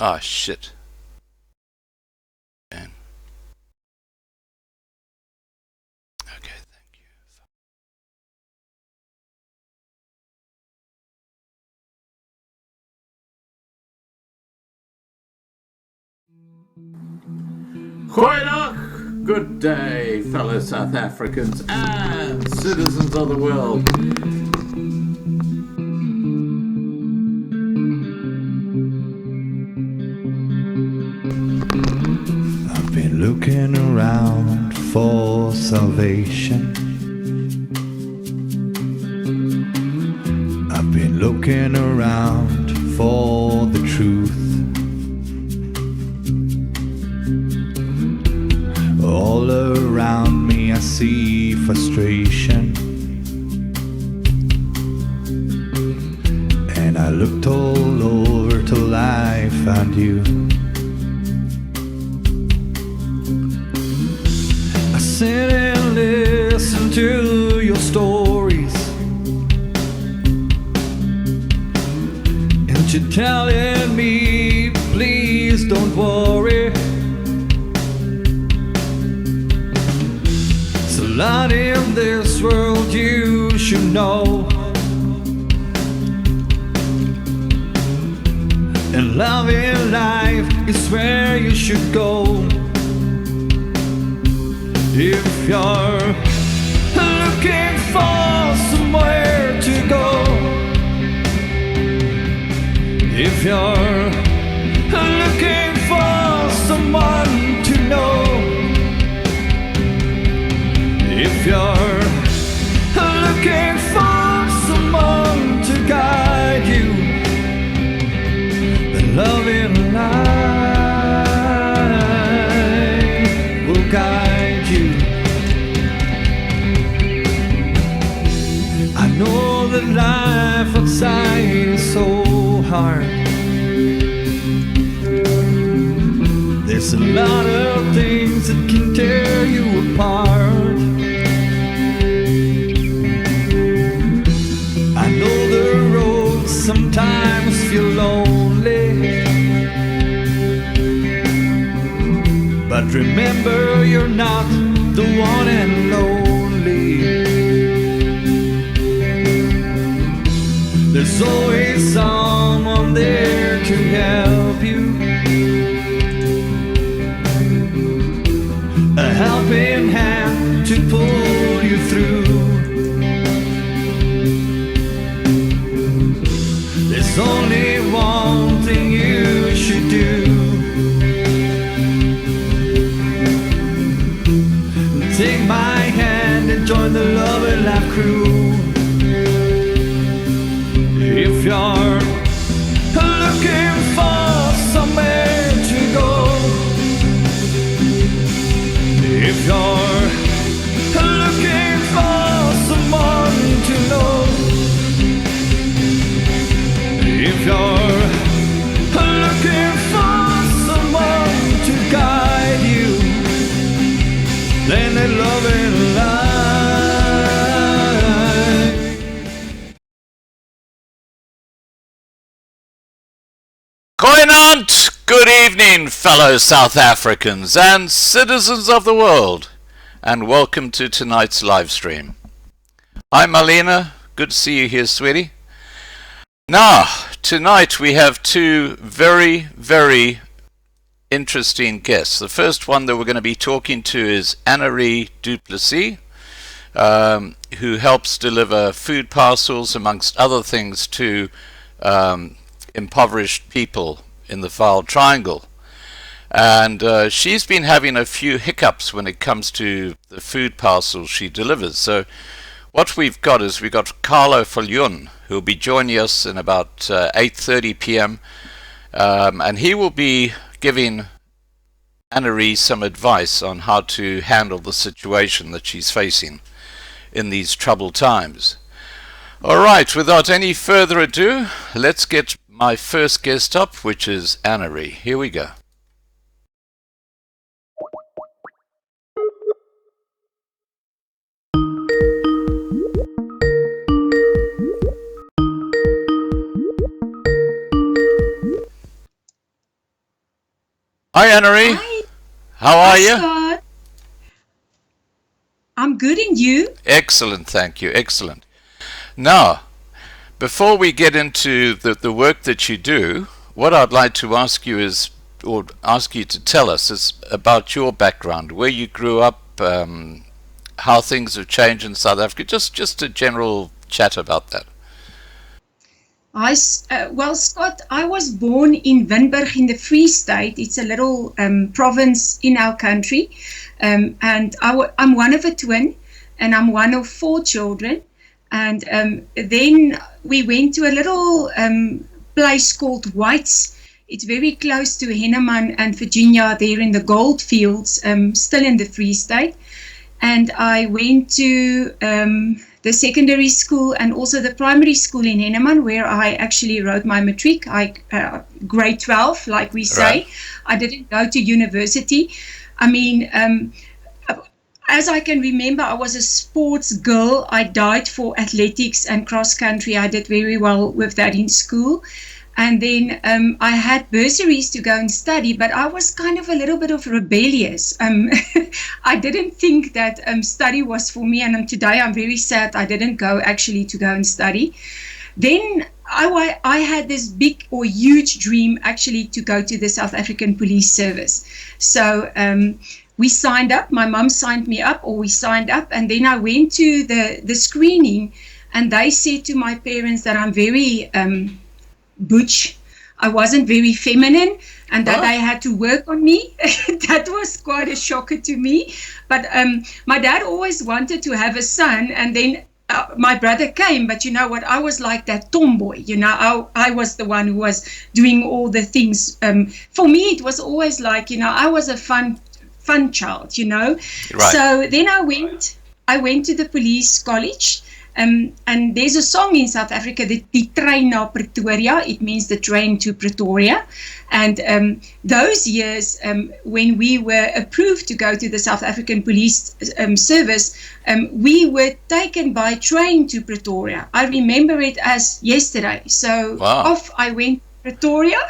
Ah, shit. Man. Okay, thank you. Goeiedag! Good day, fellow South Africans and citizens of the world. I've been looking around for salvation. I've been looking around for the truth. All around me I see frustration, and I looked all over till I found you. I sit and listen to your stories, and you're telling me, please don't worry. There's a lot in this world you should know, and love in life is where you should go. If you're looking for somewhere to go, if you're looking for someone to know, if you're looking for someone to guide you, then love in life will guide you. I know that life outside is so hard. There's a lot of things that can tear you apart. I know the road sometimes feel lonely, but remember you're not the one and only. There's always someone there to help you, a helping hand to pull you through. There's only one thing you should do: take my hand and join the Love and Laugh crew. If you're looking for somewhere to go, if you're looking for someone to know, if you're looking for someone to guide you, then they love and life. Goeienaand, good evening, fellow South Africans and citizens of the world, and welcome to tonight's live stream. Hi Marlena, good to see you here, sweetie. Now, tonight we have two very, very interesting guests. The first one that we're going to be talking to is Annari du Plessis, who helps deliver food parcels, amongst other things, to impoverished people in the Vaal Triangle. And she's been having a few hiccups when it comes to the food parcels she delivers. So what we've got is we've got Carlo Viljoen, who will be joining us in about 8:30 p.m. And he will be giving Annari some advice on how to handle the situation that she's facing in these troubled times. All right, without any further ado, let's get my first guest up, which is Annari. Here we go. Hi, Annari. Hi, How are hi you? Scott. I'm good, and you? Excellent, thank you. Excellent. Now, before we get into the work that you do, what I'd like to ask you is, or ask you to tell us, is about your background, where you grew up, how things have changed in South Africa. Just a general chat about that. Well, Scott, I was born in Windburg in the Free State. It's a little province in our country. And I'm one of a twin, and I'm one of 4 children. And then we went to a little place called Whites. It's very close to Henneman and Virginia, there in the gold fields, still in the Free State. And I went to the secondary school and also the primary school in Henneman, where I actually wrote my matric, grade 12, like we say. Right. I didn't go to university. I mean, as I can remember, I was a sports girl. I died for athletics and cross country. I did very well with that in school. And then I had bursaries to go and study, but I was kind of a little bit of rebellious. I didn't think that study was for me, and today I'm very sad I didn't go actually to go and study. Then I had this big or huge dream actually to go to the South African Police Service. So we signed up, my mum signed me up, or we signed up, and then I went to the screening, and they said to my parents that I'm very butch, I wasn't very feminine, and that I had to work on me. That was quite a shocker to me. But my dad always wanted to have a son, and then my brother came. But you know what? I was like that tomboy. You know, I was the one who was doing all the things. For me, it was always like, you know, I was a fun child. You know. Right. So then I went to the police college. And there's a song in South Africa, the Trein na Pretoria. It means the train to Pretoria. And those years, when we were approved to go to the South African Police Service, we were taken by train to Pretoria. I remember it as yesterday. So off I went to Pretoria.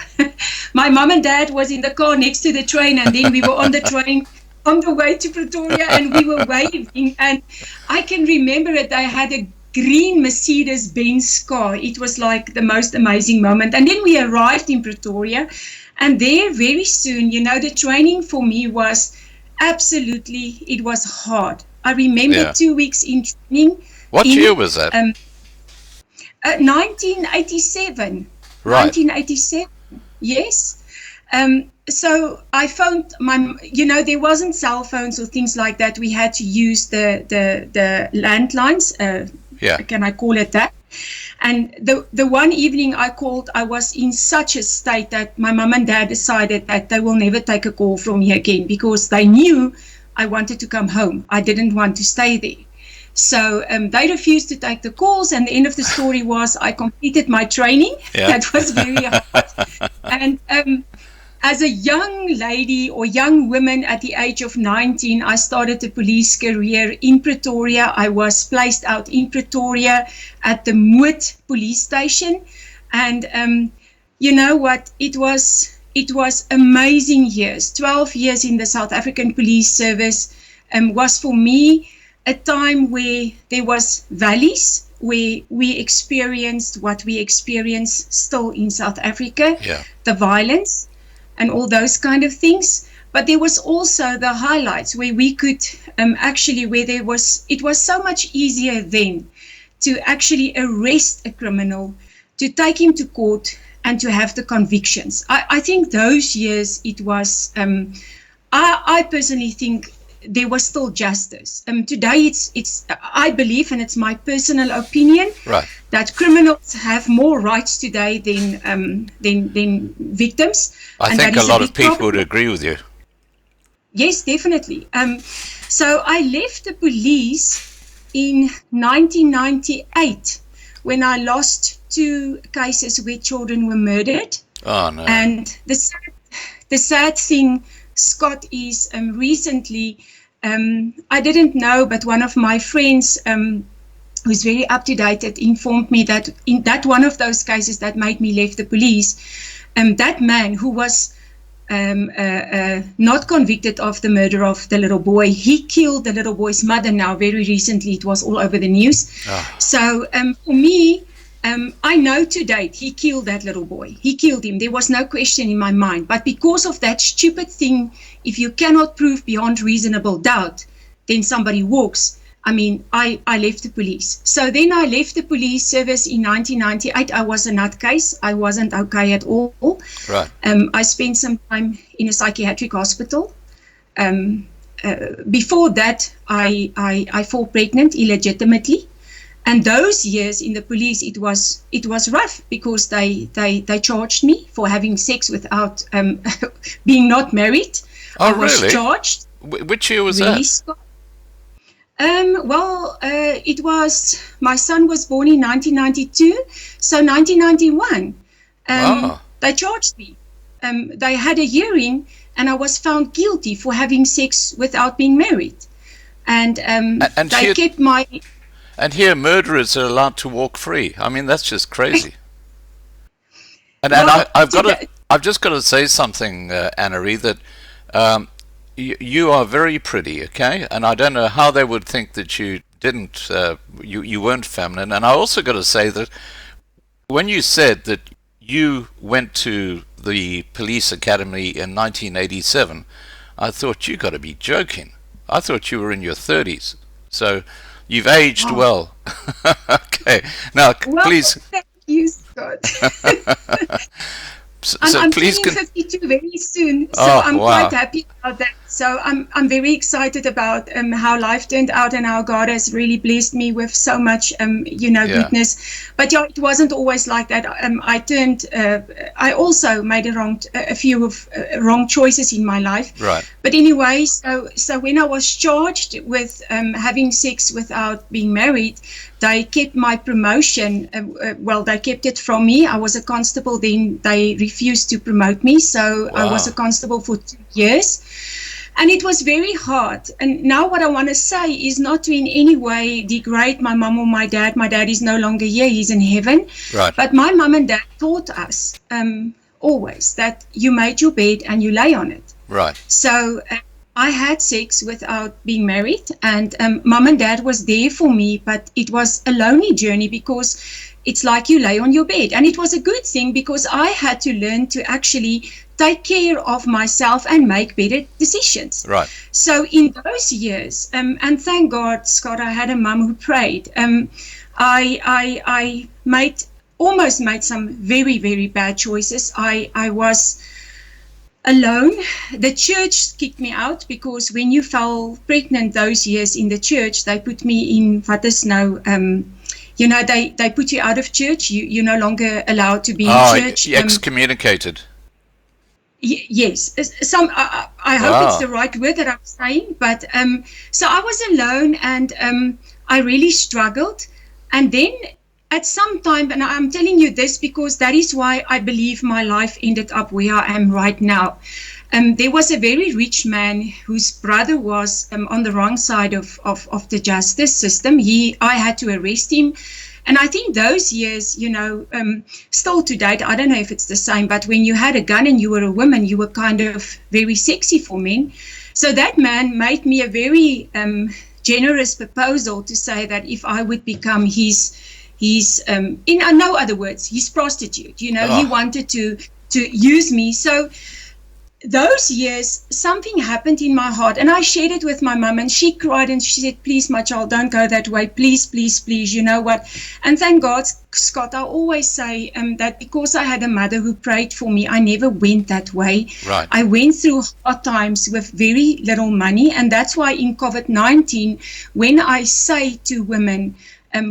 My mom and dad was in the car next to the train, and then we were on the train on the way to Pretoria, and we were waving, and I can remember it. I had a green Mercedes-Benz car. It was like the most amazing moment. And then we arrived in Pretoria, and there very soon, you know, the training for me was absolutely, it was hard. I remember 2 weeks in training. What year was that? 1987. Right. 1987, yes. So I phoned you know, there wasn't cell phones or things like that. We had to use the landlines. Can I call it that? And the one evening I called, I was in such a state that my mom and dad decided that they will never take a call from me again, because they knew I wanted to come home. I didn't want to stay there. So they refused to take the calls, and the end of the story was I completed my training. That was very hard. And as a young lady or young woman at the age of 19, I started a police career in Pretoria. I was placed out in Pretoria at the Moot police station. And you know what? It was amazing years. 12 years in the South African Police Service was for me a time where there was valleys, where we experienced what we experience still in South Africa, the violence and all those kind of things. But there was also the highlights where we could it was so much easier then to actually arrest a criminal, to take him to court, and to have the convictions. I think those years it was, I personally think there was still justice. Today it's I believe, and it's my personal opinion, that criminals have more rights today than victims. I think a lot of people would agree with you. Yes, definitely. So I left the police in 1998 when I lost 2 cases where children were murdered. Oh no! And the sad thing, Scott, is recently, I didn't know, but one of my friends who's very up to date had informed me that in that one of those cases that made me leave the police, that man who was not convicted of the murder of the little boy. He killed the little boy's mother now very recently. It was all over the news. So for me, I know to date he killed that little boy. He killed him. There was no question in my mind. But because of that stupid thing, if you cannot prove beyond reasonable doubt, then somebody walks. I mean, I left the police. So then I left the police service in 1998. I was a nutcase. I wasn't okay at all. Right. I spent some time in a psychiatric hospital. Before that, I fall pregnant illegitimately. And those years in the police, it was rough because they charged me for having sex without being not married. Oh, I was really? charged. Which year was Really, that? Scott? It was, my son was born in 1992, so 1991. Wow. They charged me. They had a hearing, and I was found guilty for having sex without being married. And they kept my... And here, murderers are allowed to walk free. I mean, that's just crazy. And I've just got to say something, Annari, that you are very pretty, okay? And I don't know how they would think that you didn't, you weren't feminine. And I also got to say that when you said that you went to the police academy in 1987, I thought you got to be joking. I thought you were in your 30s. So you've aged well. Okay. Now, please. Thank you, Scott. I'm please turning 52 very soon, so I'm quite happy about that. So I'm very excited about how life turned out and how God has really blessed me with so much, goodness. But yeah, it wasn't always like that. I also made a few of wrong choices in my life. Right. But anyway, so when I was charged with having sex without being married, they kept my promotion. They kept it from me. I was a constable. Then they refused to promote me. So I was a constable for 2 years. And it was very hard. And now what I want to say is not to in any way degrade my mom or my dad. My dad is no longer here. He's in heaven. Right. But my mom and dad taught us always that you made your bed and you lay on it. Right. So I had sex without being married, and mom and dad was there for me, but it was a lonely journey because it's like you lay on your bed. And it was a good thing because I had to learn to actually take care of myself and make better decisions. Right. So in those years, and thank God, Scott, I had a mum who prayed. I almost made some very, very bad choices. I was alone. The church kicked me out because when you fell pregnant those years in the church, they put me in what is now, they put you out of church. You're no longer allowed to be in church. Excommunicated. Yes. I hope it's the right word that I'm saying. But so I was alone, and I really struggled. And then at some time, and I'm telling you this because that is why I believe my life ended up where I am right now. There was a very rich man whose brother was on the wrong side of the justice system. I had to arrest him. And I think those years, still to date, I don't know if it's the same, but when you had a gun and you were a woman, you were kind of very sexy for men. So that man made me a very generous proposal to say that if I would become his in no other words, his prostitute, he wanted to use me. So those years, something happened in my heart, and I shared it with my mum, and she cried and she said, please, my child, don't go that way. Please, please, please, you know what? And thank God, Scott, I always say that because I had a mother who prayed for me, I never went that way. Right. I went through hard times with very little money, and that's why in COVID-19, when I say to women,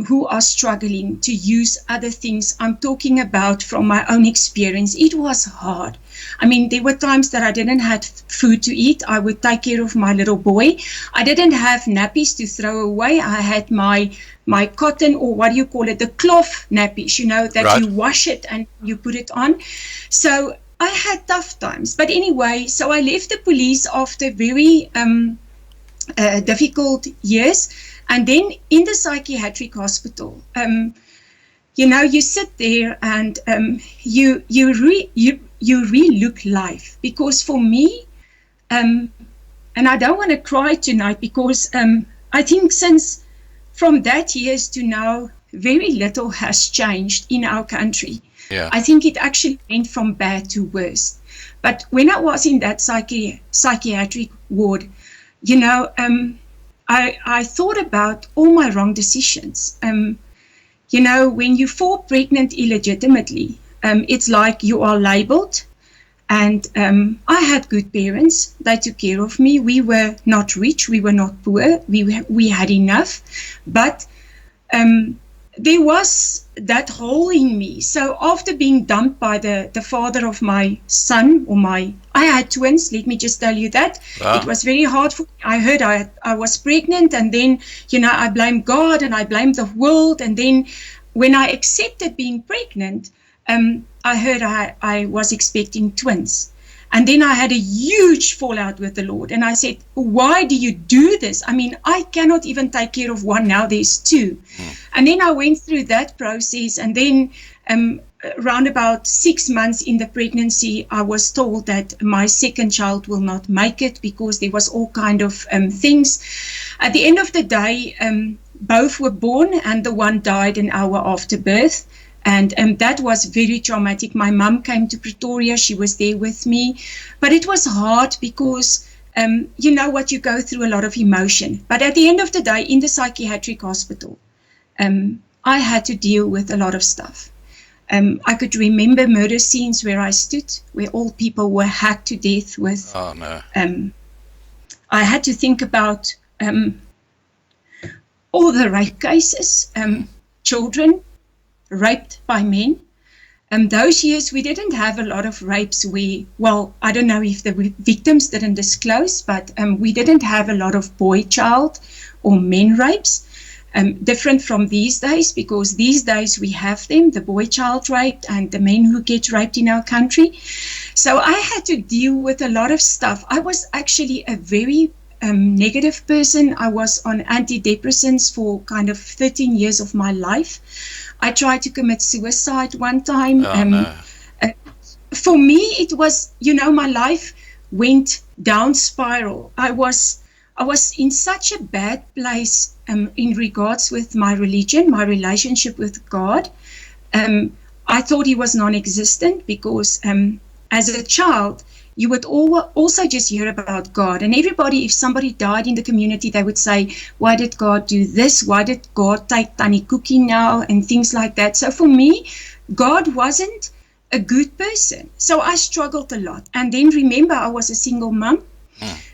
who are struggling to use other things, I'm talking about from my own experience. It was hard. I mean, there were times that I didn't have food to eat. I would take care of my little boy. I didn't have nappies to throw away. I had my cotton, or what do you call it, the cloth nappies, that right. You wash it and you put it on. So I had tough times. But anyway, so I left the police after very difficult years. And then in the psychiatric hospital, you sit there and you you relook life. Because for me, and I don't want to cry tonight, because I think since from that years to now, very little has changed in our country. Yeah. I think it actually went from bad to worse. But when I was in that psychiatric ward, you know, I thought about all my wrong decisions. You know, when you fall pregnant illegitimately, it's like you are labeled. And I had good parents. They took care of me. We were not rich. We were not poor. We had enough. But there was that hole in me. So after being dumped by the father of my son, I had twins, let me just tell you that. Wow. It was very hard for me. I heard I was pregnant, and then, you know, I blamed God and I blamed the world. And then when I accepted being pregnant, I heard I was expecting twins. And then I had a huge fallout with the Lord. And I said, why do you do this? I mean, I cannot even take care of one. Now there's two. And then I went through that process. And then around about 6 months in the pregnancy, I was told that my second child will not make it, because there was all kind of things. At the end of the day, both were born, and the one died an hour after birth. And that was very traumatic. My mum came to Pretoria. She was there with me. But it was hard because, you know what, you go through a lot of emotion. But at the end of the day, in the psychiatric hospital, I had to deal with a lot of stuff. I could remember murder scenes where I stood, where all people were hacked to death with. Oh, no. I had to think about all the rape cases, children raped by men. Those years we didn't have a lot of rapes where, well, I don't know if the victims didn't disclose, but we didn't have a lot of boy-child or men rapes. Different from these days, because these days we have them, the boy-child rape and the men who get raped in our country. So I had to deal with a lot of stuff. I was actually a very negative person. I was on antidepressants for kind of 13 years of my life. I tried to commit suicide one time. Oh, no. For me, it was, you know, my life went down spiral. I was in such a bad place in regards with my religion, my relationship with God. I thought he was non-existent, because as a child, you would also just hear about God. And everybody, if somebody died in the community, they would say, why did God do this? Why did God take Tannie Cookie now? And things like that. So for me, God wasn't a good person. So I struggled a lot. And then remember, I was a single mom.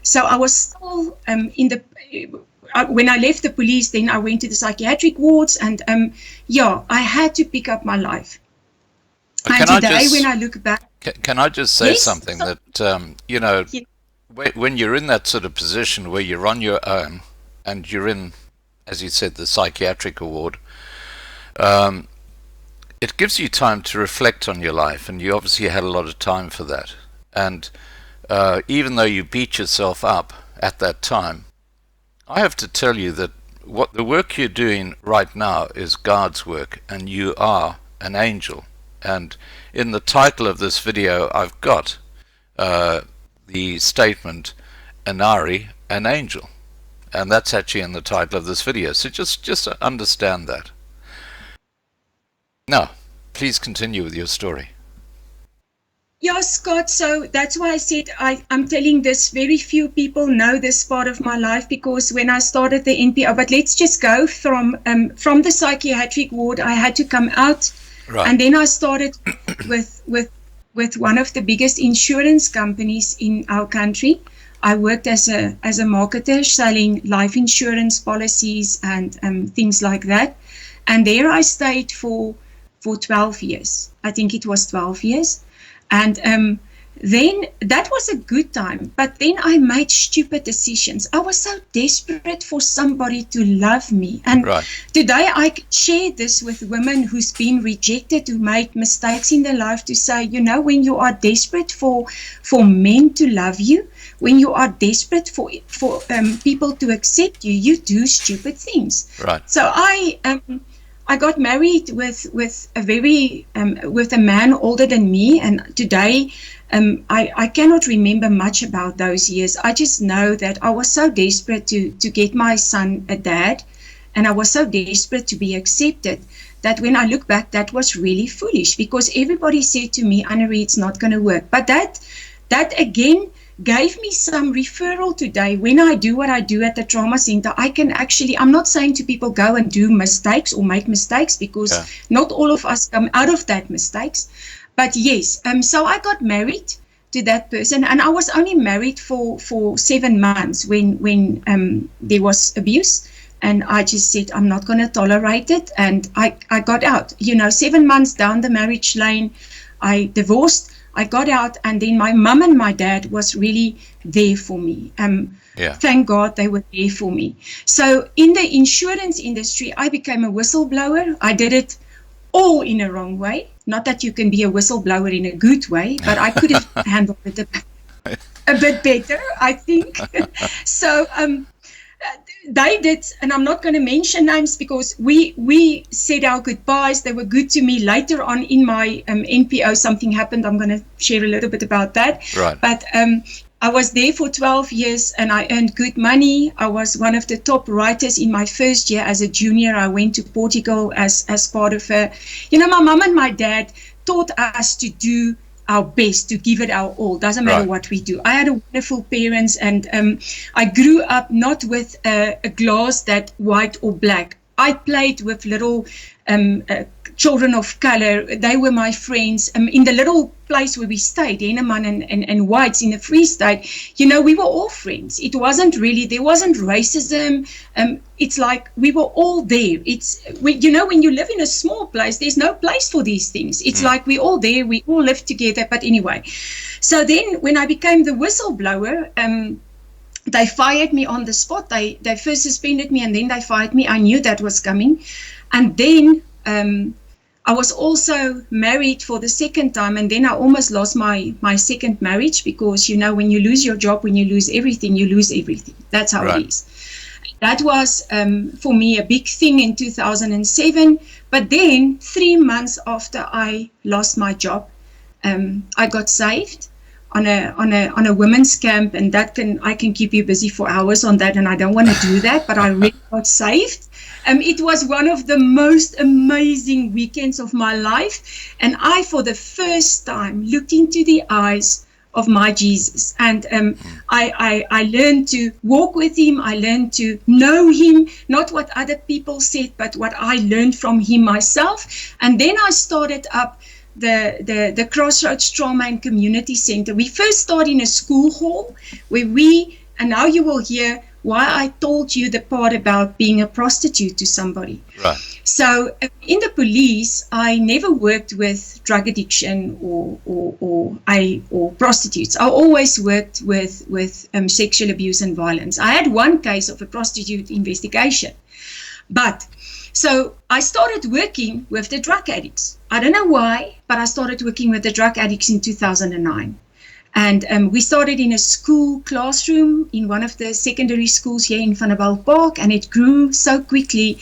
So I was still when I left the police, then I went to the psychiatric wards. And I had to pick up my life. And today, when I look back, can I just say yes, something that, you know, when you're in that sort of position where you're on your own and you're in, as you said, the psychiatric ward, it gives you time to reflect on your life, and you obviously had a lot of time for that. And even though you beat yourself up at that time, I have to tell you that what the work you're doing right now is God's work, and you are an angel. And in the title of this video, I've got the statement, Annari, an angel. And that's actually in the title of this video. So just understand that. Now, please continue with your story. Yeah, Scott, so that's why I said I'm telling this. Very few people know this part of my life, because when I started the NPO, but let's just go from the psychiatric ward, I had to come out. Right. And then I started with one of the biggest insurance companies in our country. I worked as a marketer, selling life insurance policies and things like that. And there I stayed for 12 years. I think it was 12 years. And then that was a good time. But then I made stupid decisions. I was so desperate for somebody to love me. And today I could share this with women who's been rejected, who made mistakes in their life, to say, you know, when you are desperate for men to love you, when you are desperate for people to accept you, you do stupid things. Right. So I got married with a man older than me, and today I cannot remember much about those years. I just know that I was so desperate to get my son a dad, and I was so desperate to be accepted that when I look back, that was really foolish, because everybody said to me, Annari, it's not going to work. But that again gave me some referral today. When I do what I do at the trauma center, I can actually, I'm not saying to people go and do mistakes or make mistakes, because not all of us come out of that mistakes. But yes, so I got married to that person, and I was only married for 7 months when there was abuse. And I just said, I'm not going to tolerate it. And I got out. 7 months down the marriage lane, I divorced. I got out, and then my mum and my dad was really there for me. Thank God they were there for me. So in the insurance industry, I became a whistleblower. I did it all in a wrong way. Not that you can be a whistleblower in a good way, but I could have handled it a bit better, I think. So they did, and I'm not going to mention names because we said our goodbyes. They were good to me. Later on in my NPO, something happened. I'm going to share a little bit about that. Right. But I was there for 12 years and I earned good money. I was one of the top writers in my first year as a junior. I went to Portugal as part of my mom and my dad taught us to do our best, to give it our all. Doesn't matter what we do. I had a wonderful parents, and I grew up not with a glass that white or black. I played with little children of color. They were my friends. In the little place where we stayed, Henneman and Whites in the Free State, we were all friends. There wasn't racism. It's like we were all there. When you live in a small place, there's no place for these things. It's like we're all there, we all live together. But anyway, so then when I became the whistleblower, they fired me on the spot. They first suspended me and then they fired me. I knew that was coming. And then I was also married for the second time, and then I almost lost my second marriage, because when you lose your job, when you lose everything, you lose everything. That's how it is. That was for me a big thing in 2007. But then 3 months after I lost my job, I got saved on a women's camp, and I can keep you busy for hours on that, and I don't want to do that, but I really got saved. It was one of the most amazing weekends of my life, and I, for the first time, looked into the eyes of my Jesus, and I learned to walk with him. I learned to know him, not what other people said, but what I learned from him myself. And then I started up the Crossroads Trauma and Community Center. We first started in a school hall and now you will hear why I told you the part about being a prostitute to somebody. Right. So in the police, I never worked with drug addiction or prostitutes. I always worked with sexual abuse and violence. I had one case of a prostitute investigation, so I started working with the drug addicts. I don't know why, but I started working with the drug addicts in 2009. And we started in a school classroom in one of the secondary schools here in Van der Walt Park, and it grew so quickly.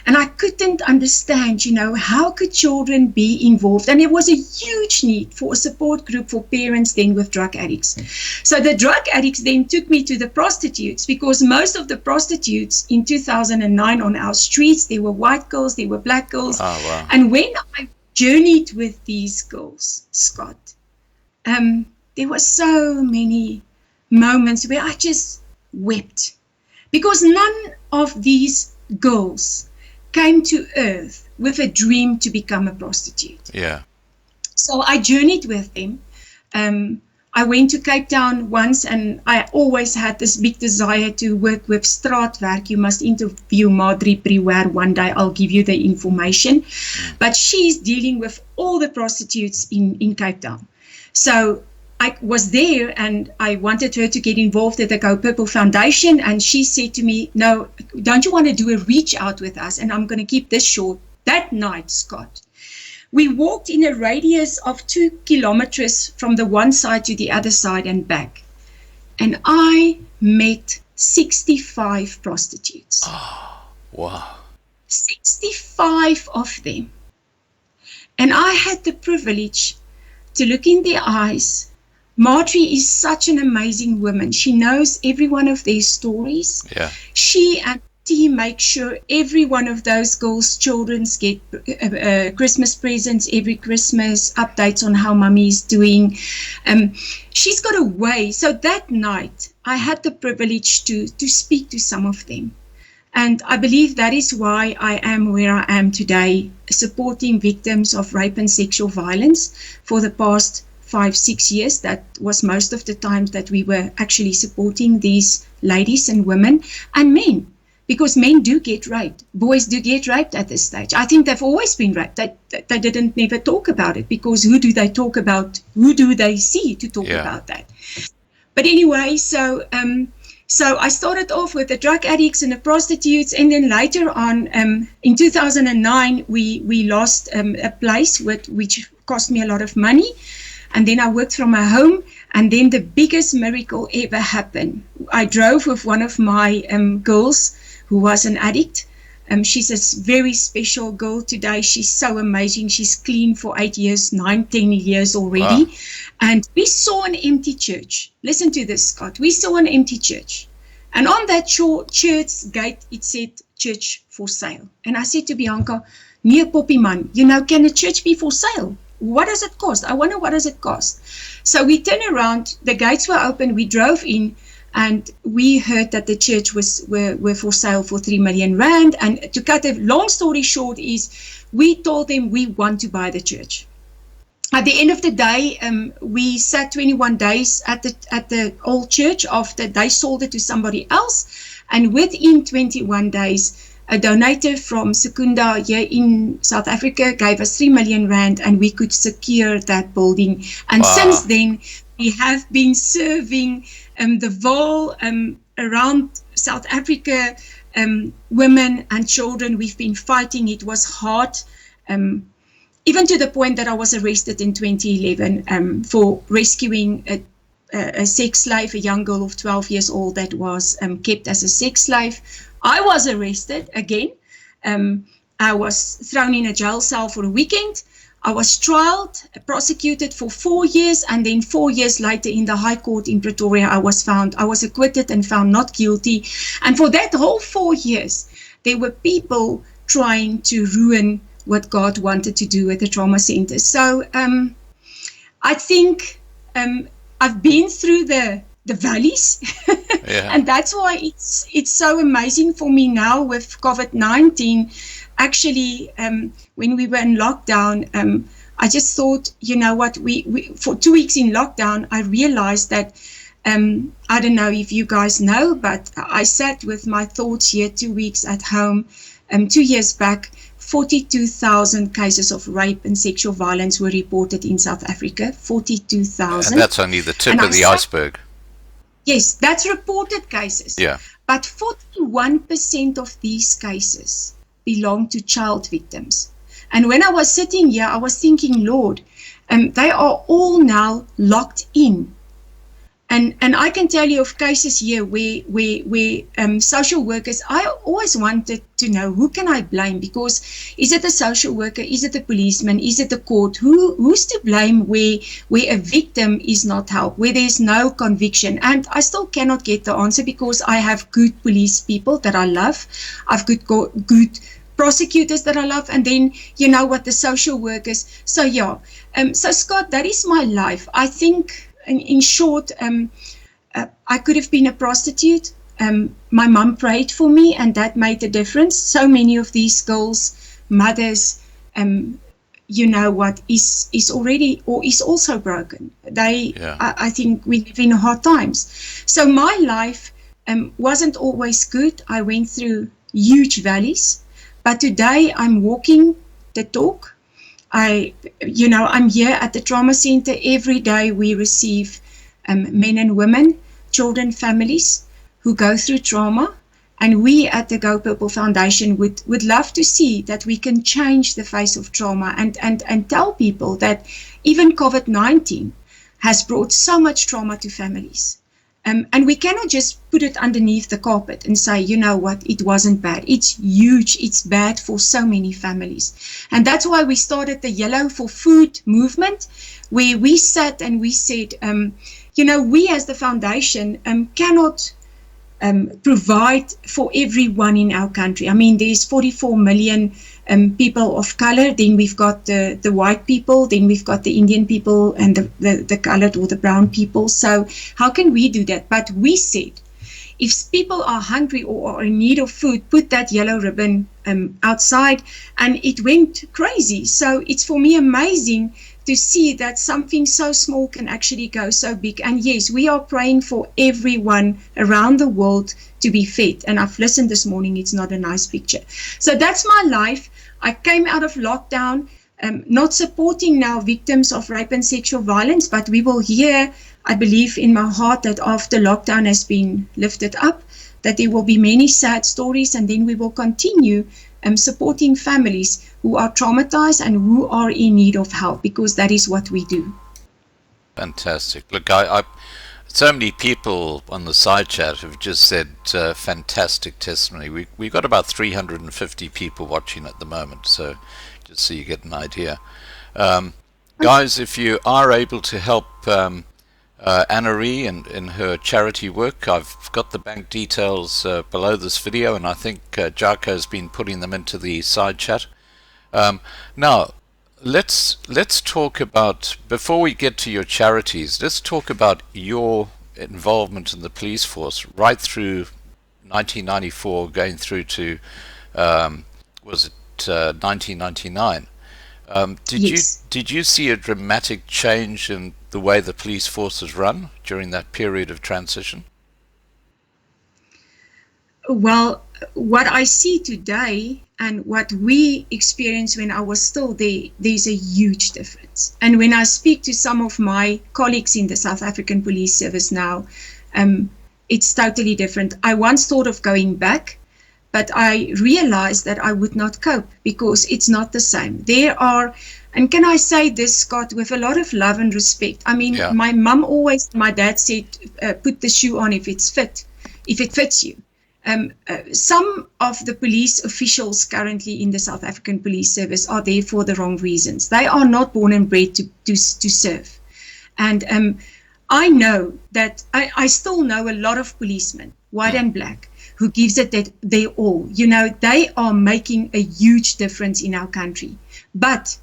And I couldn't understand, how could children be involved? And there was a huge need for a support group for parents then with drug addicts. So the drug addicts then took me to the prostitutes, because most of the prostitutes in 2009 on our streets, there were white girls, there were black girls. Oh, wow. And when I journeyed with these girls, Scott, there were so many moments where I just wept, because none of these girls came to earth with a dream to become a prostitute. Yeah. So I journeyed with them. I went to Cape Town once, and I always had this big desire to work with straatwerk. You must interview Madri Priwer one day. I'll give you the information. But she's dealing with all the prostitutes in Cape Town. So I was there, and I wanted her to get involved at the Go Purple Foundation, and she said to me, no, don't you want to do a reach out with us? And I'm going to keep this short. That night, Scott, we walked in a radius of 2 kilometers from the one side to the other side and back. And I met 65 prostitutes. Oh, wow. 65 of them. And I had the privilege to look in their eyes. Marjorie is such an amazing woman. She knows every one of their stories. Yeah. She and team make sure every one of those girls' children get Christmas presents every Christmas, updates on how mommy is doing. She's got a way. So that night, I had the privilege to speak to some of them. And I believe that is why I am where I am today, supporting victims of rape and sexual violence for the past 5-6 years. That was most of the times that we were actually supporting these ladies and women and men. Because men do get raped. Boys do get raped at this stage. I think they've always been raped. They didn't never talk about it, because who do they talk about? Who do they see to talk about that? But anyway, so I started off with the drug addicts and the prostitutes, and then later on, in 2009, we lost a place which cost me a lot of money. And then I worked from my home, and then the biggest miracle ever happened. I drove with one of my girls who was an addict. She's a very special girl today. She's so amazing. She's clean for 8 years, 10 years already. Wow. And we saw an empty church. Listen to this, Scott. We saw an empty church. And on that church gate, it said, church for sale. And I said to Bianca, nee poppie man, can a church be for sale? What does it cost? I wonder, what does it cost? So we turned around, the gates were open, we drove in, and we heard that the church were for sale for 3 million rand. And to cut a long story short is, we told them we want to buy the church. At the end of the day, we sat 21 days at the old church after they sold it to somebody else. And within 21 days, a donator from Secunda here in South Africa gave us 3 million rand, and we could secure that building. And since then, we have been serving the Vaal around South Africa, women and children. We've been fighting. It was hard, even to the point that I was arrested in 2011 for rescuing a sex slave, a young girl of 12 years old that was kept as a sex slave. I was arrested again. I was thrown in a jail cell for a weekend. I was trialed, prosecuted for 4 years, and then 4 years later in the High Court in Pretoria, I was acquitted and found not guilty. And for that whole 4 years, there were people trying to ruin what God wanted to do at the trauma center. So I think I've been through the valleys, and that's why it's so amazing for me now with COVID-19. Actually, when we were in lockdown, I just thought, you know what, we for 2 weeks in lockdown, I realized that, I don't know if you guys know, but I sat with my thoughts here 2 weeks at home. 2 years back, 42,000 cases of rape and sexual violence were reported in South Africa. 42,000. And that's only the tip of the iceberg. Yes, that's reported cases. Yeah. But 41% of these cases belong to child victims. And when I was sitting here, I was thinking, Lord, they are all now locked in. And I can tell you of cases here where social workers, I always wanted to know, who can I blame? Because is it a social worker? Is it a policeman? Is it the court? Who's to blame where a victim is not helped, where there's no conviction? And I still cannot get the answer, because I have good police people that I love. I've good prosecutors that I love, and then, you know what, the social workers. So yeah, so Scott, that is my life. I think, in short, I could have been a prostitute. My mom prayed for me, and that made a difference. So many of these girls' mothers, you know what, is already, or is also broken. I think we live in hard times. So my life wasn't always good. I went through huge valleys, but today I'm walking the talk. I'm here at the trauma center. Every day we receive men and women, children, families who go through trauma. And we at the Go Purple Foundation would love to see that we can change the face of trauma and tell people that even COVID-19 has brought so much trauma to families. And we cannot just put it underneath the carpet and say, you know what, it wasn't bad. It's huge. It's bad for so many families. And that's why we started the Yellow for Food movement, where we sat and we said, you know, we as the foundation cannot provide for everyone in our country. I mean, there's 44 million people of color, then we've got the white people, then we've got the Indian people and the colored or the brown people. So how can we do that? But we said, if people are hungry or are in need of food, put that yellow ribbon outside, and it went crazy. So it's for me amazing to see that something so small can actually go so big. And yes, we are praying for everyone around the world to be fed. And I've listened this morning, it's not a nice picture. So that's my life. I came out of lockdown, not supporting now victims of rape and sexual violence, but we will hear, I believe in my heart, that after lockdown has been lifted up, that there will be many sad stories, and then we will continue supporting families who are traumatized and who are in need of help, because that is what we do. Fantastic. Look, I so many people on the side chat have just said fantastic testimony. We've got about 350 people watching at the moment, so just so you get an idea. Guys, if you are able to help Annari in her charity work, I've got the bank details below this video, and I think Jaco has been putting them into the side chat. Now, let's talk about, before we get to your charities, let's talk about your involvement in the police force right through 1994 going through to was it 1999. Yes. Did you see a dramatic change in the way the police force is run during that period of transition? Well, what I see today and what we experienced when I was still there, there's a huge difference. And when I speak to some of my colleagues in the South African Police Service now, it's totally different. I once thought of going back, but I realized that I would not cope because it's not the same. There are, and can I say this, Scott, with a lot of love and respect. I mean, my mum always, my dad said, put the shoe on if it's fit, if it fits you. Some of the police officials currently in the South African Police Service are there for the wrong reasons. They are not born and bred to serve. And I know that I still know a lot of policemen, white and black, who gives it that they all, you know, they are making a huge difference in our country. But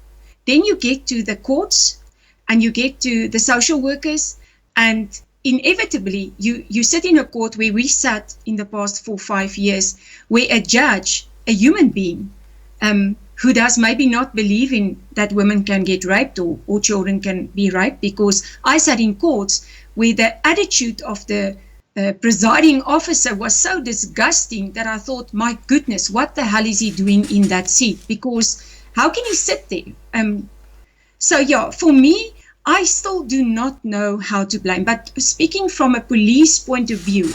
then you get to the courts and you get to the social workers, and inevitably you sit in a court where we sat in the past 4 or 5 years, where a judge, a human being, who does maybe not believe in that women can get raped or children can be raped, because I sat in courts where the attitude of the presiding officer was so disgusting that I thought, my goodness, what the hell is he doing in that seat? Because how can he sit there? So yeah, for me, I still do not know how to blame. But speaking from a police point of view,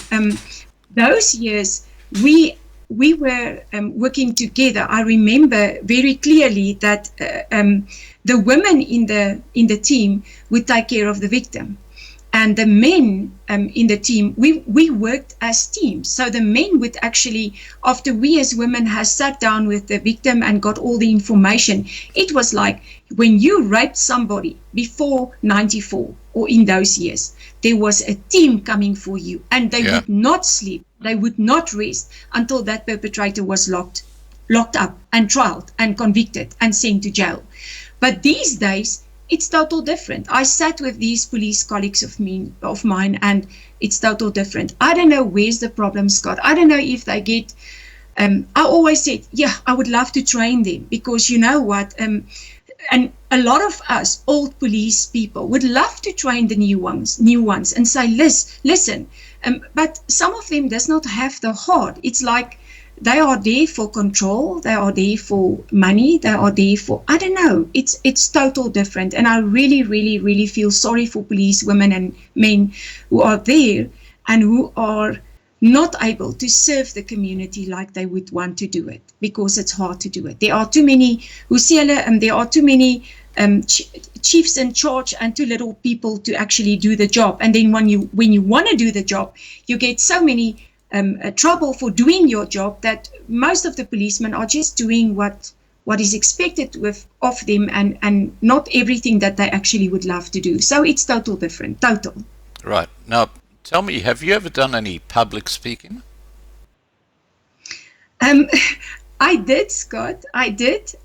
those years we were working together. I remember very clearly that the women in the team would take care of the victim, and the men in the team, we worked as teams. So the men would actually, after we as women has sat down with the victim and got all the information, it was like when you raped somebody before 94 or in those years, there was a team coming for you, and they would not sleep, they would not rest until that perpetrator was locked up and trialed and convicted and sent to jail. But these days, it's total different. I sat with these police colleagues of mine, and it's total different. I don't know where's the problem, Scott. I don't know if they get, I always said, I would love to train them, because you know what, and a lot of us old police people would love to train the new ones and say, listen, but some of them does not have the heart. It's like they are there for control, they are there for money, they are there for, I don't know, it's total different. And I really, really, really feel sorry for police women and men who are there and who are not able to serve the community like they would want to do it, because it's hard to do it. There are too many there are too many chiefs in charge and too little people to actually do the job. And then when you want to do the job, you get so many trouble for doing your job that most of the policemen are just doing what is expected of them and not everything that they actually would love to do. So it's total different. Right. Now, tell me, have you ever done any public speaking? I did, Scott. I did.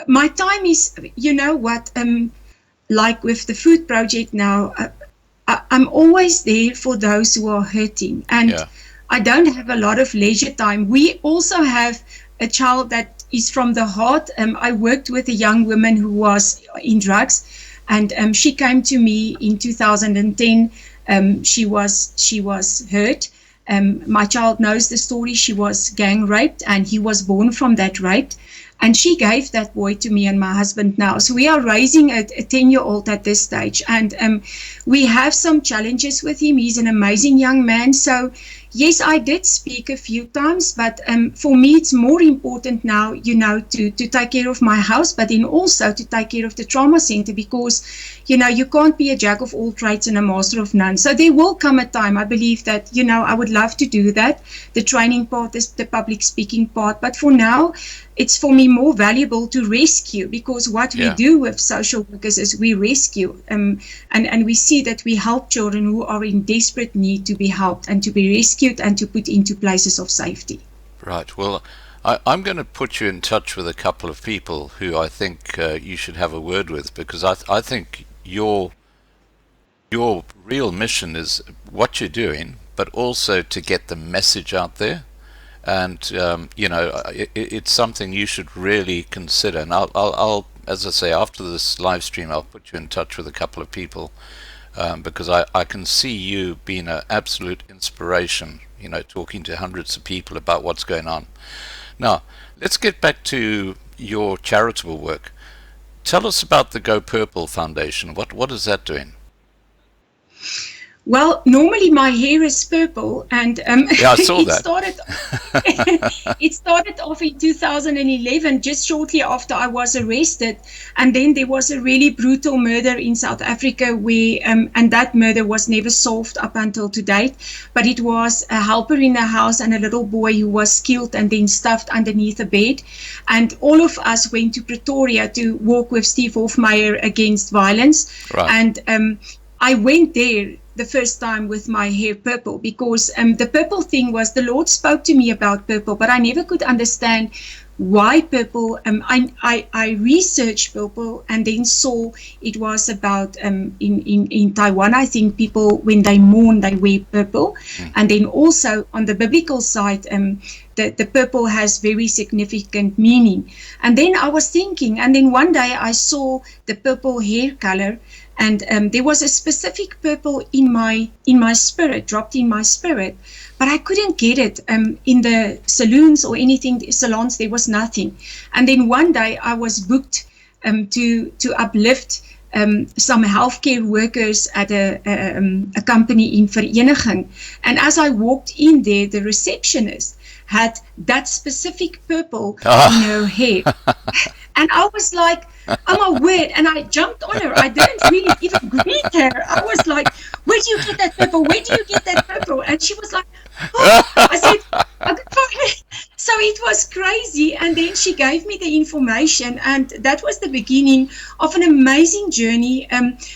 My time is, you know what, like with the food project now, I'm always there for those who are hurting. And I don't have a lot of leisure time. We also have a child that is from the heart. I worked with a young woman who was in drugs, and she came to me in 2010. She was hurt. My child knows the story. She was gang raped, and he was born from that rape. And she gave that boy to me and my husband now. So we are raising a 10-year-old at this stage. And we have some challenges with him. He's an amazing young man. So, yes, I did speak a few times. But for me, it's more important now, you know, to take care of my house, but then also to take care of the trauma center, because, you know, you can't be a jack of all trades and a master of none. So there will come a time, I believe, that, you know, I would love to do that. The training part is the public speaking part. But for now, it's for me more valuable to rescue, because what we do with social workers is we rescue, and we see that we help children who are in desperate need to be helped and to be rescued and to put into places of safety. Right. Well, I'm going to put you in touch with a couple of people who I think you should have a word with, because I think your real mission is what you're doing, but also to get the message out there. And you know, it's something you should really consider. And I'll, as I say, after this live stream, I'll put you in touch with a couple of people, because I can see you being an absolute inspiration. You know, talking to hundreds of people about what's going on. Now, let's get back to your charitable work. Tell us about the Go Purple Foundation. What is that doing? Well, normally my hair is purple, and I saw that. It started off in 2011, just shortly after I was arrested, and then there was a really brutal murder in South Africa where, and that murder was never solved up until to date, but it was a helper in the house and a little boy who was killed and then stuffed underneath a bed, and all of us went to Pretoria to walk with Steve Hofmeyer against violence, and I went there the first time with my hair purple, because the purple thing was, the Lord spoke to me about purple, but I never could understand why purple. I researched purple and then saw it was about in Taiwan, I think people, when they mourn, they wear purple. And then also on the biblical side, the purple has very significant meaning. And then I was thinking, and then one day I saw the purple hair color, and there was a specific purple in my spirit, dropped in my spirit, but I couldn't get it in the salons or anything. Salons, there was nothing. And then one day I was booked to uplift some healthcare workers at a company in Vereniging. And as I walked in there, the receptionist had that specific purple in her hair. And I was like, oh my word, and I jumped on her. I didn't really even greet her. I was like, where do you get that purple? Where do you get that purple? And she was like, oh. I said, okay. So it was crazy. And then she gave me the information, and that was the beginning of an amazing journey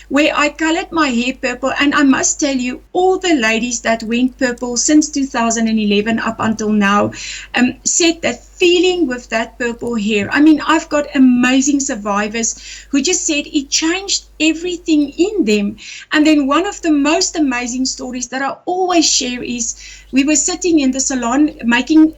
where I colored my hair purple. And I must tell you, all the ladies that went purple since 2011 up until now said that feeling with that purple hair. I mean, I've got amazing survivors who just said it changed everything in them. And then one of the most amazing stories that I always share is, we were sitting in the salon making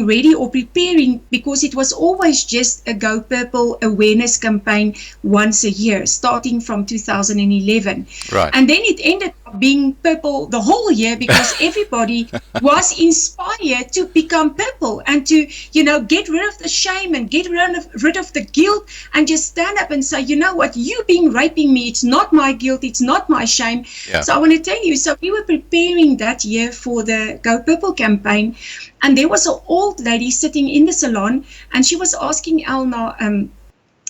ready or preparing, because it was always just a Go Purple awareness campaign once a year, starting from 2011. Right. And then it ended up being purple the whole year, because everybody was inspired to become purple and to, you know, get rid of the shame and get rid of the guilt and just stand up and say, you know what, you being raping me, it's not my guilt, it's not my shame. Yeah. So I want to tell you, so we were preparing that year for the Go Purple campaign, and there was an old lady sitting in the salon, and she was asking Elna,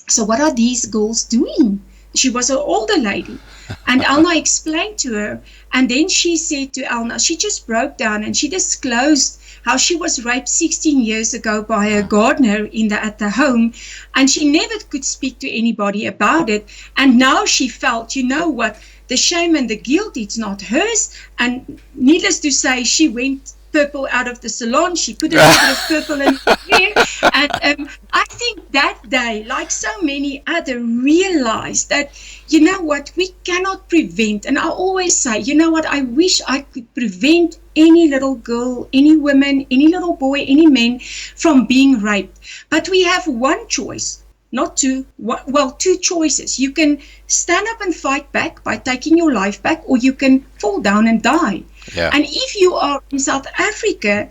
So what are these girls doing? She was an older lady. And Elna explained to her. And then she said to Elna, she just broke down and she disclosed how she was raped 16 years ago by a gardener at the home. And she never could speak to anybody about it. And now she felt, you know what, the shame and the guilt, it's not hers. And needless to say, she went purple out of the salon. She put a little bit of purple in her hair. And I think that day, like so many other, realized that, you know what, we cannot prevent. And I always say, you know what, I wish I could prevent any little girl, any woman, any little boy, any man from being raped. But we have one choice. Not two, well, two choices. You can stand up and fight back by taking your life back, or you can fall down and die. Yeah. And if you are in South Africa,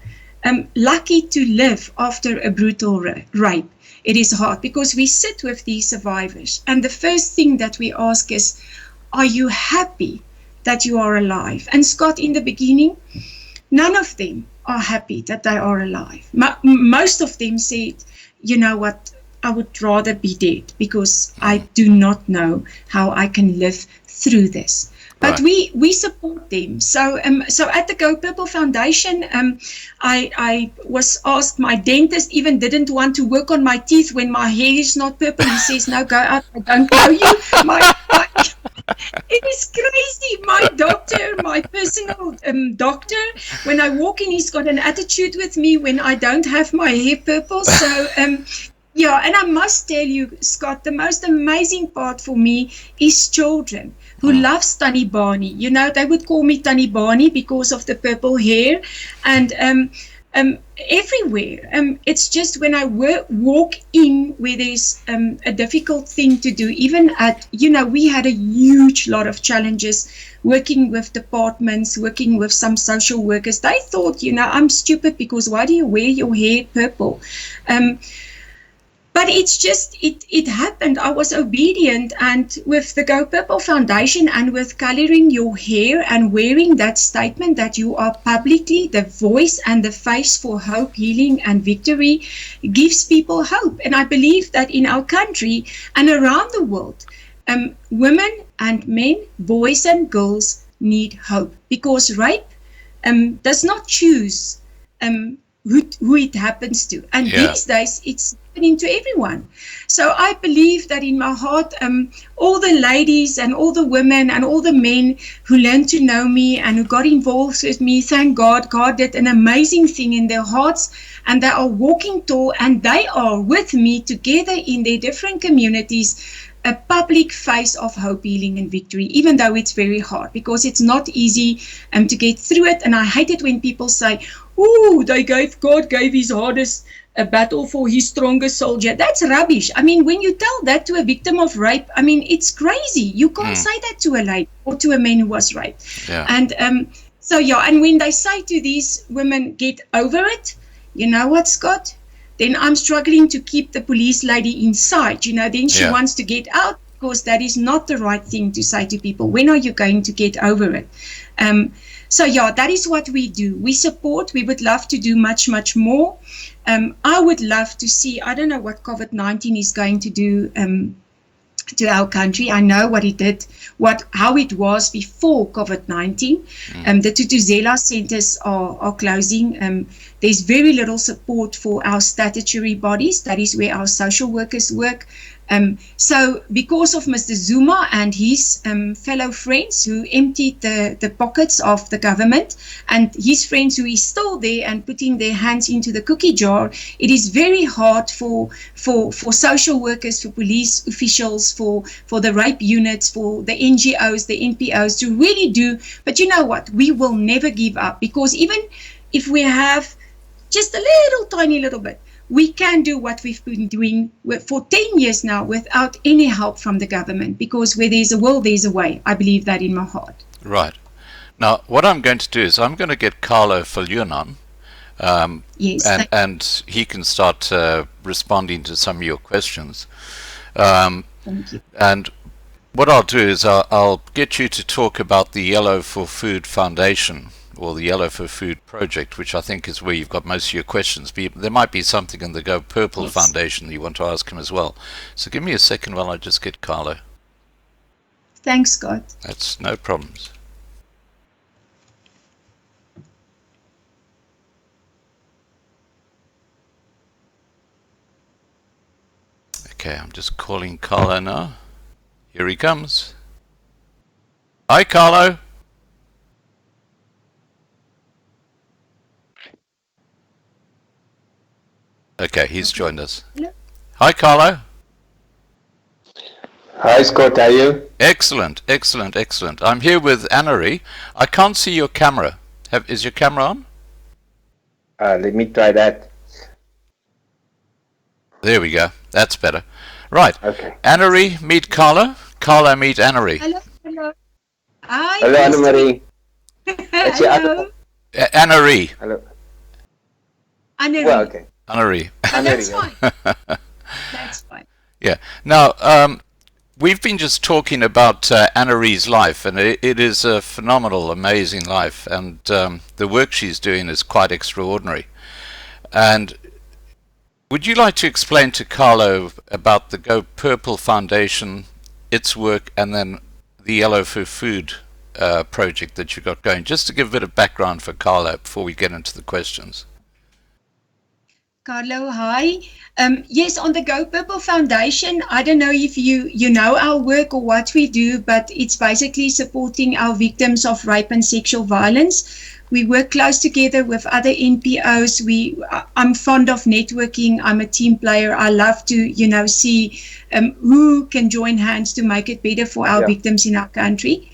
lucky to live after a brutal rape, it is hard because we sit with these survivors. And the first thing that we ask is, are you happy that you are alive? And Scott, in the beginning, none of them are happy that they are alive. Most of them said, you know what, I would rather be dead because I do not know how I can live through this. But right. we support them. So at the Go Purple Foundation, I was asked, my dentist even didn't want to work on my teeth when my hair is not purple. He says, no, go out, I don't know you. It is crazy. My doctor, my personal doctor, when I walk in, he's got an attitude with me when I don't have my hair purple. So yeah, and I must tell you, Scott, the most amazing part for me is children who love Tannie Barney. You know, they would call me Tannie Barney because of the purple hair. And everywhere, it's just when I walk in where there's a difficult thing to do, even at, you know, we had a huge lot of challenges working with departments, working with some social workers. They thought, you know, I'm stupid because why do you wear your hair purple? But it's just, it happened. I was obedient, and with the Go Purple Foundation and with coloring your hair and wearing that statement that you are publicly the voice and the face for hope, healing and victory, gives people hope. And I believe that in our country and around the world, women and men, boys and girls need hope, because rape does not choose who it happens to. And these days, it's happening to everyone. So I believe that in my heart, all the ladies and all the women and all the men who learned to know me and who got involved with me, thank God, God did an amazing thing in their hearts, and they are walking tall, and they are with me together in their different communities, a public face of hope, healing and victory, even though it's very hard, because it's not easy to get through it. And I hate it when people say, oh, God gave his hardest a battle for his strongest soldier. That's rubbish. I mean, when you tell that to a victim of rape, I mean, it's crazy. You can't say that to a lady or to a man who was raped. Yeah. And so, yeah, and when they say to these women, get over it, you know what, Scott? Then I'm struggling to keep the police lady inside. You know, then she wants to get out, because that is not the right thing to say to people. When are you going to get over it? So, yeah, that is what we do. We support. We would love to do much, much more. I would love to see, I don't know what COVID-19 is going to do to our country. I know what it did, how it was before COVID-19. The Tutuzela centers are closing. There's very little support for our statutory bodies. That is where our social workers work. So because of Mr. Zuma and his fellow friends who emptied the pockets of the government, and his friends who is still there and putting their hands into the cookie jar, it is very hard for social workers, for police officials, for the rape units, for the NGOs, the NPOs to really do. But you know what? We will never give up, because even if we have just a little tiny little bit, we can do what we've been doing for 10 years now without any help from the government, because where there's a will, there's a way. I believe that in my heart. Right. Now, what I'm going to do is I'm going to get Carlo Viljoen on, yes, and he can start responding to some of your questions. Thank you. And what I'll do is I'll get you to talk about the Yellow for Food Foundation, or the Yellow for Food project, which I think is where you've got most of your questions. But there might be something in the Go Purple Yes. Foundation that you want to ask him as well. So give me a second while I just get Carlo. Thanks, Scott. That's no problems. Okay, I'm just calling Carlo now. Here he comes. Hi, Carlo. Okay, he's joined us. Hello. Hi, Carlo. Hi Scott, how are you? Excellent, excellent, excellent. I'm here with Annari. I can't see your camera. Is your camera on? Let me try that. There we go. That's better. Right. Okay. Annari, meet Carlo. Carlo, meet Annari. Hello. Hello. Hi. Hello, nice to Annemarie. meet- That's your Hello. other- Annari. Hello. Annari. Well, okay. Annari. That's Annemarie. fine. That's fine. Yeah. Now, we've been just talking about Annari's life, and it is a phenomenal, amazing life, and the work she's doing is quite extraordinary. And would you like to explain to Carlo about the Go Purple Foundation, its work, and then the Yellow for Food project that you got going, just to give a bit of background for Carlo before we get into the questions? Carlo, hi. Yes, on the Go Purple Foundation, I don't know if you know our work or what we do, but it's basically supporting our victims of rape and sexual violence. We work close together with other NPOs. I'm fond of networking. I'm a team player. I love to, see who can join hands to make it better for our victims in our country.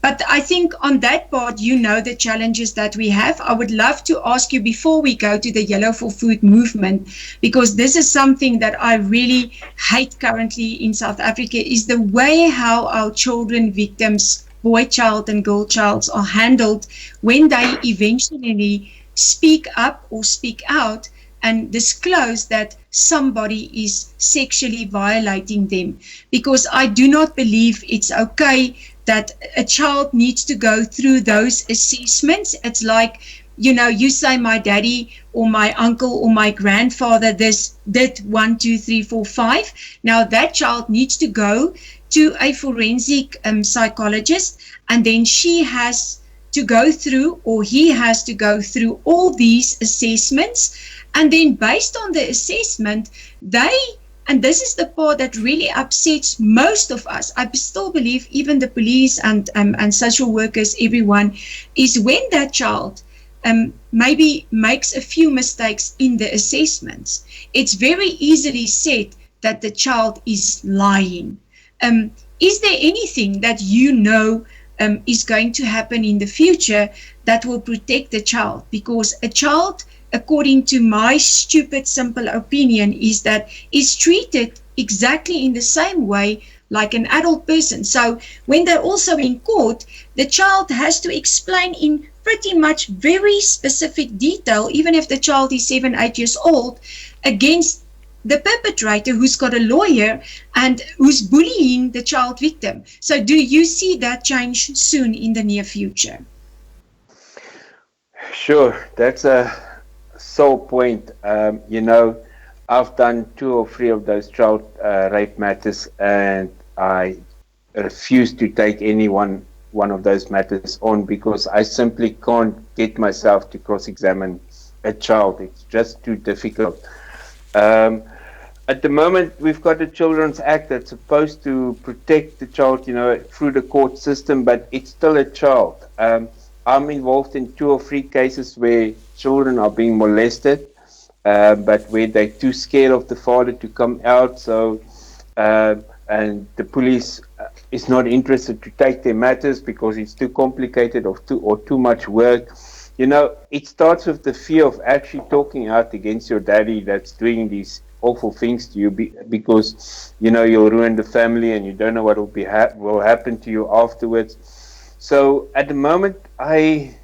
But I think on that part, the challenges that we have. I would love to ask you before we go to the Yellow for Food movement, because this is something that I really hate currently in South Africa, is the way how our children victims, boy child and girl childs, are handled when they eventually speak up or speak out and disclose that somebody is sexually violating them. Because I do not believe it's okay that a child needs to go through those assessments. It's like, you say my daddy or my uncle or my grandfather this did 1, 2, 3, 4, 5. Now that child needs to go to a forensic psychologist, and then she has to go through, or he has to go through all these assessments. And then based on the assessment, and this is the part that really upsets most of us, I still believe even the police and social workers, everyone, is when that child maybe makes a few mistakes in the assessments, it's very easily said that the child is lying. Is there anything that is going to happen in the future that will protect the child? Because a child, according to my stupid, simple opinion, is treated exactly in the same way like an adult person. So when they're also in court, the child has to explain in pretty much very specific detail, even if the child is 7, 8 years old, against the perpetrator who's got a lawyer and who's bullying the child victim. So do you see that change soon in the near future? Sure, that's a sole point. I've done 2 or 3 of those child rape matters, and I refuse to take any one of those matters on, because I simply can't get myself to cross-examine a child. It's just too difficult. At the moment, we've got a Children's Act that's supposed to protect the child, through the court system, but it's still a child. I'm involved in 2 or 3 cases where children are being molested, but where they're too scared of the father to come out. So, and the police is not interested to take their matters because it's too complicated or too much work. It starts with the fear of actually talking out against your daddy that's doing these awful things to you, because you'll ruin the family and you don't know what will happen to you afterwards. So at the moment, I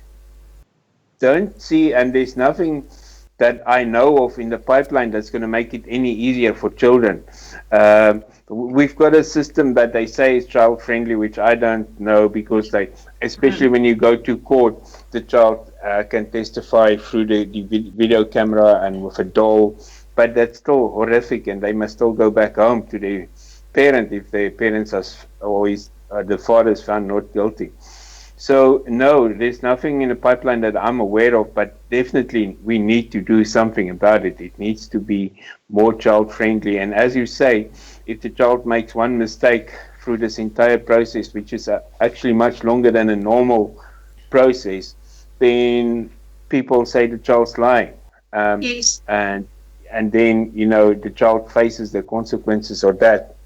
don't see, and there's nothing that I know of in the pipeline that's going to make it any easier for children. We've got a system that they say is child friendly, which I don't know, because they, especially when you go to court, the child can testify through the video camera and with a doll, but that's still horrific, and they must still go back home to their parent if their parents are always the father is found not guilty. So no, there's nothing in the pipeline that I'm aware of, but definitely we need to do something about it. It needs to be more child friendly. And as you say, if the child makes one mistake through this entire process, which is actually much longer than a normal process, then people say the child's lying. Yes. And then, you know, the child faces the consequences of that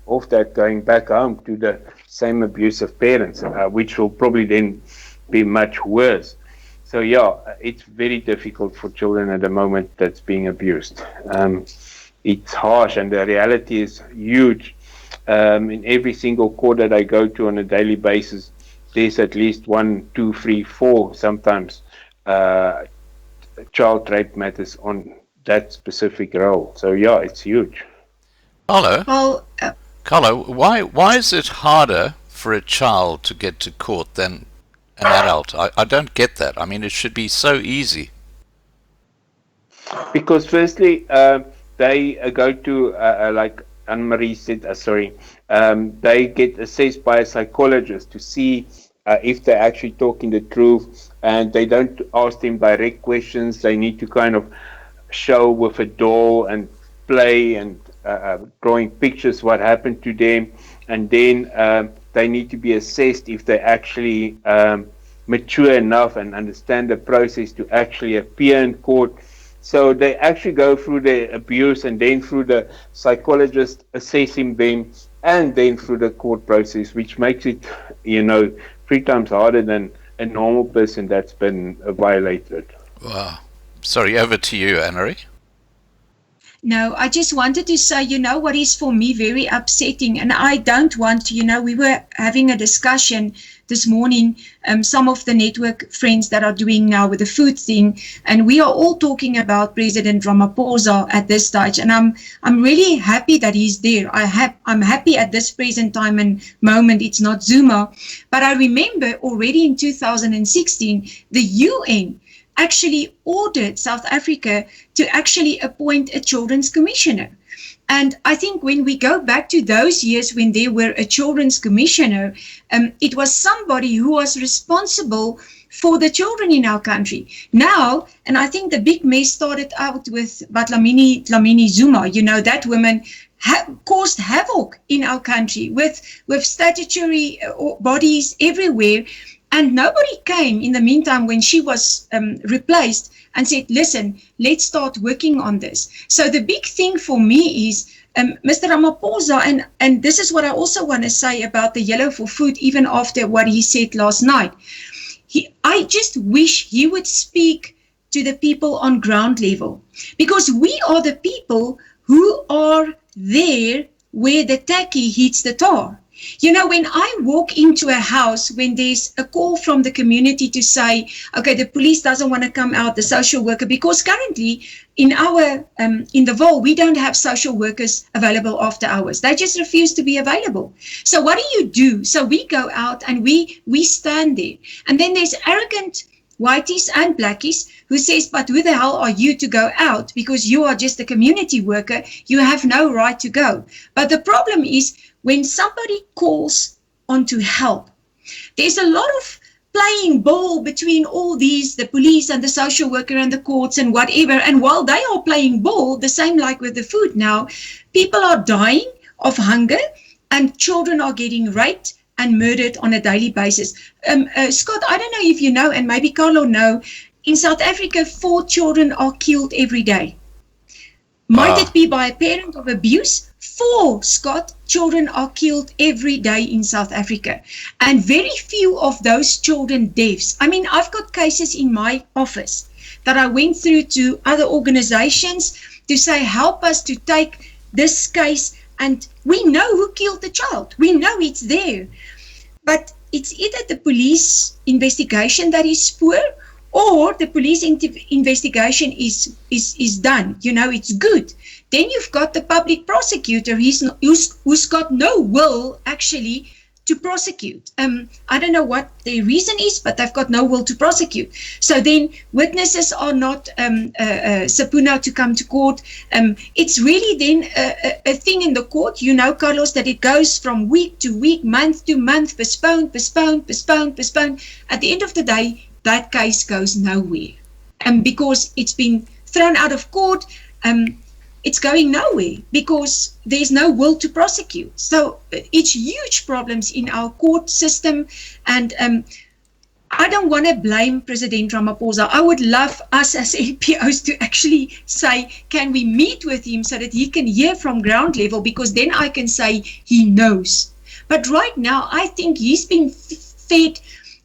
going back home to the same abusive parents, which will probably then be much worse. So yeah, it's very difficult for children at the moment that's being abused. It's harsh, and the reality is huge. In every single court that I go to on a daily basis, there's at least 1, 2, 3, 4 sometimes child rape matters on that specific role. So yeah, it's huge. Carlo, why is it harder for a child to get to court than an adult? I don't get that. I mean, it should be so easy. Because firstly, they go to, like Annari said, they get assessed by a psychologist to see if they're actually talking the truth, and they don't ask them direct questions. They need to kind of show with a doll and play and drawing pictures what happened to them, and then they need to be assessed if they actually mature enough and understand the process to actually appear in court. So they actually go through the abuse, and then through the psychologist assessing them, and then through the court process, which makes it, 3 times harder than a normal person that's been violated. Wow. Sorry, over to you, Annari. No, I just wanted to say, what is for me very upsetting, and I don't want to, we were having a discussion this morning, some of the network friends that are doing now with the food thing, and we are all talking about President Ramaphosa at this stage, and I'm really happy that he's there. I'm happy at this present time and moment it's not Zuma, but I remember already in 2016, the UN actually ordered South Africa to actually appoint a children's commissioner. And I think when we go back to those years when there were a children's commissioner, it was somebody who was responsible for the children in our country. Now, and I think the big mess started out with Dlamini Zuma, that woman caused havoc in our country with statutory bodies everywhere. And nobody came in the meantime when she was replaced and said, listen, let's start working on this. So the big thing for me is Mr. Ramaphosa, and this is what I also want to say about the Yellow for Food, even after what he said last night. I just wish he would speak to the people on ground level, because we are the people who are there where the tacky hits the tar. When I walk into a house, when there's a call from the community to say, okay, the police doesn't want to come out, the social worker, because currently in the Vaal, we don't have social workers available after hours. They just refuse to be available. So what do? So we go out and we stand there. And then there's arrogant whiteys and blackies who says, but who the hell are you to go out? Because you are just a community worker. You have no right to go. But the problem is, when somebody calls on to help, there's a lot of playing ball between all these, the police and the social worker and the courts and whatever. And while they are playing ball, the same like with the food now, people are dying of hunger and children are getting raped and murdered on a daily basis. Scott, I don't know if you know, and maybe Carlo know, in South Africa, 4 children are killed every day. Might it be by a parent of abuse? 4, Scott, children are killed every day in South Africa. And very few of those children deaths. I mean, I've got cases in my office that I went through to other organizations to say, help us to take this case. And we know who killed the child. We know it's there. But it's either the police investigation that is poor, or the police investigation is done, it's good. Then you've got the public prosecutor who's got no will actually to prosecute. I don't know what the reason is, but they've got no will to prosecute. So then witnesses are not subpoenaed to come to court. It's really then a thing in the court, Carlos, that it goes from week to week, month to month, postponed. At the end of the day, that case goes nowhere. Because it's been thrown out of court, it's going nowhere because there's no will to prosecute. So it's huge problems in our court system. And I don't want to blame President Ramaphosa. I would love us as NPOs to actually say, can we meet with him so that he can hear from ground level, because then I can say he knows. But right now, I think he's been fed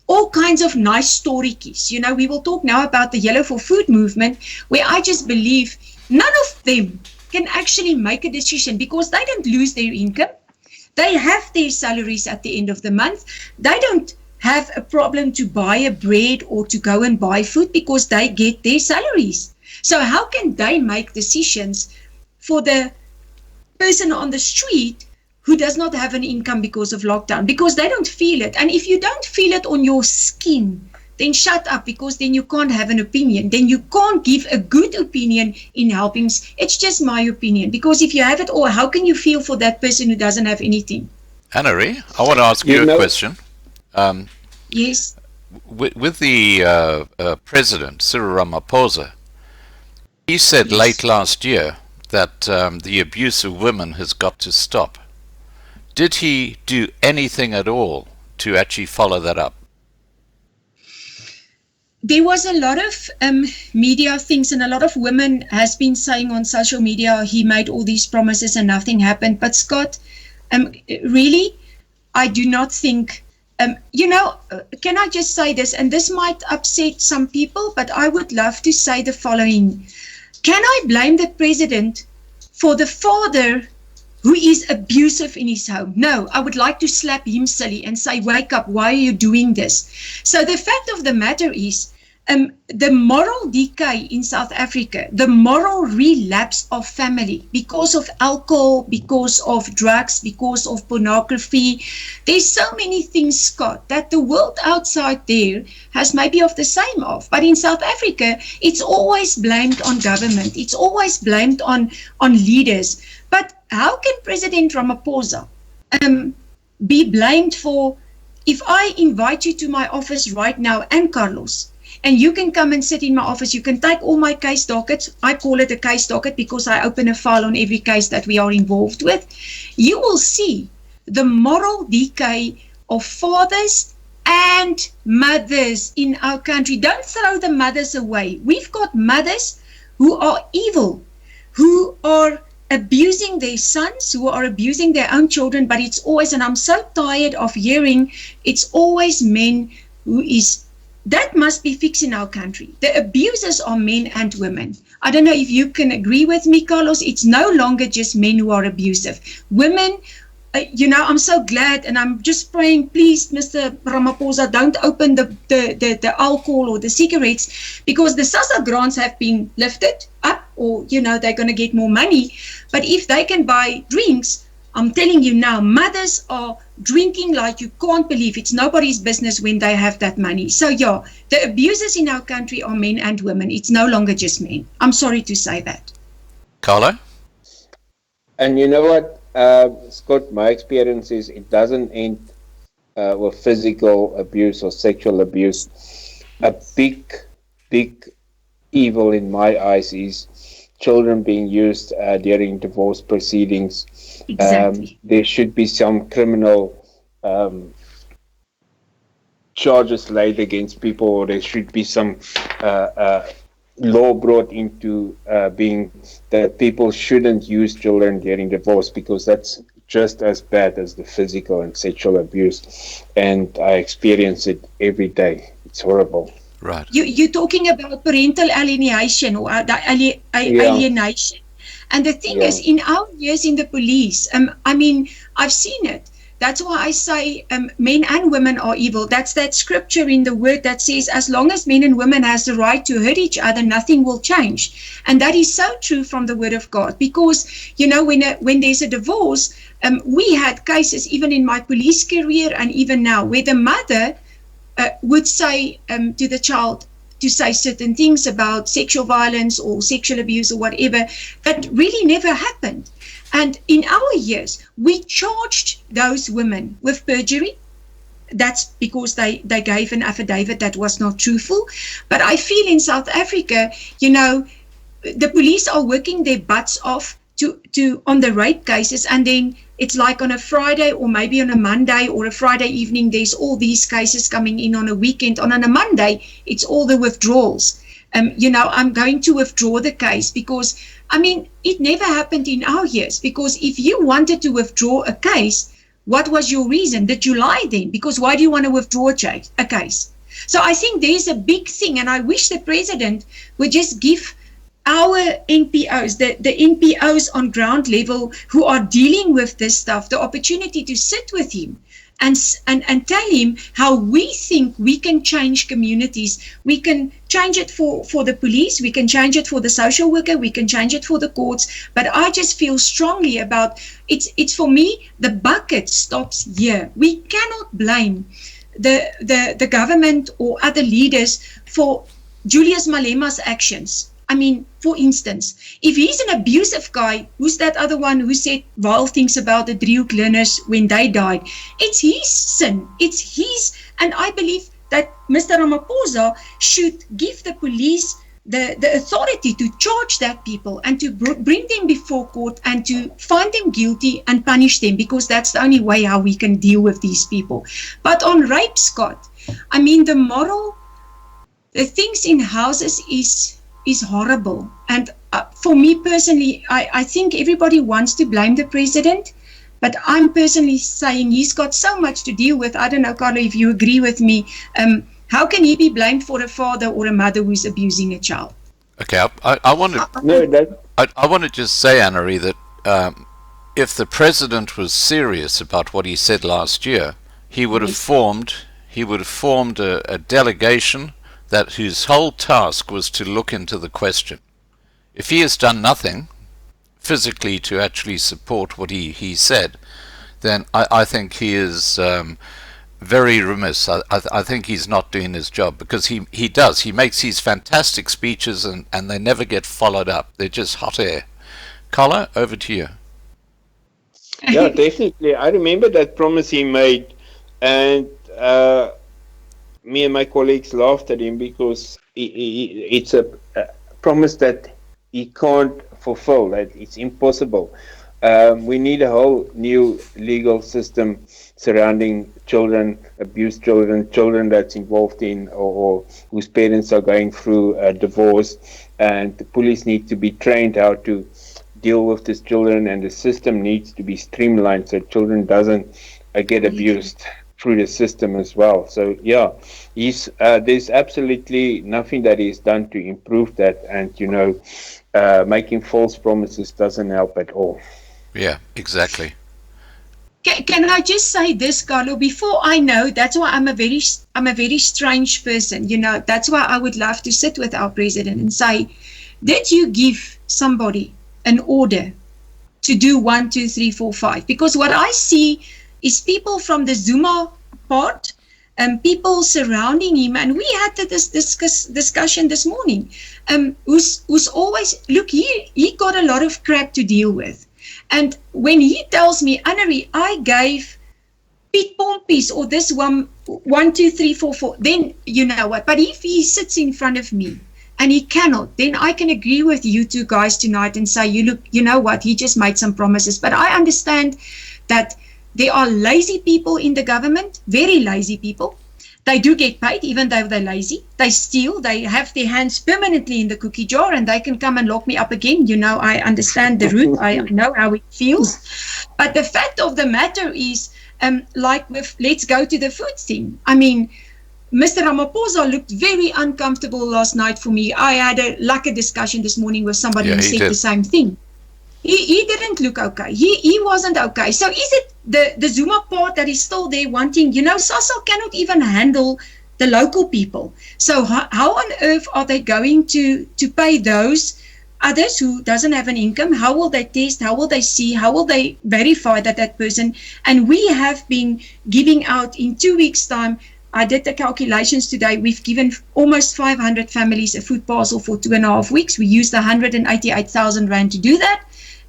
all kinds of nice stories. We will talk now about the Yellow for Food movement, where I just believe none of them can actually make a decision because they don't lose their income. They have their salaries at the end of the month. They don't have a problem to buy a bread or to go and buy food because they get their salaries. So how can they make decisions for the person on the street who does not have an income because of lockdown? Because they don't feel it. And if you don't feel it on your skin, then shut up, because then you can't have an opinion. Then you can't give a good opinion in helping. It's just my opinion. Because if you have it all, how can you feel for that person who doesn't have anything? Annari, I want to ask you a question. Yes. With the President, Cyril Ramaphosa, he said late last year that the abuse of women has got to stop. Did he do anything at all to actually follow that up? There was a lot of media things, and a lot of women has been saying on social media he made all these promises and nothing happened. But Scott, really, I do not think, can I just say this, and this might upset some people, but I would love to say the following. Can I blame the president for the father who is abusive in his home? No, I would like to slap him silly and say, wake up, why are you doing this? So the fact of the matter is, the moral decay in South Africa, the moral relapse of family because of alcohol, because of drugs, because of pornography. There's so many things, Scott, that the world outside there has maybe of the same of. But in South Africa, it's always blamed on government. It's always blamed on leaders. But how can President Ramaphosa be blamed for, if I invite you to my office right now, and Carlos, and you can come and sit in my office, you can take all my case dockets. I call it a case docket because I open a file on every case that we are involved with. You will see the moral decay of fathers and mothers in our country. Don't throw the mothers away. We've got mothers who are evil, who are abusing their sons, who are abusing their own children, but it's always, and I'm so tired of hearing, it's always men who is. That must be fixed in our country. The abusers are men and women. I don't know if you can agree with me, Carlos. It's no longer just men who are abusive. Women, I'm so glad, and I'm just praying, please, Mr. Ramaphosa, don't open the alcohol or the cigarettes, because the SASSA grants have been lifted up, or, they're going to get more money. But if they can buy drinks, I'm telling you now, mothers are drinking like you can't believe. It's nobody's business when they have that money. So yeah, the abusers in our country are men and women. It's no longer just men. I'm sorry to say that. Carlo? And you know what, Scott, my experience is it doesn't end with physical abuse or sexual abuse. A big evil in my eyes is children being used during divorce proceedings. Exactly. There should be some criminal charges laid against people, or there should be some law brought into being that people shouldn't use children during divorce, because that's just as bad as the physical and sexual abuse. And I experience it every day. It's horrible. Right. You're talking about parental alienation or alienation. And the thing is, in our years in the police, I've seen it. that's why I say men and women are evil. That's that scripture in the word that says, as long as men and women has the right to hurt each other, nothing will change. And that is so true from the word of God, because, you know, when there's a divorce, we had cases, even in my police career and even now, where the mother would say to the child, to say certain things about sexual violence or sexual abuse or whatever, that really never happened. And in our years, we charged those women with perjury. That's because they gave an affidavit that was not truthful. But I feel in South Africa, you know, the police are working their butts off to on the rape cases, and then it's like on a Friday or maybe on a Monday or a Friday evening, there's all these cases coming in on a weekend. On a Monday, it's all the withdrawals. You know, I'm going to withdraw the case because, I mean, it never happened in our years, because if you wanted to withdraw a case, what was your reason? Did you lie then? Because why do you want to withdraw a case? So I think there's a big thing, and I wish the president would just give our NPOs, the NPOs on ground level who are dealing with this stuff, the opportunity to sit with him and tell him how we think we can change communities. We can change it for the police, we can change it for the social worker, we can change it for the courts. But I just feel strongly about it's for me, the bucket stops here. We cannot blame the government or other leaders for Julius Malema's actions. I mean, for instance, if he's an abusive guy, who's that other one who said vile things about the Driehoek learners when they died? It's his sin. It's his. And I believe that Mr. Ramaphosa should give the police the authority to charge that people and to bring them before court and to find them guilty and punish them, because that's the only way how we can deal with these people. But on rape, Scott, I mean, the things in houses is horrible. And for me personally, I think everybody wants to blame the president, but I'm personally saying he's got so much to deal with. I don't know, Carlo, if you agree with me. How can he be blamed for a father or a mother who's abusing a child? Okay, I want to just say, Annari, that if the president was serious about what he said last year, he would have formed a delegation whose whole task was to look into the question. If he has done nothing physically to actually support what he said, then I think he is very remiss. I think he's not doing his job, because he makes these fantastic speeches and they never get followed up. They're just hot air. Carlo, over to you. Yeah, definitely. I remember that promise he made, and me and my colleagues laughed at him because it's a promise that he can't fulfill, that it's impossible. We need a whole new legal system surrounding children, abused children that's involved in or whose parents are going through a divorce, and the police need to be trained how to deal with these children, and the system needs to be streamlined so children doesn't get abused through the system as well. So yeah, there's absolutely nothing that is done to improve that, and making false promises doesn't help at all. Yeah, exactly. Can I just say this, Carlo? Before I know, that's why I'm a very strange person. That's why I would love to sit with our president and say, did you give somebody an order to do 1, 2, 3, 4, 5? Because what I see is people from the Zuma part, people surrounding him, and we had this discussion this morning, who's always, look, he got a lot of crap to deal with. And when he tells me, Annari, I gave Piet Pompies or this 1, 2, 3, 4, 4, then you know what. But if he sits in front of me and he cannot, then I can agree with you two guys tonight and say, you know what, he just made some promises. But I understand that there are lazy people in the government, very lazy people. They do get paid, even though they're lazy. They steal. They have their hands permanently in the cookie jar, and they can come and lock me up again. I understand the route. I know how it feels. But the fact of the matter is, like with let's go to the food thing. I mean, Mr. Ramaphosa looked very uncomfortable last night for me. I had a discussion this morning with somebody who said the same thing. He didn't look okay. He wasn't okay. So is the Zuma part that is still there wanting, SASSA cannot even handle the local people. So how on earth are they going to pay those others who doesn't have an income? How will they test? How will they see? How will they verify that person? And we have been giving out in 2 weeks' time. I did the calculations today. We've given almost 500 families a food parcel for 2.5 weeks. We used 188,000 Rand to do that.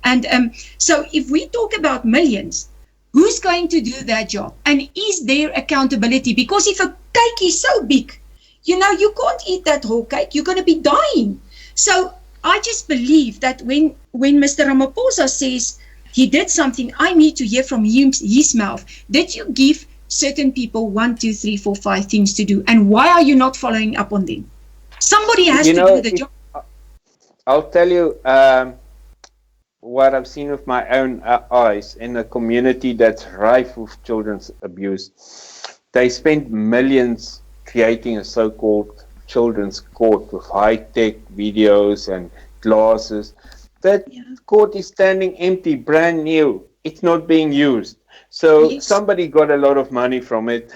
And so if we talk about millions, who's going to do that job? And is there accountability? Because if a cake is so big, you can't eat that whole cake. You're going to be dying. So I just believe that when Mr. Ramaphosa says he did something, I need to hear from his mouth. Did you give certain people 1, 2, 3, 4, 5 things to do? And why are you not following up on them? Somebody has to do the job. I'll tell you what I've seen with my own eyes in a community that's rife with children's abuse. They spend millions creating a so-called children's court with high-tech videos and glasses. That court is standing empty, brand new. It's not being used. So somebody got a lot of money from it.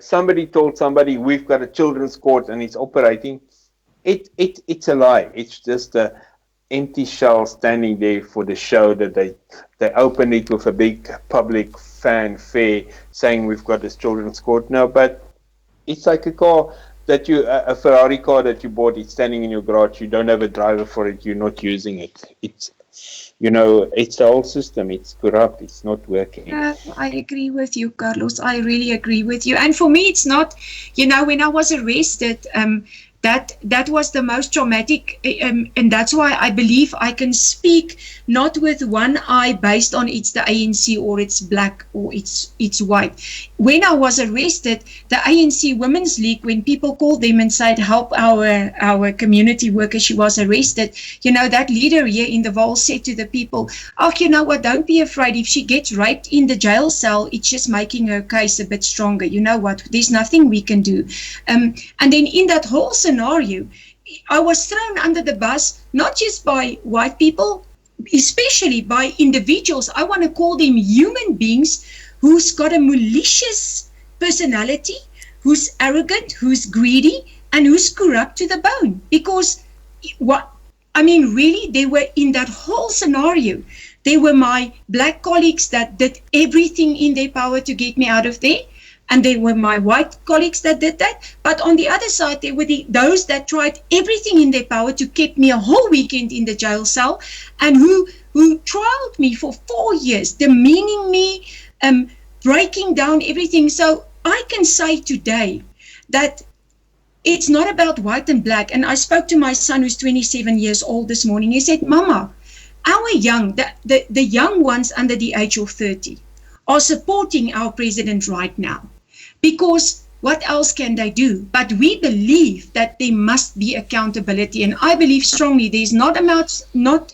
Somebody told somebody, we've got a children's court and it's operating. It's a lie. It's just a empty shell standing there for the show that they opened it with a big public fanfare saying we've got this children's court. No, but it's like a car that a Ferrari car that you bought, it's standing in your garage, you don't have a driver for it, you're not using it. It's the whole system, it's corrupt, it's not working. I agree with you, Carlos. I really agree with you. And for me, it's not, when I was arrested, that was the most traumatic, and that's why I believe I can speak not with one eye based on it's the ANC or it's black or it's white. When I was arrested, the ANC Women's League, when people called them and said, help our community worker, she was arrested, that leader here in the Vaal said to the people, you know what, don't be afraid. If she gets raped in the jail cell, it's just making her case a bit stronger. You know what, there's nothing we can do. And then in that whole scenario, I was thrown under the bus, not just by white people, especially by individuals. I want to call them human beings who's got a malicious personality, who's arrogant, who's greedy, and who's corrupt to the bone. Because really, they were in that whole scenario. They were my black colleagues that did everything in their power to get me out of there. And they were my white colleagues that did that. But on the other side, there were those that tried everything in their power to keep me a whole weekend in the jail cell, and who trialed me for 4 years, demeaning me, breaking down everything. So I can say today that it's not about white and black. And I spoke to my son, who's 27 years old, this morning. He said, Mama, our the young ones under the age of 30 are supporting our president right now. Because what else can they do? But we believe that there must be accountability. And I believe strongly there's not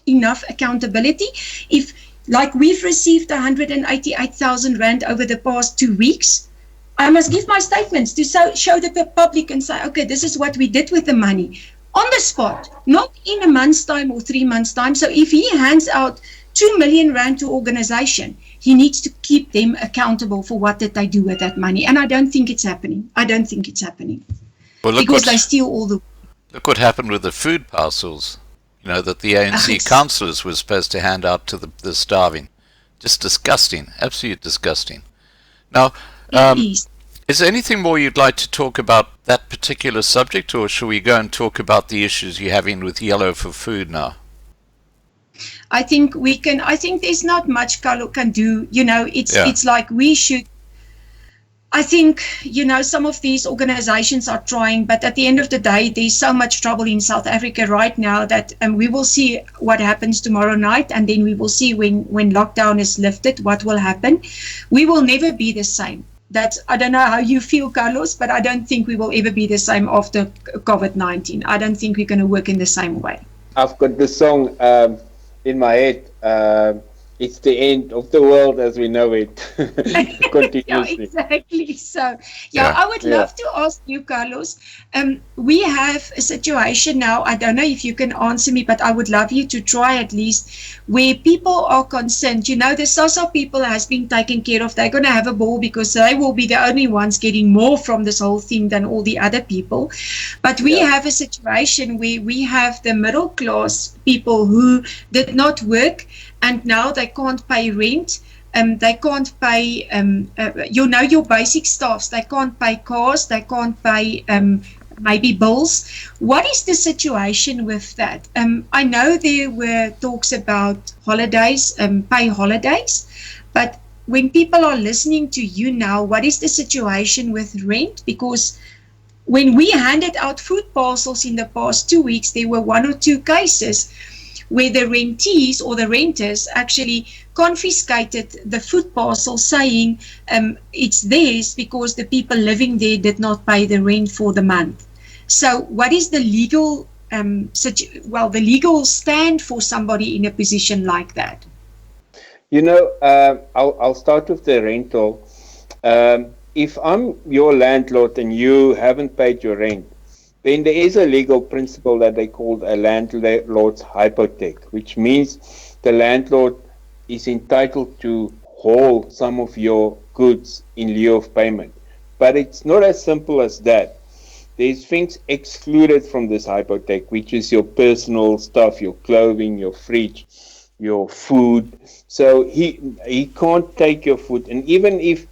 enough accountability. If, like, we've received 188,000 Rand over the past 2 weeks, I must give my statements to show the public and say, okay, this is what we did with the money. On the spot, not in a month's time or 3 months' time. So if he hands out 2 million Rand to organization, he needs to keep them accountable for what did they do with that money. And I don't think it's happening. Well, because they steal all the... Look what happened with the food parcels, that the ANC councillors were supposed to hand out to the starving. Just disgusting, absolutely disgusting. Now, is there anything more you'd like to talk about that particular subject, or shall we go and talk about the issues you're having with Yellow for Food now? I think we can. I think there's not much Carlo can do. It's like we should. I think, some of these organizations are trying, but at the end of the day, there's so much trouble in South Africa right now that we will see what happens tomorrow night, and then we will see when lockdown is lifted, what will happen. We will never be the same. I don't know how you feel, Carlos, but I don't think we will ever be the same after COVID-19. I don't think we're going to work in the same way. I've got the song in my head. it's the end of the world as we know it Yeah, continuously. exactly. So, yeah, Yeah. I would Yeah. love to ask you, Carlos. We have a situation now. I don't know if you can answer me, but I would love you to try at least where people are concerned. You know, the Sasa people has been taken care of. They're going to have a ball because they will be the only ones getting more from this whole thing than all the other people. But we Yeah. have a situation where we have the middle class people who did not work and now they can't pay rent. They can't pay, your basic stuffs. They can't pay cars. They can't pay maybe bills. What is the situation with that? I know there were talks about holidays, pay holidays, but when people are listening to you now, what is the situation with rent? Because when we handed out food parcels in the past 2 weeks, there were one or two cases where the rentees or the renters actually confiscated the food parcel, saying it's theirs because the people living there did not pay the rent for the month. So, what is the legal the legal stand for somebody in a position like that? I'll start with the rental. If I'm your landlord and you haven't paid your rent, then there is a legal principle that they call a landlord's hypothek, which means the landlord is entitled to hold some of your goods in lieu of payment. But it's not as simple as that. There's things excluded from this hypothek, which is your personal stuff, your clothing, your fridge, your food. So he can't take your food, and even if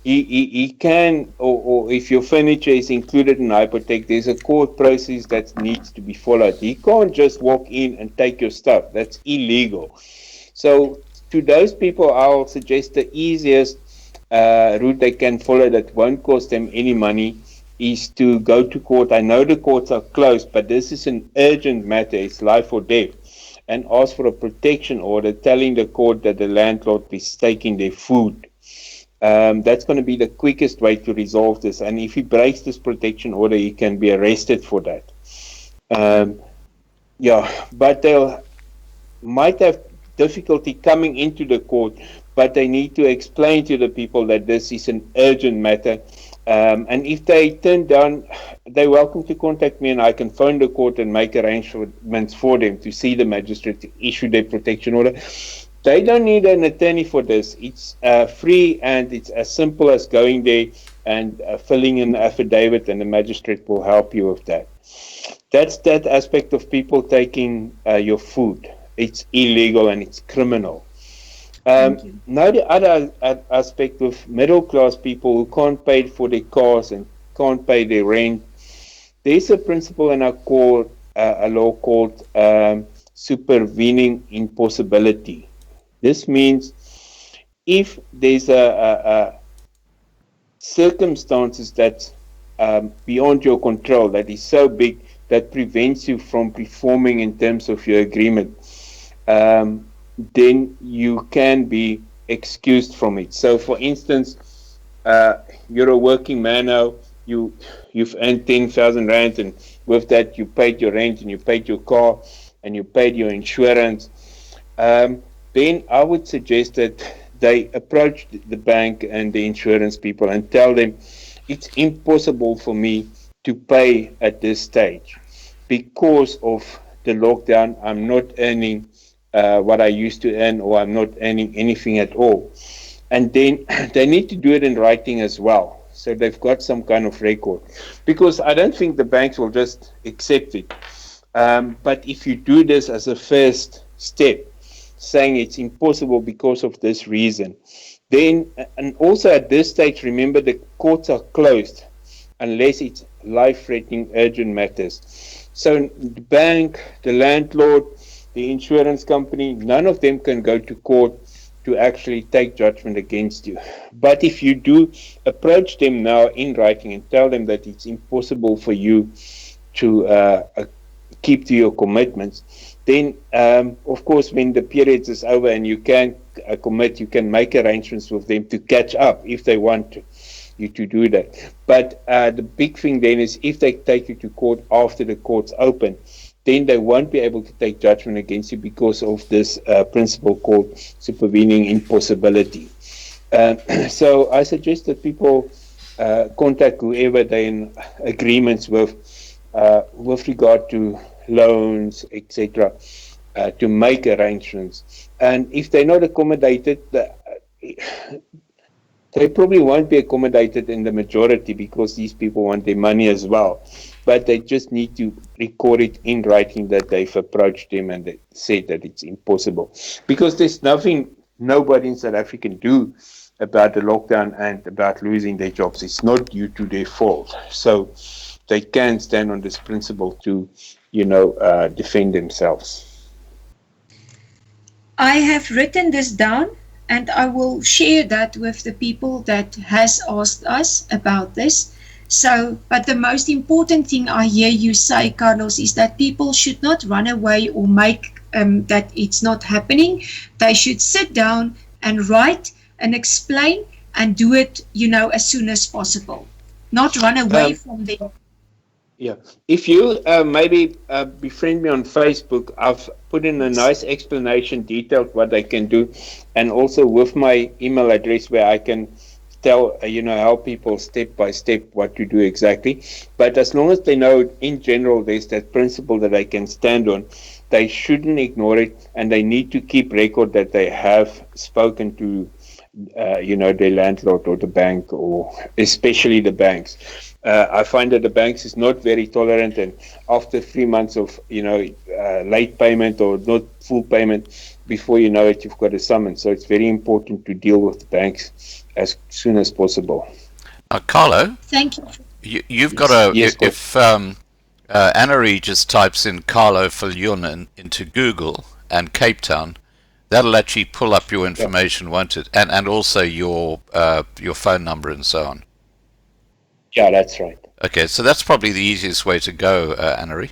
he can, or if your furniture is included in hypothek, there's a court process that needs to be followed. He can't just walk in and take your stuff. That's illegal. So to those people, I'll suggest the easiest route they can follow that won't cost them any money is to go to court. I know the courts are closed, but this is an urgent matter. It's life or death. And ask for a protection order telling the court that the landlord is taking their food. That's going to be the quickest way to resolve this. And if he breaks this protection order, he can be arrested for that. But they might have difficulty coming into the court, but they need to explain to the people that this is an urgent matter. And if they turn down, they're welcome to contact me and I can phone the court and make arrangements for them to see the magistrate to issue their protection order. They don't need an attorney for this. It's free and it's as simple as going there and filling in an affidavit, and the magistrate will help you with that. That's that aspect of people taking your food. It's illegal and it's criminal. Now the other aspect of middle class people who can't pay for their cars and can't pay their rent, there's a principle in our court, a law called supervening impossibility. This means if there's a circumstances that's beyond your control, that is so big that prevents you from performing in terms of your agreement, then you can be excused from it. So, for instance, you're a working man now. You've earned 10,000 rand, and with that you paid your rent and you paid your car and you paid your insurance. Then I would suggest that they approach the bank and the insurance people and tell them it's impossible for me to pay at this stage because of the lockdown. I'm not earning what I used to earn, or I'm not earning anything at all. And then they need to do it in writing as well, so they've got some kind of record, because I don't think the banks will just accept it. But if you do this as a first step, saying it's impossible because of this reason, then, and also at this stage, remember the courts are closed unless it's life-threatening urgent matters. So the bank, the landlord, the insurance company, none of them can go to court to actually take judgment against you. But if you do approach them now in writing and tell them that it's impossible for you to keep to your commitments, then of course when the period is over and you can commit, you can make arrangements with them to catch up if they want you to do that. But the big thing then is if they take you to court after the court's open, then they won't be able to take judgment against you because of this principle called supervening impossibility. So I suggest that people contact whoever they're in agreements with regard to loans, etc., to make arrangements. And if they're not accommodated, they probably won't be accommodated in the majority because these people want their money as well. But they just need to record it in writing that they've approached them and they said that it's impossible. Because there's nothing nobody in South Africa can do about the lockdown and about losing their jobs. It's not due to their fault. So they can stand on this principle to, defend themselves. I have written this down, and I will share that with the people that has asked us about this. So, but the most important thing I hear you say, Carlos, is that people should not run away or make that it's not happening. They should sit down and write and explain and do it, as soon as possible. Not run away from them. Yeah. If you maybe befriend me on Facebook, I've put in a nice explanation, detailed what they can do, and also with my email address where I can tell, help people step by step what to do exactly. But as long as they know in general there's that principle that they can stand on, they shouldn't ignore it, and they need to keep record that they have spoken to, their landlord or the bank, or especially the banks. I find that the banks is not very tolerant, and after 3 months of late payment or not full payment, before you know it, you've got a summons. So it's very important to deal with the banks as soon as possible. Carlo, thank you. You've got a yes, if Annari just types in Carlo Viljoen into Google and Cape Town, that'll actually pull up your information, won't it? And also your phone number and so on. Yeah, that's right. Okay, so that's probably the easiest way to go, Annari.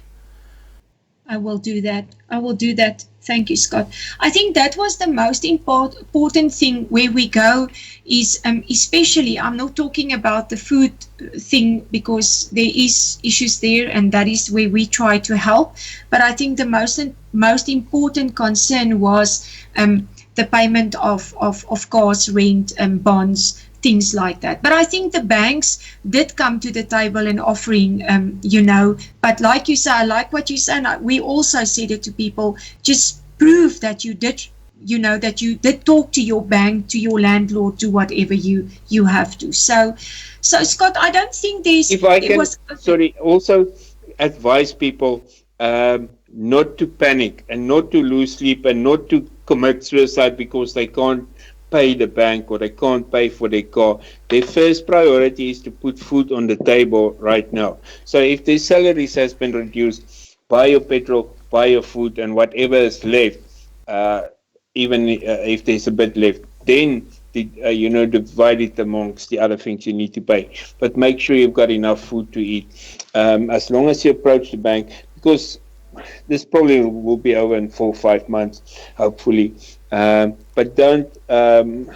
I will do that. Thank you, Scott. I think that was the most important thing where we go is, especially, I'm not talking about the food thing because there is issues there and that is where we try to help. But I think the most important concern was the payment of cars, rent, bonds, things like that. But I think the banks did come to the table and offering, but like you say, I like what you say. And we also said it to people, just prove that you did, that you did talk to your bank, to your landlord, to whatever you have to. So Scott, I don't think there's... If I can, also advise people not to panic and not to lose sleep and not to commit suicide because they can't pay the bank or they can't pay for their car. Their first priority is to put food on the table right now. So if their salaries has been reduced, buy your petrol, buy your food, and whatever is left, even if there's a bit left, then divide it amongst the other things you need to pay. But make sure you've got enough food to eat. As long as you approach the bank, because this probably will be over in 4 or 5 months, hopefully. But don't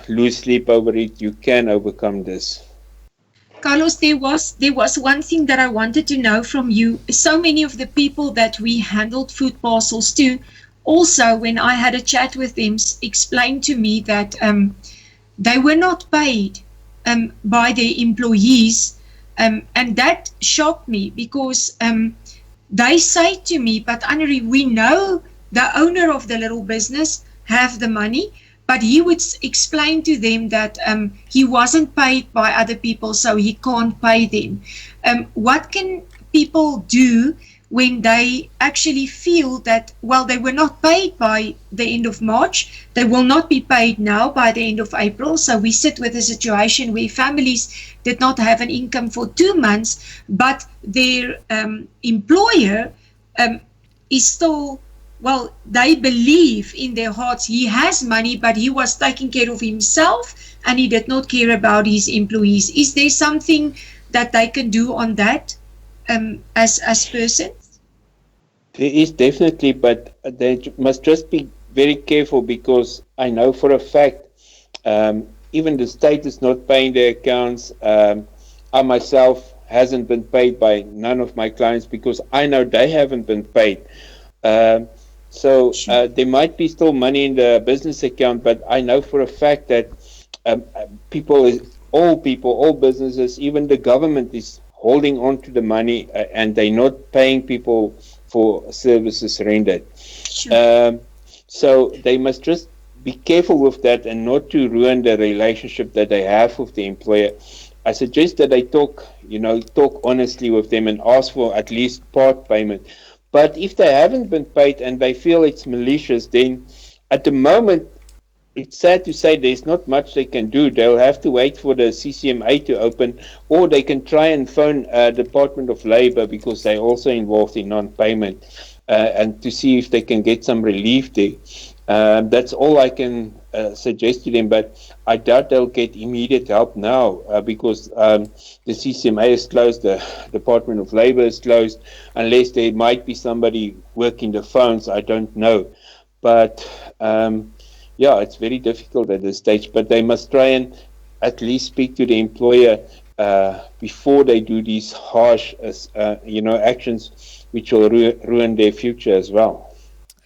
lose sleep over it. You can overcome this. Carlos, there was one thing that I wanted to know from you. So many of the people that we handled food parcels to, also when I had a chat with them, explained to me that they were not paid by their employees, and that shocked me because they say to me, but Annari, we know the owner of the little business have the money, but he would explain to them that he wasn't paid by other people, so he can't pay them. What can people do when they actually feel that, well, they were not paid by the end of March, they will not be paid now by the end of April, so we sit with a situation where families did not have an income for 2 months, but their employer is still... Well, they believe in their hearts he has money, but he was taking care of himself and he did not care about his employees. Is there something that they can do on that as persons? There is definitely, but they must just be very careful because I know for a fact even the state is not paying their accounts. I myself hasn't been paid by none of my clients because I know they haven't been paid. So there might be still money in the business account, but I know for a fact that all businesses, even the government is holding on to the money and they're not paying people for services rendered. Sure. So they must just be careful with that and not to ruin the relationship that they have with the employer. I suggest that they talk honestly with them and ask for at least part payment. But if they haven't been paid and they feel it's malicious, then at the moment, it's sad to say there's not much they can do. They'll have to wait for the CCMA to open, or they can try and phone Department of Labor because they're also involved in non-payment, and to see if they can get some relief there. That's all I can suggest to them, but I doubt they'll get immediate help now because the CCMA is closed, the Department of Labor is closed, unless there might be somebody working the phones, I don't know. But yeah, it's very difficult at this stage, but they must try and at least speak to the employer before they do these harsh actions which will ruin their future as well.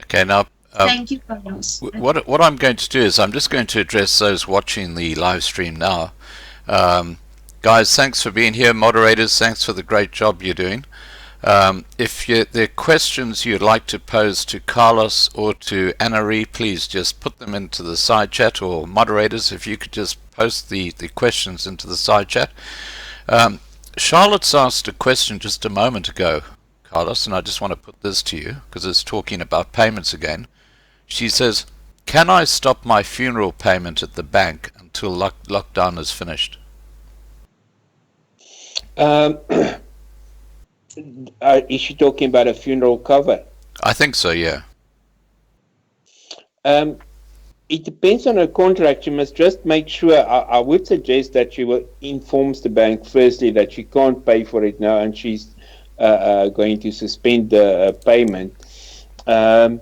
Okay, now Thank you, Carlos. what I'm going to do is I'm just going to address those watching the live stream now. Guys, thanks for being here. Moderators, thanks for the great job you're doing. If there are questions you'd like to pose to Carlos or to Annari, please just put them into the side chat, or moderators, if you could just post the questions into the side chat. Charlotte's asked a question just a moment ago, Carlos, and I just want to put this to you because it's talking about payments again. She says, can I stop my funeral payment at the bank until lockdown is finished? Is she talking about a funeral cover? I think so, yeah. It depends on her contract. You must just make sure. I would suggest that she will informs the bank firstly that she can't pay for it now and she's going to suspend the payment. And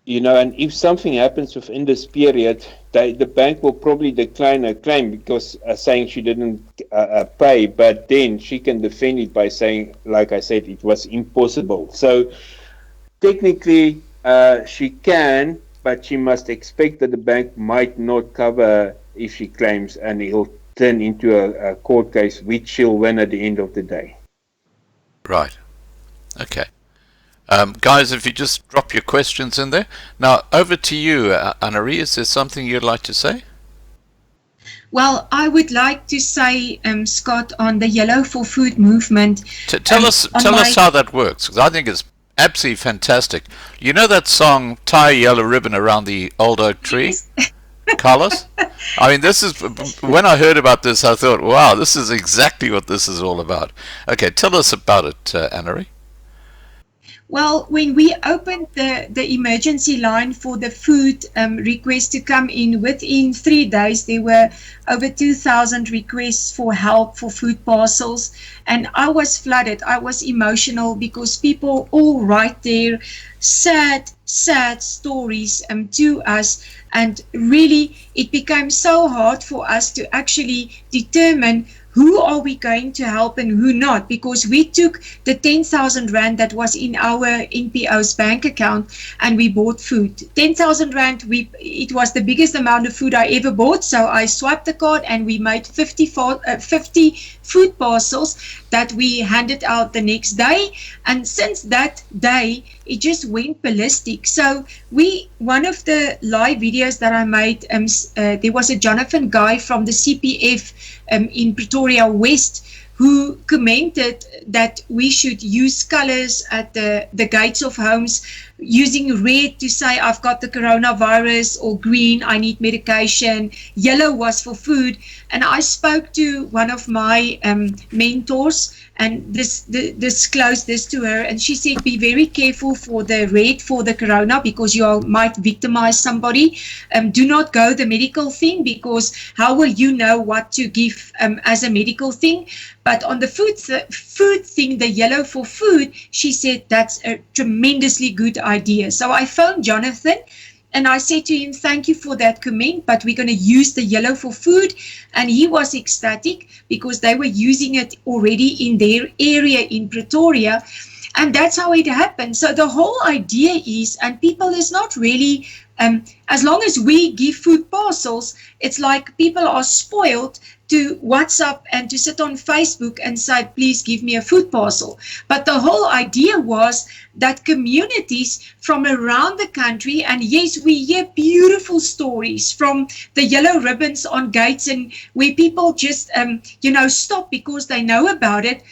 if something happens within this period, the bank will probably decline her claim because saying she didn't pay, but then she can defend it by saying, like I said, it was impossible. So technically she can, but she must expect that the bank might not cover her if she claims, and it'll turn into a court case which she'll win at the end of the day. Right. Okay. Guys, if you just drop your questions in there. Now, over to you, Annari. Is there something you'd like to say? Well, I would like to say, Scott, on the Yellow for Food movement. Tell us how that works, because I think it's absolutely fantastic. You know that song, Tie a Yellow Ribbon Around the Old Oak Tree? Yes. Carlos? I mean, this is, when I heard about this, I thought, wow, this is exactly what this is all about. Okay, tell us about it, Annari. Well, when we opened the emergency line for the food request to come in, within 3 days, there were over 2,000 requests for help for food parcels. And I was flooded. I was emotional because people all write their sad stories to us. And really, it became so hard for us to actually determine who are we going to help and who not, because we took the 10,000 Rand that was in our NPO's bank account and we bought food. 10,000 Rand, it was the biggest amount of food I ever bought, so I swiped the card and we made 50 food parcels that we handed out the next day. And since that day, it just went ballistic. So one of the live videos that I made, there was a Jonathan guy from the CPF in Pretoria West who commented that we should use colors at the gates of homes, using red to say I've got the coronavirus, or green, I need medication. Yellow was for food. And I spoke to one of my mentors and disclosed this to her, and she said, be very careful for the red for the corona, because you might victimize somebody. Do not go the medical thing, because how will you know what to give as a medical thing? But on the food thing, the yellow for food, she said that's a tremendously good idea. So I phoned Jonathan And I said to him, thank you for that comment, but we're going to use the yellow for food. And he was ecstatic because they were using it already in their area in Pretoria. And that's how it happened. So the whole idea is, and people is not really, as long as we give food parcels, it's like people are spoiled to WhatsApp and to sit on Facebook and say, please give me a food parcel. But the whole idea was that communities from around the country, and yes, we hear beautiful stories from the yellow ribbons on gates and where people just, stop because they know about it,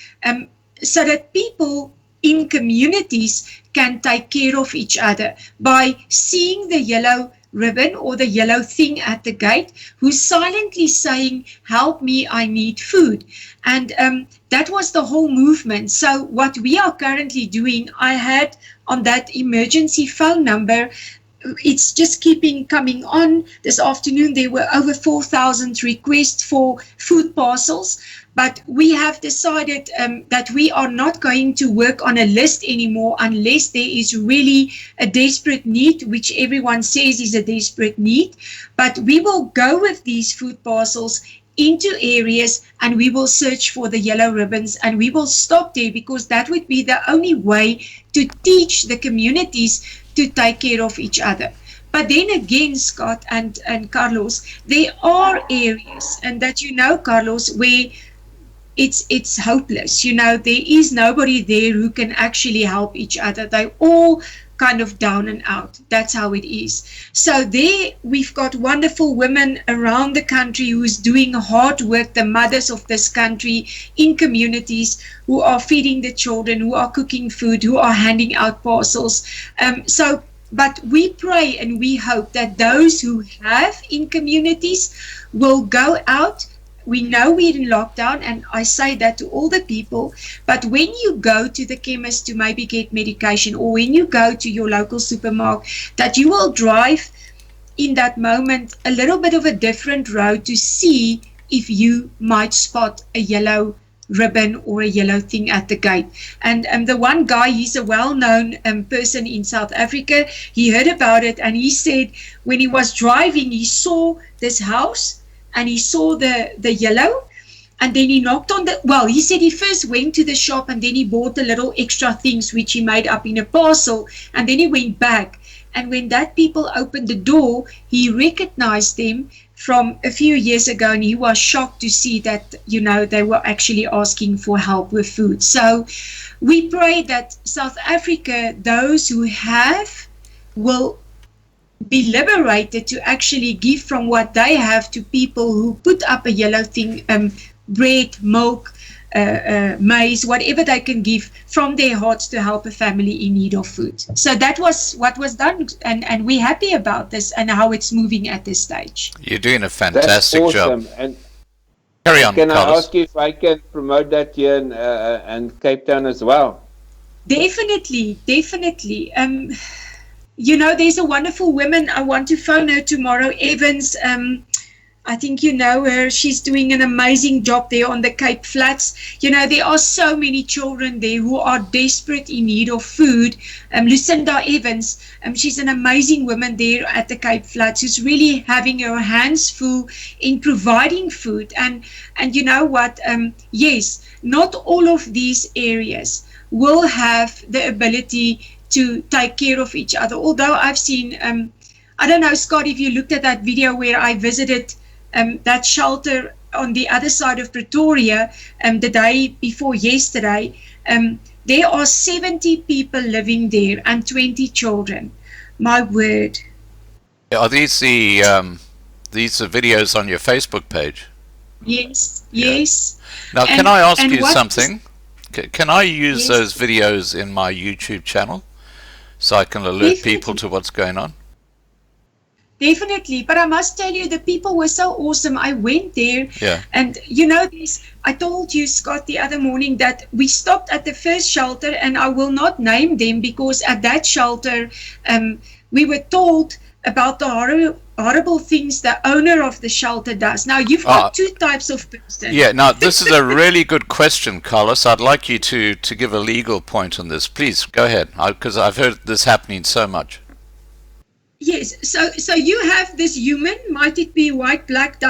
so that people in communities can take care of each other by seeing the yellow ribbon or the yellow thing at the gate who's silently saying, help me, I need food. And that was the whole movement. So what we are currently doing, I had on that emergency phone number, it's just keeping coming on. This afternoon there were over 4,000 requests for food parcels. But we have decided that we are not going to work on a list anymore unless there is really a desperate need, which everyone says is a desperate need. But we will go with these food parcels into areas and we will search for the yellow ribbons, and we will stop there because that would be the only way to teach the communities to take care of each other. But then again, Scott and Carlos, there are areas, and that Carlos, where it's hopeless. There is nobody there who can actually help each other. They're all kind of down and out. That's how it is. So there we've got wonderful women around the country who's doing hard work, the mothers of this country in communities who are feeding the children, who are cooking food, who are handing out parcels. But we pray and we hope that those who have in communities will go out. We know we're in lockdown, and I say that to all the people, but when you go to the chemist to maybe get medication, or when you go to your local supermarket, that you will drive in that moment a little bit of a different road to see if you might spot a yellow ribbon or a yellow thing at the gate. And the one guy, he's a well-known person in South Africa, he heard about it, and he said when he was driving, he saw this house, and he saw the yellow, and then he knocked on he said he first went to the shop and then he bought the little extra things which he made up in a parcel, and then he went back. And when that people opened the door, he recognized them from a few years ago, and he was shocked to see that, they were actually asking for help with food. So we pray that South Africa, those who have, will be liberated to actually give from what they have to people who put up a yellow thing, bread, milk, maize, whatever they can give from their hearts to help a family in need of food. So that was what was done, and we're happy about this and how it's moving at this stage. You're doing a fantastic awesome. job. And carry on, can Carlos. I ask you if I can promote that here in Cape Town as well? Definitely. There's a wonderful woman. I want to phone her tomorrow, Evans. I think you know her. She's doing an amazing job there on the Cape Flats. There are so many children there who are desperate in need of food. Lucinda Evans, she's an amazing woman there at the Cape Flats who's really having her hands full in providing food. And you know what? Yes, not all of these areas will have the ability to take care of each other. Although I've seen, I don't know, Scott, if you looked at that video where I visited that shelter on the other side of Pretoria the day before yesterday, there are 70 people living there and 20 children. My word. Are these the videos on your Facebook page? Yes. Now, can I ask you something? Can I use Yes. those videos in my YouTube channel so I can alert Definitely. people to what's going on? Definitely, but I must tell you, the people were so awesome. I went there, and I told you, Scott, the other morning that we stopped at the first shelter, and I will not name them because at that shelter, we were told about the horrible things the owner of the shelter does. Now, you've got two types of person. Yeah, now, this is a really good question, Carlos. I'd like you to give a legal point on this. Please, go ahead, because I've heard this happening so much. Yes, so you have this human, might it be white, black,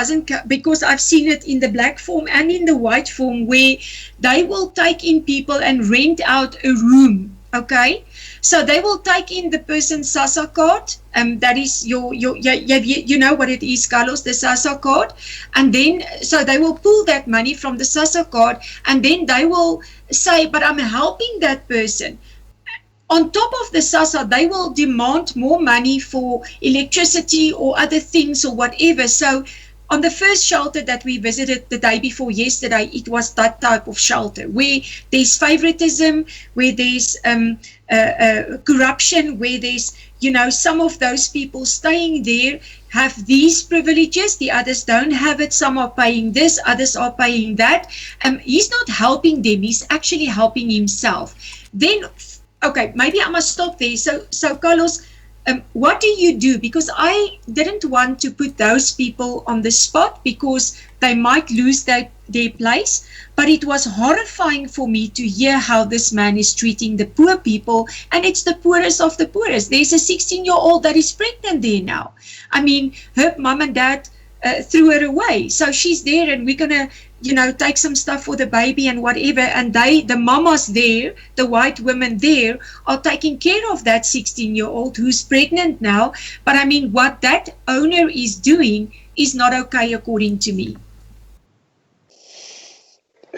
because I've seen it in the black form and in the white form, where they will take in people and rent out a room, okay? So they will take in the person's SASSA card, that is you know what it is, Carlos, the SASSA card, and then, so they will pull that money from the SASSA card, and then they will say, but I'm helping that person. On top of the SASSA, they will demand more money for electricity or other things or whatever. So on the first shelter that we visited the day before yesterday, it was that type of shelter where there's favoritism, where there's corruption, where there's, you know, some of those people staying there have these privileges, the others don't have it. Some are paying this, others are paying that. He's not helping them, he's actually helping himself. Then, okay, maybe I must stop there. So Carlos, what do you do? Because I didn't want to put those people on the spot because they might lose their place. But it was horrifying for me to hear how this man is treating the poor people, and it's the poorest of the poorest. There's a 16-year-old that is pregnant there now. I mean, her mom and dad threw her away. So she's there, and we're going to, you know, take some stuff for the baby and whatever. And the mamas there, the white women there, are taking care of that 16-year-old who's pregnant now. But I mean, what that owner is doing is not okay, according to me.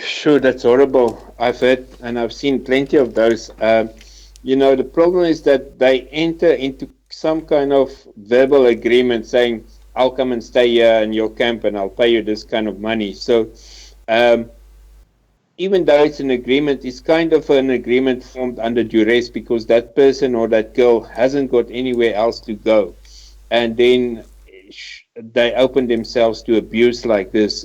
Sure, that's horrible. I've heard and I've seen plenty of those. You know, the problem is that they enter into some kind of verbal agreement saying, I'll come and stay here in your camp and I'll pay you this kind of money. So even though it's an agreement, it's kind of an agreement formed under duress because that person or that girl hasn't got anywhere else to go. And then they open themselves to abuse like this.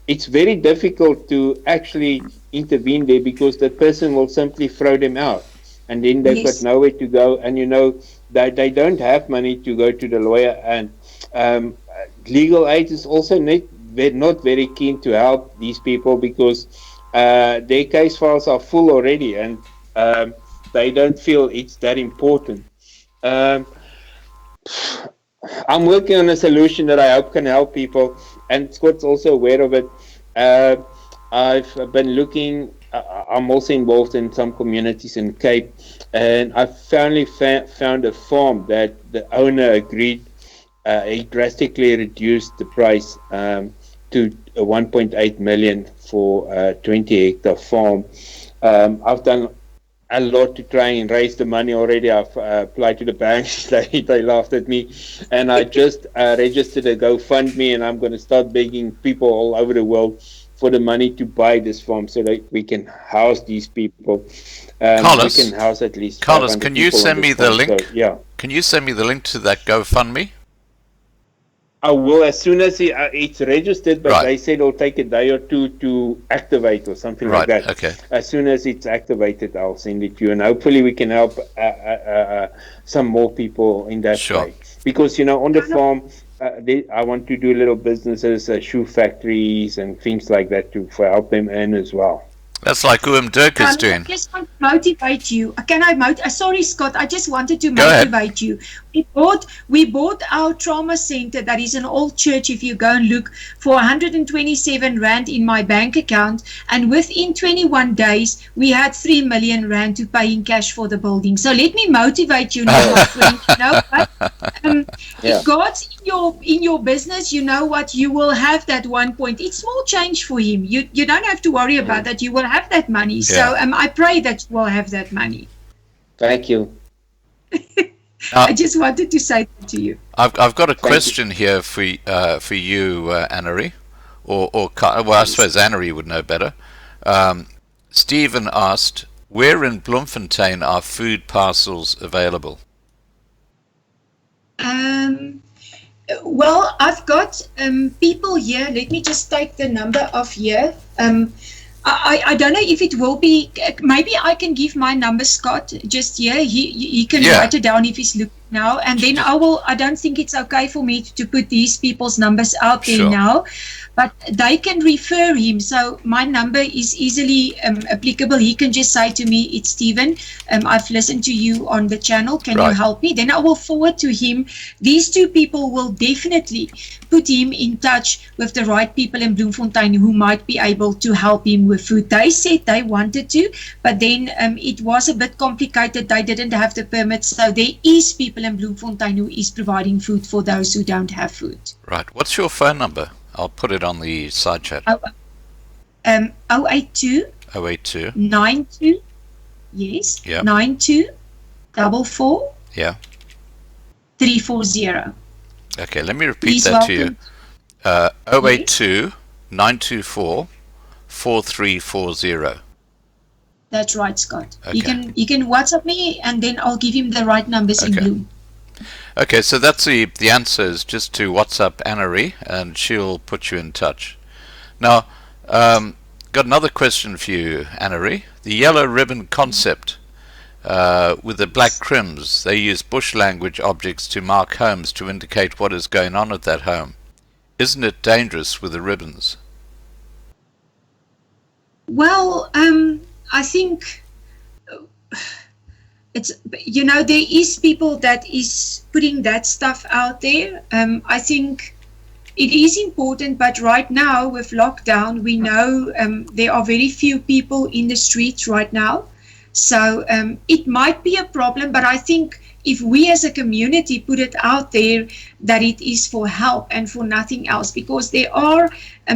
It's very difficult to actually intervene there because that person will simply throw them out. And then they've got nowhere to go. And, you know, they don't have money to go to the lawyer. And legal aid is also not very keen to help these people because their case files are full already and they don't feel it's that important. I'm working on a solution that I hope can help people, and Scott's also aware of it. I've been looking, I'm also involved in some communities in Cape, and I finally found a farm that the owner agreed. He drastically reduced the price to 1.8 million for a 20-hectare farm. I've done a lot to try and raise the money already. I've applied to the bank. They laughed at me. And I just registered a GoFundMe, and I'm going to start begging people all over the world for the money to buy this farm so that we can house these people. Carlos, we can house at least Carlos, can you send me the link? So, yeah. Can you send me the link to that GoFundMe? I will as soon as it's registered, but Right. they said it'll take a day or two to activate or something like that. Okay. As soon as it's activated, I'll send it to you, and hopefully we can help some more people in that way. Because, you know, on the farm, I want to do little businesses, shoe factories and things like that to help them earn as well. That's like Oom Dirk is doing. I just want to motivate you. Sorry, Scott. I just wanted to Go ahead. motivate you. We bought our trauma center, that is an old church, if you go and look, for 127 Rand in my bank account. And within 21 days, we had 3 million Rand to pay in cash for the building. So let me motivate you now, my friend. You know what? If God's in your business, you know what? You will have that 1 point. It's small change for him. You don't have to worry about that. You will have that money. Yeah. So I pray that you will have that money. Thank you. I just wanted to say that to you. I've got a question here for you, Annari, or well, I suppose Annari would know better. Stephen asked, where in Bloemfontein are food parcels available? Well, I've got people here. Let me just take the number off here. I don't know if it will be. Maybe I can give my number, Scott, just here. He can write it down if he's looking now, and then I will. I don't think it's okay for me to put these people's numbers out there now, but they can refer him. So my number is easily applicable. He can just say to me, it's Stephen, I've listened to you on the channel, can you help me? Then I will forward to him. These two people will definitely put him in touch with the right people in Bloemfontein who might be able to help him with food. They said they wanted to, but then it was a bit complicated. They didn't have the permits, so there is people in Bloemfontein who is providing food for those who don't have food. Right. What's your phone number? I'll put it on the side chat. 082 082 92 yes, yeah. 92 44 yeah. 340. Okay, let me repeat that to you. 082 924 4340. That's right, Scott. Okay. You can WhatsApp me, and then I'll give him the right numbers in blue. Okay, so that's the answer is just to WhatsApp Annari, and she'll put you in touch. Now, got another question for you, Annari. The yellow ribbon concept with the black crims, they use bush language objects to mark homes to indicate what is going on at that home. Isn't it dangerous with the ribbons? Well, I think it's, there is people that is putting that stuff out there. I think it is important, but right now with lockdown, we know there are very few people in the streets right now. So it might be a problem, but I think if we as a community put it out there that it is for help and for nothing else, because there are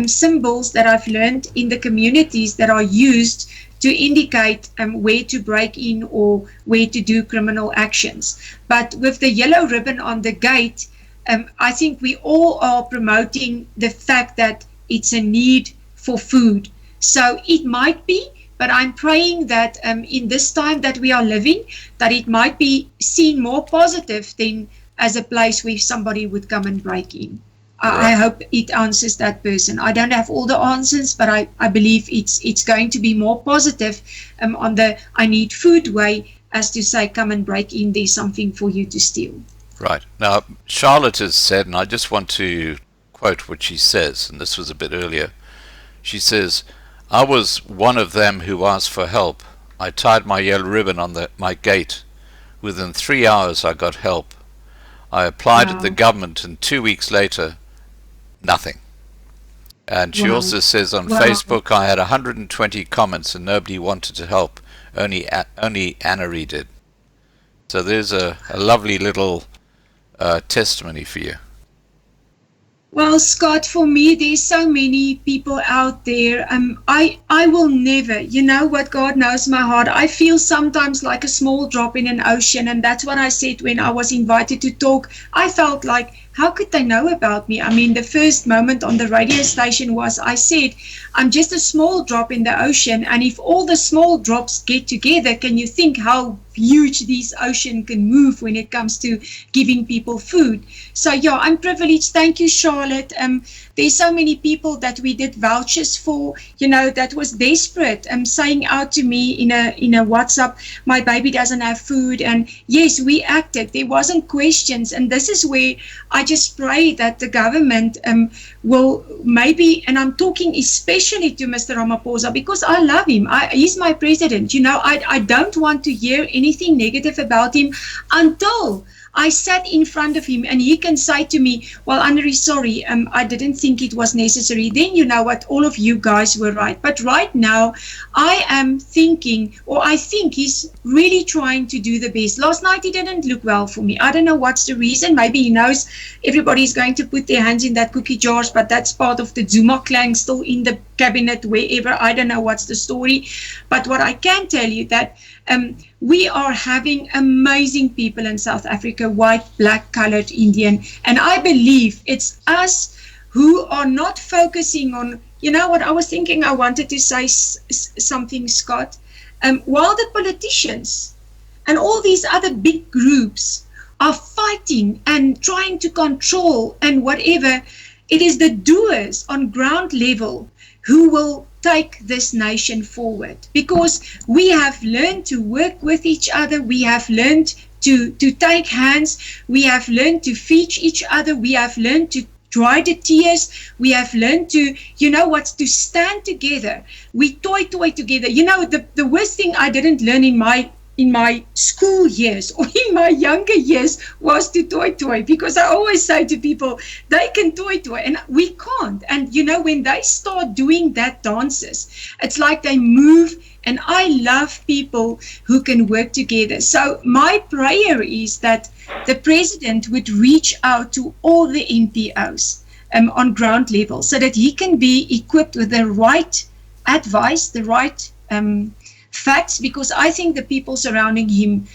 symbols that I've learned in the communities that are used to indicate where to break in or where to do criminal actions. But with the yellow ribbon on the gate, I think we all are promoting the fact that it's a need for food. So it might be, but I'm praying that in this time that we are living, that it might be seen more positive than as a place where somebody would come and break in. I hope it answers that person. I don't have all the answers, but I believe it's going to be more positive on the I need food way as to say, come and break in, there's something for you to steal. Right. Now, Charlotte has said, and I just want to quote what she says, and this was a bit earlier. She says, I was one of them who asked for help. I tied my yellow ribbon on my gate. Within 3 hours I got help. I applied at the government, and 2 weeks later, nothing. And she also says on Facebook, I had 120 comments and nobody wanted to help. Only Annari did. So there's a lovely little testimony for you. Well, Scott, for me, there's so many people out there. I will never, what, God knows my heart. I feel sometimes like a small drop in an ocean, and that's what I said when I was invited to talk. I felt like, how could they know about me? I mean, the first moment on the radio station was, I said, I'm just a small drop in the ocean, and if all the small drops get together, can you think how huge this ocean can move when it comes to giving people food? So yeah, I'm privileged. Thank you, Charlotte. There's so many people that we did vouchers for, that was desperate, saying out to me in a WhatsApp, my baby doesn't have food. And yes, we acted. There wasn't questions. And this is where I just pray that the government will maybe, and I'm talking especially to Mr. Ramaphosa, because I love him. He's my president. I don't want to hear anything negative about him until I sat in front of him and he can say to me, well, Annari, sorry, I didn't think it was necessary. Then you know what, all of you guys were right. But right now, I am thinking, or I think he's really trying to do the best. Last night, he didn't look well for me. I don't know what's the reason. Maybe he knows everybody's going to put their hands in that cookie jars, but that's part of the Zuma clan still in the cabinet, wherever. I don't know what's the story. But what I can tell you that we are having amazing people in South Africa, white, black, colored, Indian. And I believe it's us who are not focusing on, what I was thinking, I wanted to say something, Scott. While the politicians and all these other big groups are fighting and trying to control and whatever, it is the doers on ground level who will take this nation forward, because we have learned to work with each other. We have learned to take hands. We have learned to feed each other. We have learned dry the tears. We have learned to, to stand together. We toy together. The worst thing I didn't learn in my school years or in my younger years was to toy, because I always say to people, they can toy and we can't. And when they start doing that dances, it's like they move. And I love people who can work together. So my prayer is that the president would reach out to all the NPOs on ground level, so that he can be equipped with the right advice, the right facts, because I think the people surrounding him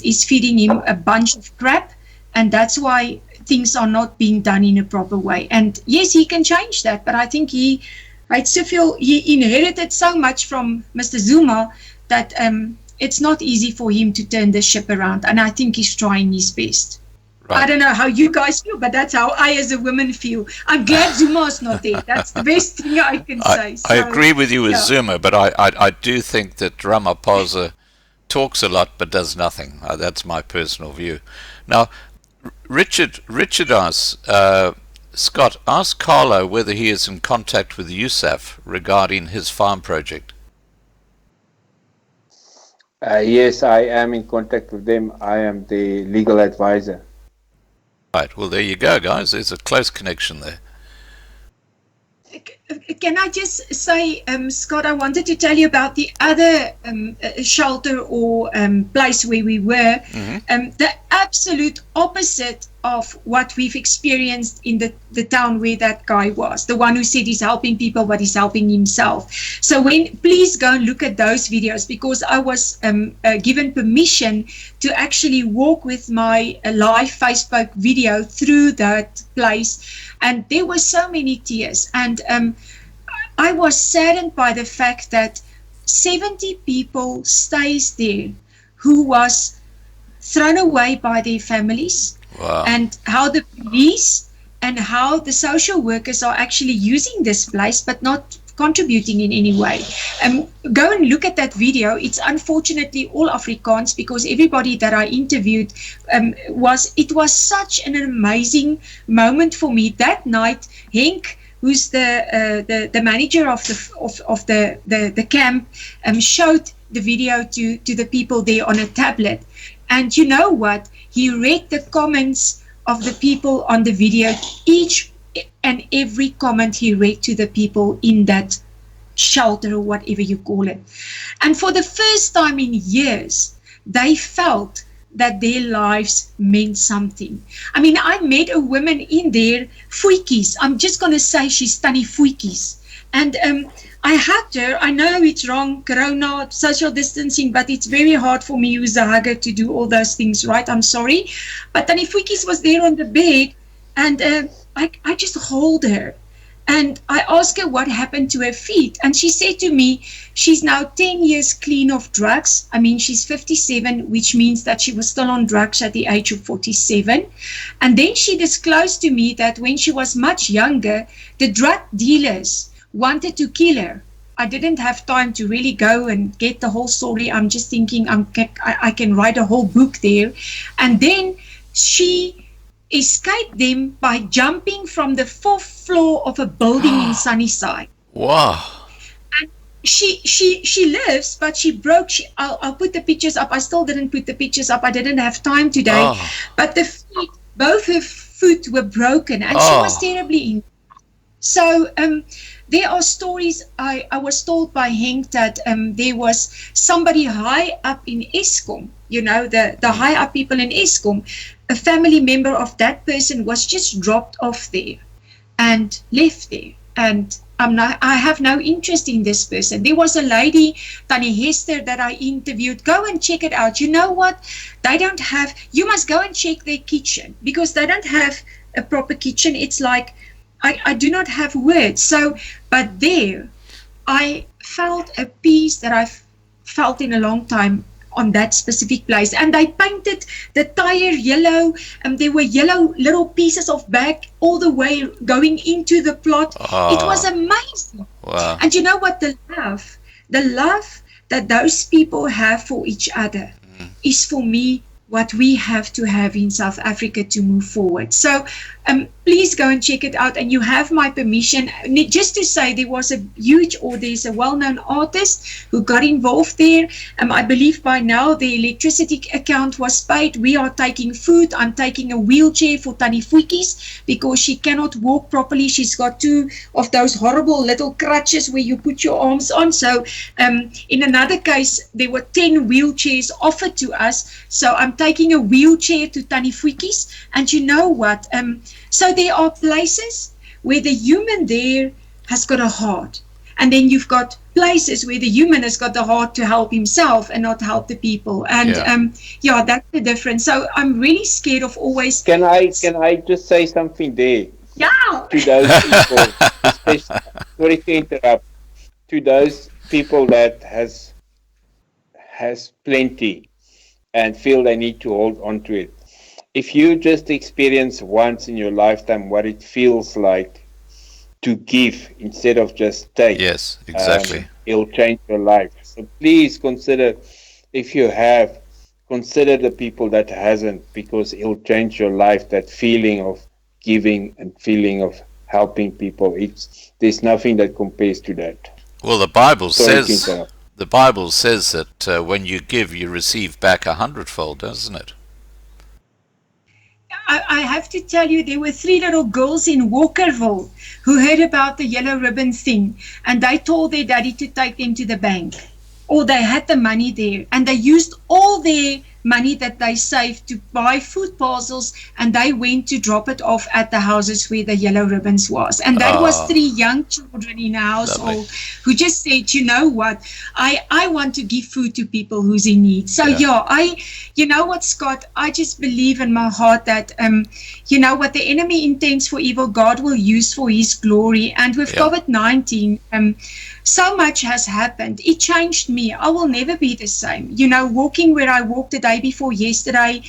is feeding him a bunch of crap, and that's why things are not being done in a proper way. And yes, he can change that, but I think I still feel he inherited so much from Mr. Zuma that it's not easy for him to turn the ship around, and I think he's trying his best. Right. I don't know how you guys feel, but that's how I as a woman feel. I'm glad Zuma's not there. That's the best thing I can say. I agree with you with Zuma, but I do think that Ramaphosa talks a lot but does nothing. That's my personal view. Now, Richard asks, Scott, ask Carlo whether he is in contact with USAF regarding his farm project. Yes, I am in contact with them. I am the legal advisor. Right, well, there you go, guys. There's a close connection there. Can I just say, Scott, I wanted to tell you about the other shelter or place where we were. Mm-hmm. The absolute opposite of what we've experienced in the town where that guy was. The one who said he's helping people, but he's helping himself. So please go and look at those videos, because I was given permission to actually walk with my live Facebook video through that place. And there were so many tears. And I was saddened by the fact that 70 people stays there who was thrown away by their families. Wow. And how the police and how the social workers are actually using this place but not contributing in any way. Go and look at that video. It's unfortunately all Afrikaans, because everybody that I interviewed it was such an amazing moment for me. That night, Henk, who's the manager of the camp, showed the video to the people there on a tablet. And you know what? He read the comments of the people on the video. Each and every comment he read to the people in that shelter, or whatever you call it. And for the first time in years, they felt that their lives meant something. I mean, I met a woman in there, Fuikies. I'm just going to say she's Tannie Fuikies. And I hugged her. I know it's wrong, Corona, social distancing, but it's very hard for me who's a hugger to do all those things, right? I'm sorry. But Tannie Fuikies was there on the bed, and I just hold her. And I asked her what happened to her feet. And she said to me, she's now 10 years clean of drugs. I mean, she's 57, which means that she was still on drugs at the age of 47. And then she disclosed to me that when she was much younger, the drug dealers wanted to kill her. I didn't have time to really go and get the whole story. I'm just thinking I can write a whole book there. And then she escaped them by jumping from the 4th floor of a building in Sunnyside. Wow. And she lives, but she broke. I'll put the pictures up. I still didn't put the pictures up. I didn't have time today. Oh. But both her foot were broken, and she was terribly injured. So there are stories. I was told by Henk that there was somebody high up in Eskom, the high up people in Eskom, a family member of that person was just dropped off there and left there. And I have no interest in this person. There was a lady, Tannie Hester, that I interviewed. Go and check it out. You know what? You must go and check their kitchen, because they don't have a proper kitchen. It's like, I do not have words. So, but there, I felt a peace that I've felt in a long time on that specific place. And I painted the tire yellow, and there were yellow little pieces of bag all the way going into the plot. It was amazing. Wow. And you know what? The love that those people have for each other is, for me, what we have to have in South Africa to move forward. So please go and check it out, and you have my permission. Just to say, there's a well-known artist who got involved there. I believe by now the electricity account was paid. We are taking food. I'm taking a wheelchair for Tannie Fuikis because she cannot walk properly. She's got 2 of those horrible little crutches where you put your arms on. So in another case, there were 10 wheelchairs offered to us. So I'm taking a wheelchair to Tannie Fuikis. And you know what? So there are places where the human there has got a heart. And then you've got places where the human has got the heart to help himself and not help the people. And that's the difference. So I'm really scared of always... Can I just say something there? Yeah. To those people, especially, sorry to interrupt, to those people that has plenty and feel they need to hold on to it. If you just experience once in your lifetime what it feels like to give instead of just take. Yes, exactly. It'll change your life. So please consider, if you have, consider the people that hasn't, because it'll change your life, that feeling of giving and feeling of helping people. There's nothing that compares to that. Well, the Bible says that when you give, you receive back 100-fold, doesn't it? I have to tell you, there were 3 little girls in Walkerville who heard about the yellow ribbon thing, and they told their daddy to take them to the bank, or they had the money there, and they used all their money that they saved to buy food parcels, and they went to drop it off at the houses where the yellow ribbons was. And that was 3 young children in a household who just said, you know what, I want to give food to people who's in need. So you know what, Scott, I just believe in my heart that you know what the enemy intends for evil, God will use for his glory. And with COVID-19, so much has happened. It changed me. I will never be the same. You know, walking where I walked the day before yesterday,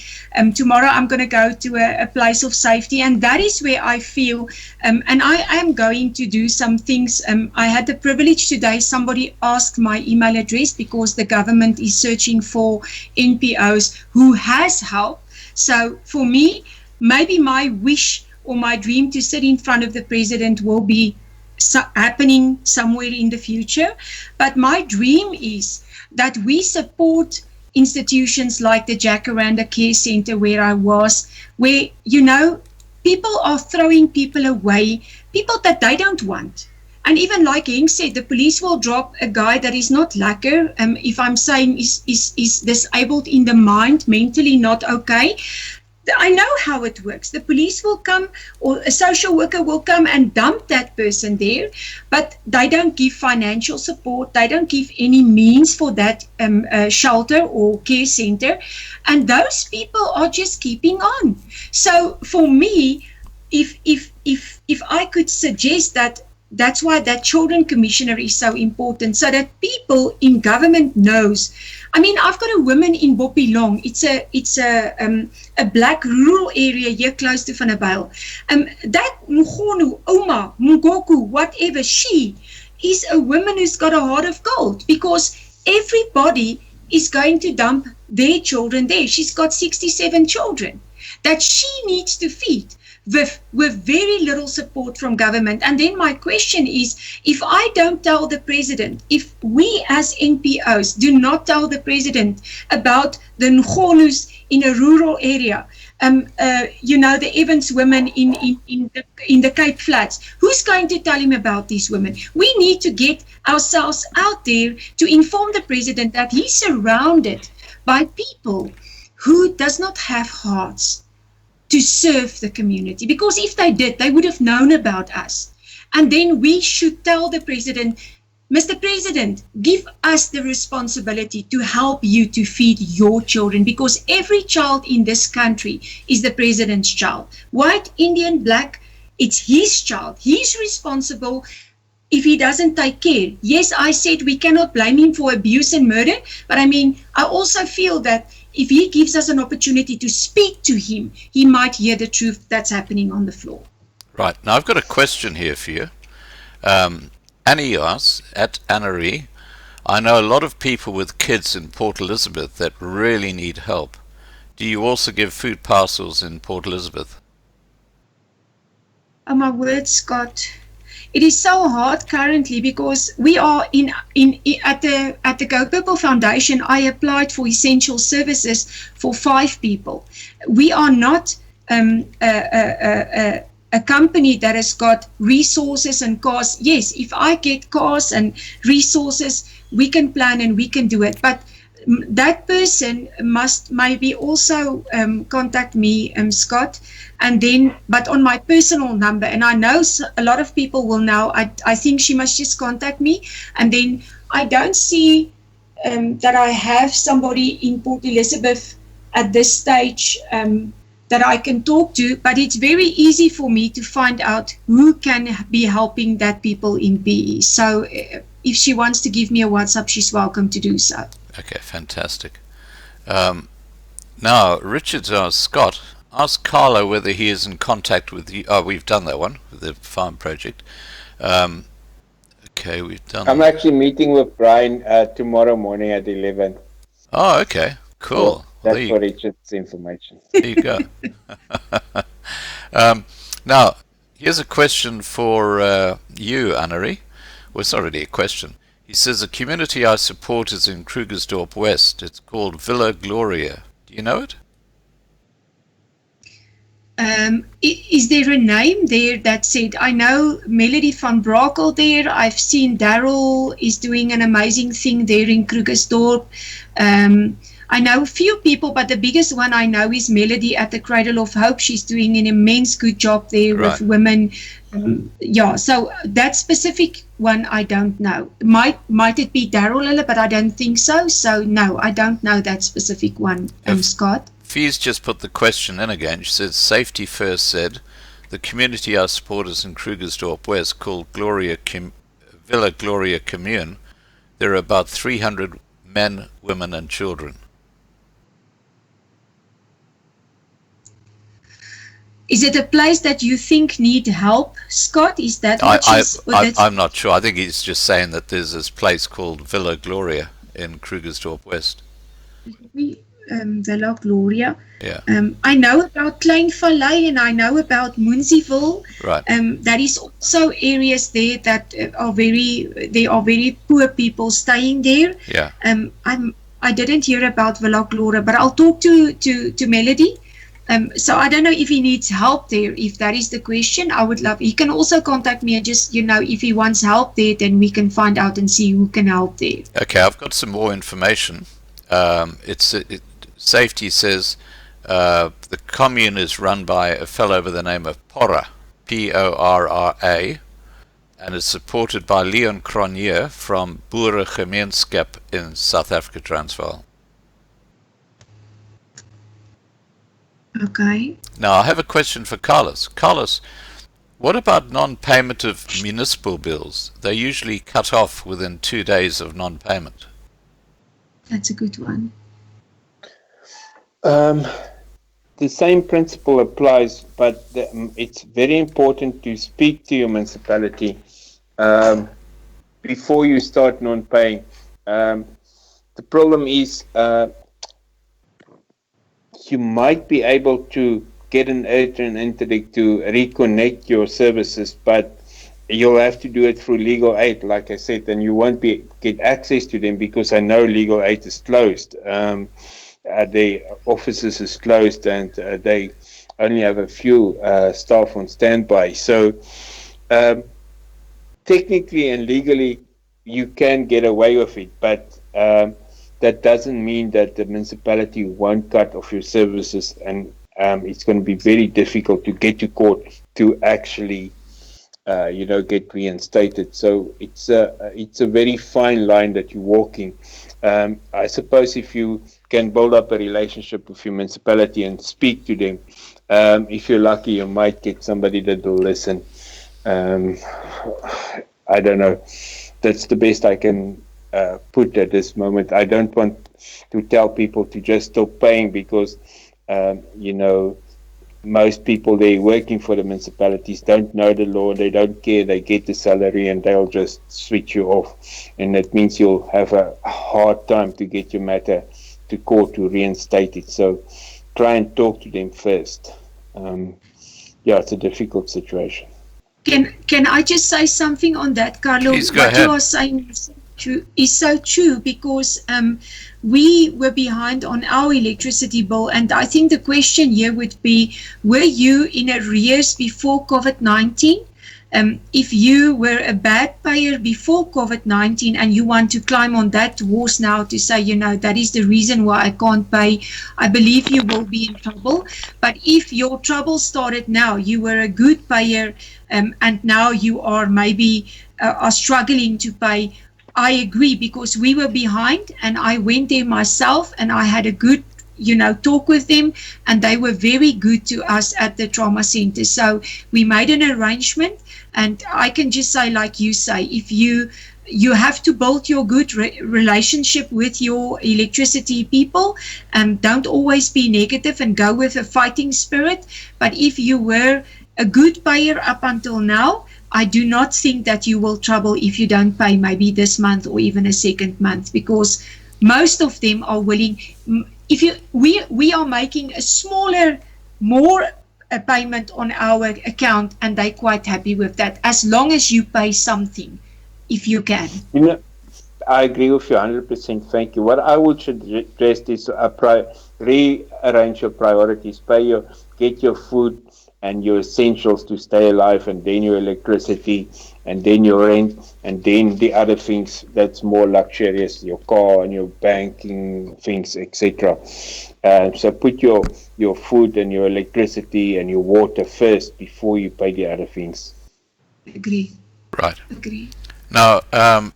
tomorrow I'm going to go to a place of safety, and that is where I feel, and I am going to do some things. I had the privilege today, somebody asked my email address because the government is searching for NPOs who has help. So for me, maybe my wish or my dream to sit in front of the president will be happening somewhere in the future. But my dream is that we support institutions like the Jacaranda Care Center where I was, where, you know, people are throwing people away, people that they don't want. And even like Henk said, the police will drop a guy that is not lekker, if I'm saying is disabled in the mind, mentally not okay. I know how it works. The police will come, or a social worker will come and dump that person there, but they don't give financial support. They don't give any means for that shelter or care center, and those people are just keeping on. So for me, if I could suggest that, that's why that children commissioner is so important, so that people in government knows. I mean, I've got a woman in Bopilong. It's a black rural area here close to Vanderbijl. That Mugonu, Oma, Mungoku, whatever, she is a woman who's got a heart of gold, because everybody is going to dump their children there. She's got 67 children that she needs to feed, with very little support from government. And then my question is, if I don't tell the president, if we as NPOs do not tell the president about the Ngonus in a rural area, you know, the Evans women in the Cape Flats, who's going to tell him about these women? We need to get ourselves out there to inform the president that he's surrounded by people who does not have hearts to serve the community, because if they did, they would have known about us. And then we should tell the president, Mr. President, give us the responsibility to help you to feed your children, because every child in this country is the president's child. White, Indian, black, it's his child. He's responsible if he doesn't take care. Yes, I said we cannot blame him for abuse and murder, but I mean, I also feel that if he gives us an opportunity to speak to him, he might hear the truth that's happening on the floor. Right. Now, I've got a question here for you. Annie asks, at Annari, I know a lot of people with kids in Port Elizabeth that really need help. Do you also give food parcels in Port Elizabeth? Oh my word, Scott. It is so hard currently because we are at the Go Purple Foundation. I applied for essential services for 5 people. We are not a company that has got resources and cars. Yes, if I get cars and resources, we can plan and we can do it. But that person must maybe also contact me, Scott, and then, but on my personal number. And I know a lot of people will know. I think she must just contact me. And then I don't see that I have somebody in Port Elizabeth at this stage that I can talk to, but it's very easy for me to find out who can be helping that people in PE. So if she wants to give me a WhatsApp, she's welcome to do so. Okay, fantastic. Now, Richard's asked Scott, ask Carlo whether he is in contact with you. Oh, we've done that one, with the farm project. Okay, we've done I'm actually meeting with Brian tomorrow morning at 11. Oh, okay, cool. So that's for Richard's information. There you go. Now, here's a question for you, Annari. Well, it's not really a question. He says, the community I support is in Krugersdorp West. It's called Villa Gloria. Do you know it? Is there a name there that said, I know Melody van Brakel there. I've seen Daryl is doing an amazing thing there in Krugersdorp. I know a few people, but the biggest one I know is Melody at the Cradle of Hope. She's doing an immense good job there with women. So that specific one I don't know. Might it be Daryl, but I don't think so. So no, I don't know that specific one, Scott. Fee's just put the question in again. She says, Safety First said, the community I support is in Krugersdorp West called Villa Gloria Commune. There are about 300 men, women and children. Is it a place that you think need help, Scott? Is that what I'm not sure. I think he's just saying that there's this place called Villa Gloria in Krugersdorp West. Villa Gloria. Yeah. I know about Klein Valley and I know about Munsieville. Right. That is also areas there that are very poor people staying there. Yeah. I didn't hear about Villa Gloria, but I'll talk to Melody. So I don't know if he needs help there. If that is the question, I would love. He can also contact me and just, if he wants help there, then we can find out and see who can help there. Okay, I've got some more information. Safety says the commune is run by a fellow by the name of Porra, P-O-R-R-A, and is supported by Leon Cronje from Boeregemeenskap in South Africa, Transvaal. Okay. Now, I have a question for Carlos. Carlos, what about non-payment of municipal bills? They're usually cut off within 2 days of non-payment. That's a good one. The same principle applies, but it's very important to speak to your municipality before you start non-paying. The problem is you might be able to get an urgent intellect to reconnect your services, but you'll have to do it through legal aid, like I said, and you won't get access to them because I know legal aid is closed. The offices is closed and they only have a few staff on standby. So technically and legally you can get away with it, but that doesn't mean that the municipality won't cut off your services, and it's going to be very difficult to get to court to actually get reinstated. So it's a very fine line that you're walking. I suppose if you can build up a relationship with your municipality and speak to them, if you're lucky, you might get somebody that will listen. I don't know. That's the best I can put at this moment. I don't want to tell people to just stop paying because, most people they're working for the municipalities don't know the law, they don't care, they get the salary and they'll just switch you off. And that means you'll have a hard time to get your matter to court to reinstate it. So try and talk to them first. It's a difficult situation. Can I just say something on that, Carlo? Please go what ahead. you are saying is so true because we were behind on our electricity bill, and I think the question here would be: were you in arrears before COVID-19? If you were a bad payer before COVID-19 and you want to climb on that horse now to say, that is the reason why I can't pay, I believe you will be in trouble. But if your trouble started now, you were a good payer, and now you are maybe are struggling to pay, I agree, because we were behind and I went there myself and I had a good talk with them, and they were very good to us at the trauma center. So we made an arrangement, and I can just say, like you say, if you have to build your good relationship with your electricity people, and don't always be negative and go with a fighting spirit. But if you were a good payer up until now, I do not think that you will trouble if you don't pay maybe this month or even a second month, because most of them are willing. We are making a smaller, more a payment on our account, and they're quite happy with that, as long as you pay something, if you can. I agree with you 100%. Thank you. What I would suggest is rearrange your priorities. Get your food and your essentials to stay alive, and then your electricity, and then your rent, and then the other things that's more luxurious, your car and your banking things, etc. So put your food and your electricity and your water first before you pay the other things. Agree. Right. Agree. Now,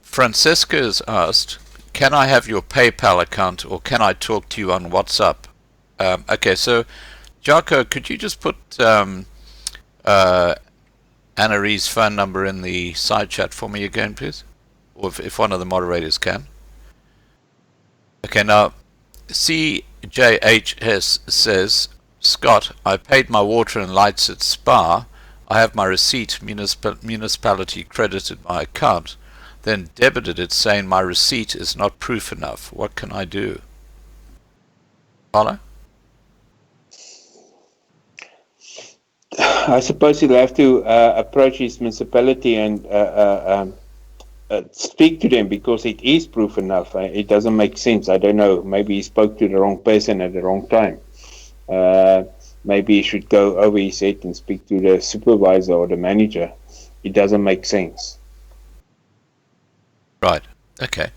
Francesca has asked, can I have your PayPal account, or can I talk to you on WhatsApp? Okay, so Jaco, could you just put Annari's phone number in the side chat for me again, please? Or if one of the moderators can. Okay, now, CJHS says, Scott, I paid my water and lights at Spa. I have my receipt, municipality credited my account, then debited it, saying my receipt is not proof enough. What can I do? Carlo? I suppose he'll have to approach his municipality and speak to them, because it is proof enough. It doesn't make sense. I don't know. Maybe he spoke to the wrong person at the wrong time. Maybe he should go over his head and speak to the supervisor or the manager. It doesn't make sense. Right. Okay.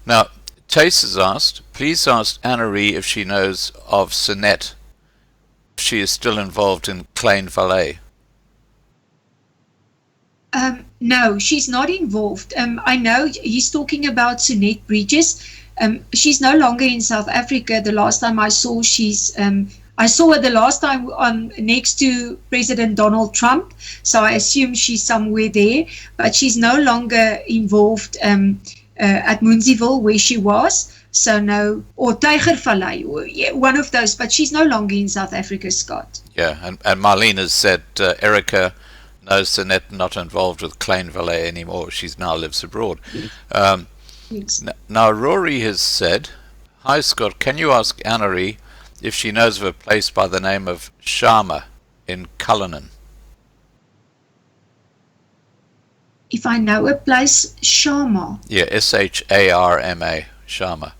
Now, Tace has asked, please ask Annari if she knows of Sinette. She is still involved in Klein Vaal. No, she's not involved. I know he's talking about Sunette Bridges. She's no longer in South Africa. The last time I saw I saw her the last time next to President Donald Trump. So I assume she's somewhere there, but she's no longer involved at Munsieville where she was. So no, or Tiger Valley, one of those, but she's no longer in South Africa, Scott. Yeah, and Marlene has said Erica knows Sinette not involved with Klein Vaal anymore. She now lives abroad. Yes. Now Rory has said, hi Scott, can you ask Annari if she knows of a place by the name of Sharma in Cullinan? If I know a place, Sharma. Yeah, Sharma, Sharma.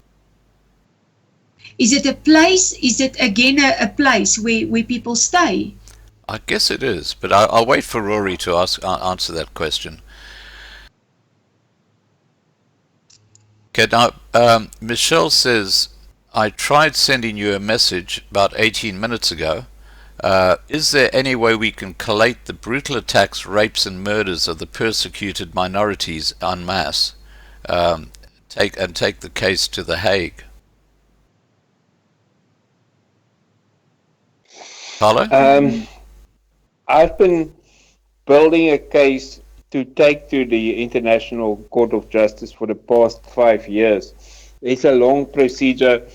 Is it a place? Is it again a place where people stay? I guess it is, but I'll wait for Rory to answer that question. Okay, now Michelle says, I tried sending you a message about 18 minutes ago. Is there any way we can collate the brutal attacks, rapes and murders of the persecuted minorities en masse, take the case to The Hague? Carlo? I've been building a case to take to the International Court of Justice for the past 5 years. It's a long procedure.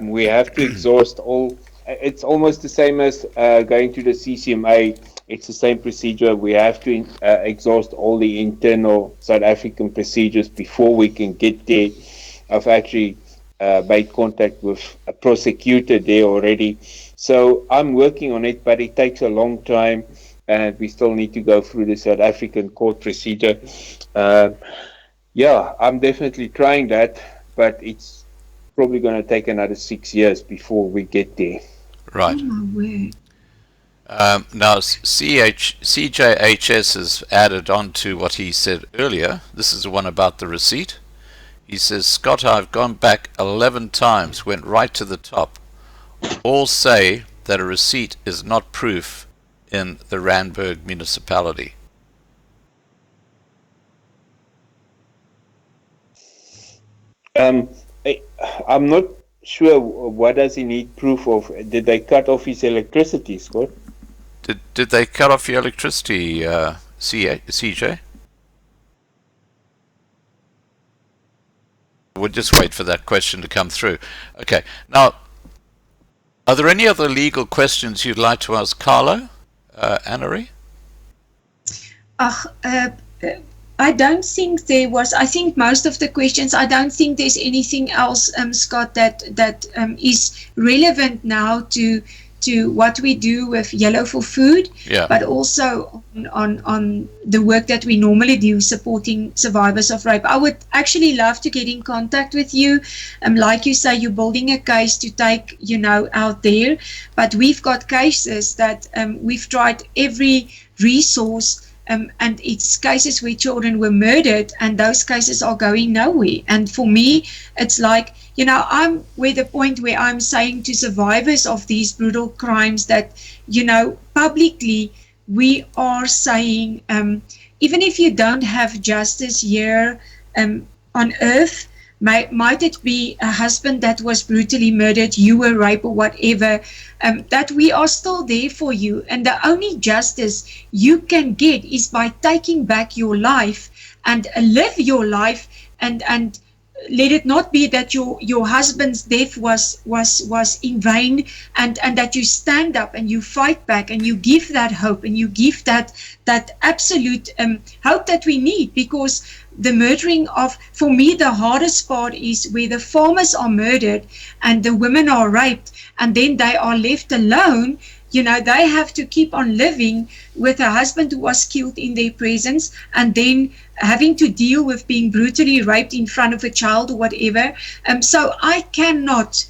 We have to exhaust all. It's almost the same as going to the CCMA. It's the same procedure. We have to exhaust all the internal South African procedures before we can get there. I've actually made contact with a prosecutor there already. So I'm working on it, but it takes a long time. and we still need to go through the South African court procedure. Yeah, I'm definitely trying that, but it's probably going to take another 6 years before we get there. Right. Oh my word. Now, CJHS has added on to what he said earlier. This is the one about the receipt. He says, Scott, I've gone back 11 times, went right to the top. All say that a receipt is not proof in the Randburg municipality. I'm not sure, what does he need proof of? Did they cut off his electricity, Scott? Did they cut off your electricity, CJ? We'll just wait for that question to come through. Okay. Now, are there any other legal questions you'd like to ask Carlo, Annari? I don't think there was. I think most of the questions. I don't think there's anything else, Scott, that is relevant now to what we do with Yellow for Food, but also on the work that we normally do supporting survivors of rape. I would actually love to get in contact with you. Like you say, you're building a case to take, out there, but we've got cases that we've tried every resource, and it's cases where children were murdered, and those cases are going nowhere. And for me, it's like, I'm where the point where I'm saying to survivors of these brutal crimes that, publicly we are saying, even if you don't have justice here on earth, might it be a husband that was brutally murdered, you were raped or whatever, that we are still there for you. And the only justice you can get is by taking back your life and live your life, and let it not be that your husband's death was in vain, and that you stand up and you fight back and you give that hope and you give that absolute hope that we need. Because the murdering for me, the hardest part is where the farmers are murdered and the women are raped, and then they are left alone. They have to keep on living with a husband who was killed in their presence, and then having to deal with being brutally raped in front of a child or whatever. So I cannot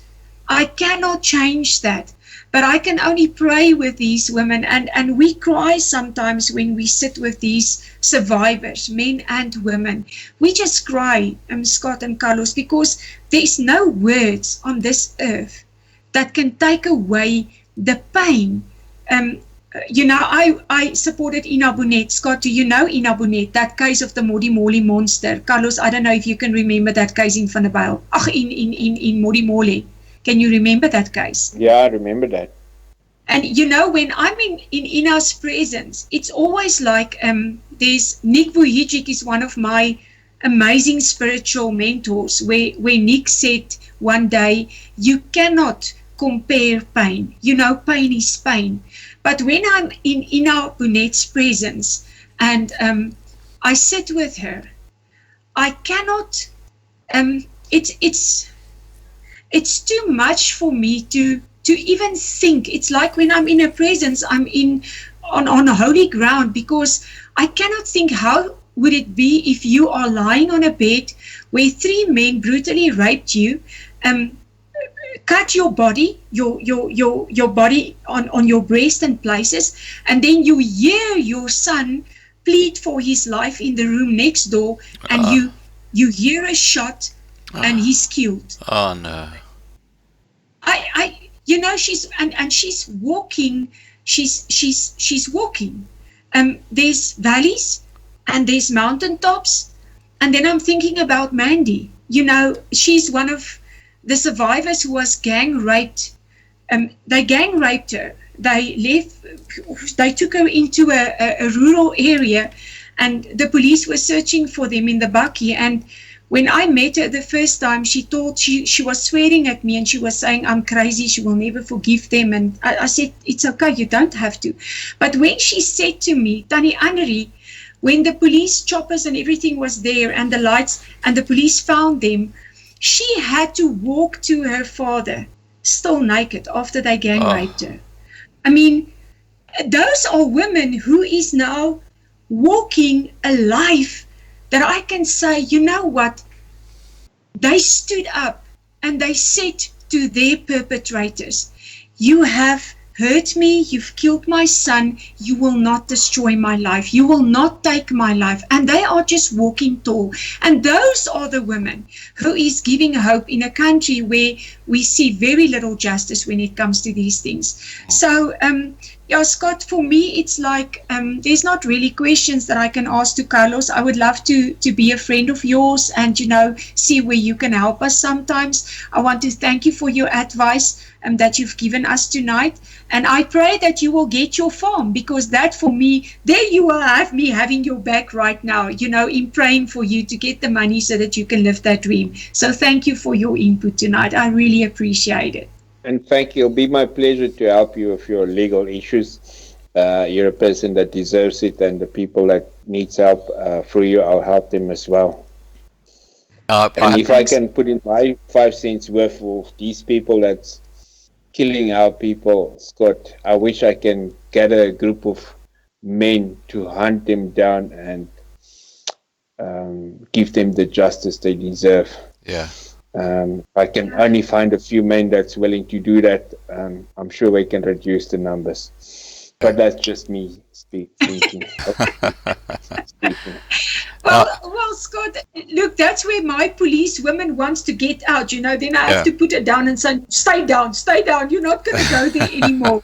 change that, but I can only pray with these women, and we cry sometimes when we sit with these survivors, men and women. We just cry, Scott and Carlos, because there's no words on this earth that can take away the pain. I supported Ina Bonet. Scott, do you know Ina Bonet, that case of the Modimolle monster? Carlos, I don't know if you can remember that case in Van der Bijl. In Modimolle. Can you remember that case? Yeah, I remember that. And when I'm in Ina's presence, it's always like there's Nick Vujicic is one of my amazing spiritual mentors, where Nick said one day, you cannot compare pain. Pain is pain. But when I'm in Ina Bonet's presence and I sit with her, I cannot. It's too much for me to even think. It's like when I'm in her presence, I'm on holy ground, because I cannot think, how would it be if you are lying on a bed where 3 men brutally raped you, cut your body, your body on your breast and places, and then you hear your son plead for his life in the room next door, and you hear a shot, and he's killed. Oh no! She's walking. She's walking. There's valleys and there's mountaintops, and then I'm thinking about Mandy. She's one of the survivors who was gang raped. They gang raped her. They took her into a rural area, and the police were searching for them in the bakkie. And when I met her the first time, she was swearing at me, and she was saying, I'm crazy, she will never forgive them. And I said, it's okay, you don't have to. But when she said to me, Tannie Annari, when the police choppers and everything was there, and the lights, and the police found them, she had to walk to her father, still naked, after they gang raped her. I mean, those are women who is now walking a life that I can say, you know what, they stood up and they said to their perpetrators, you have hurt me, you've killed my son, you will not destroy my life, you will not take my life. And they are just walking tall. And those are the women who is giving hope in a country where we see very little justice when it comes to these things. So, yeah, Scott, for me, it's like there's not really questions that I can ask to Carlos. I would love to be a friend of yours and, you know, see where you can help us sometimes. I want to thank you for your advice that you've given us tonight. And I pray that you will get your farm, because that for me, there you will have me having your back right now, you know, in praying for you to get the money so that you can live that dream. So thank you for your input tonight. I really appreciate it. And thank you. It'll be my pleasure to help you with your legal issues. You're a person that deserves it, and the people that needs help through you, I'll help them as well. And if I can put in my 5 cents worth of these people that's killing our people, Scott, I wish I can gather a group of men to hunt them down and give them the justice they deserve. Yeah. I can only find a few men that's willing to do that. I'm sure we can reduce the numbers. But that's just me speaking. Well, Scott, look, that's where my police women wants to get out, you know. Then I have to put it down and say, stay down, you're not going to go there anymore.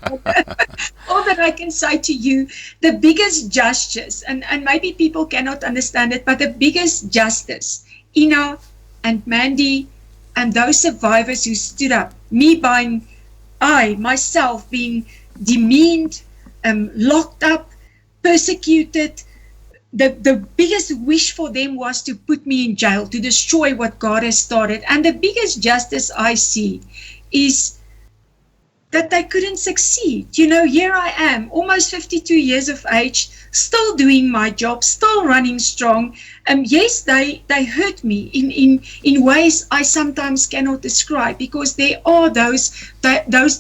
All that I can say to you, the biggest justice, and maybe people cannot understand it, but the biggest justice, Ina and Mandy and those survivors who stood up, myself being demeaned, locked up, persecuted. The biggest wish for them was to put me in jail, to destroy what God has started. And the biggest justice I see is that they couldn't succeed. You know, here I am, almost 52 years of age, still doing my job, still running strong. Yes, they hurt me in ways I sometimes cannot describe, because there are those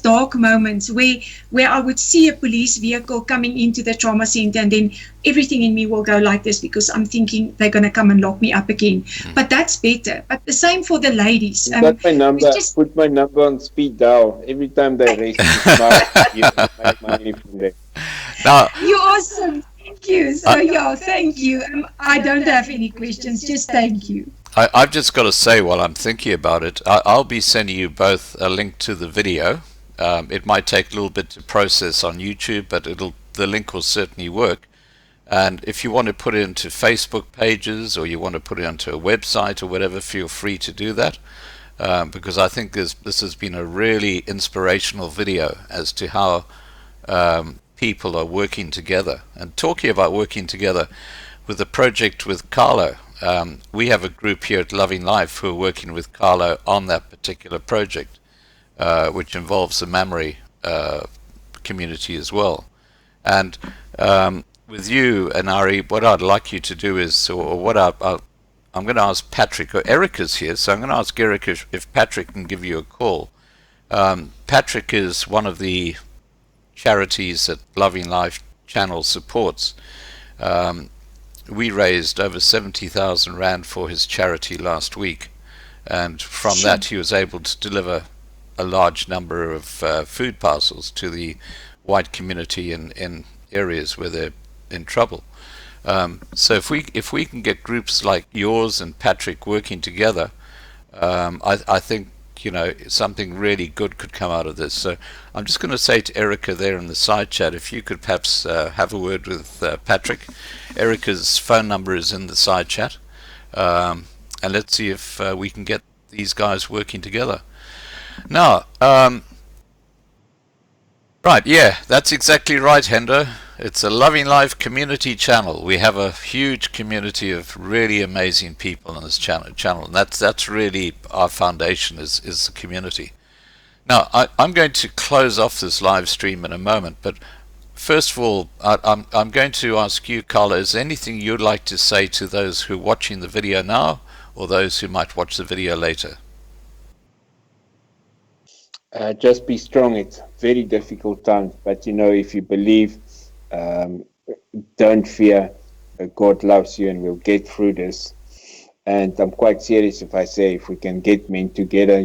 dark moments where I would see a police vehicle coming into the trauma center, and then everything in me will go like this, because I'm thinking they're going to come and lock me up again. But that's better. But the same for the ladies. Got my number. Put my number on speed dial. Every time they raise me, you make money from there. Now, you're awesome. Thank you. So, thank you. I don't have any questions. Just thank you. I've just got to say, while I'm thinking about it, I'll be sending you both a link to the video. It might take a little bit to process on YouTube, but the link will certainly work. And if you want to put it into Facebook pages, or you want to put it onto a website or whatever, feel free to do that. Because I think this has been a really inspirational video as to how people are working together. And talking about working together with the project with Carlo, we have a group here at Loving Life who are working with Carlo on that particular project, which involves the Maori community as well. And with you, Annari, what I'd like you to do is, or what I'm going to ask Patrick, or Erica's here, so I'm going to ask Erica if Patrick can give you a call. Patrick is one of the charities that Loving Life channel supports. We raised over 70,000 Rand for his charity last week, and from that he was able to deliver a large number of food parcels to the white community in areas where they're in trouble. So if we can get groups like yours and Patrick working together, I think, you know, something really good could come out of this. So I'm just going to say to Erica there in the side chat, if you could perhaps have a word with Patrick. Erica's phone number is in the side chat, and let's see if we can get these guys working together. Now, right, yeah, that's exactly right, Hendo. It's a Loving Life community channel. We have a huge community of really amazing people on this channel, and that's really our foundation is the community. Now, I'm going to close off this live stream in a moment, but first of all, I'm going to ask you, Carlo, is there anything you'd like to say to those who are watching the video now, or those who might watch the video later? just be strong. It's very difficult times, but if you believe, don't fear. God loves you, and we'll get through this. And I'm quite serious if I say if we can get men together.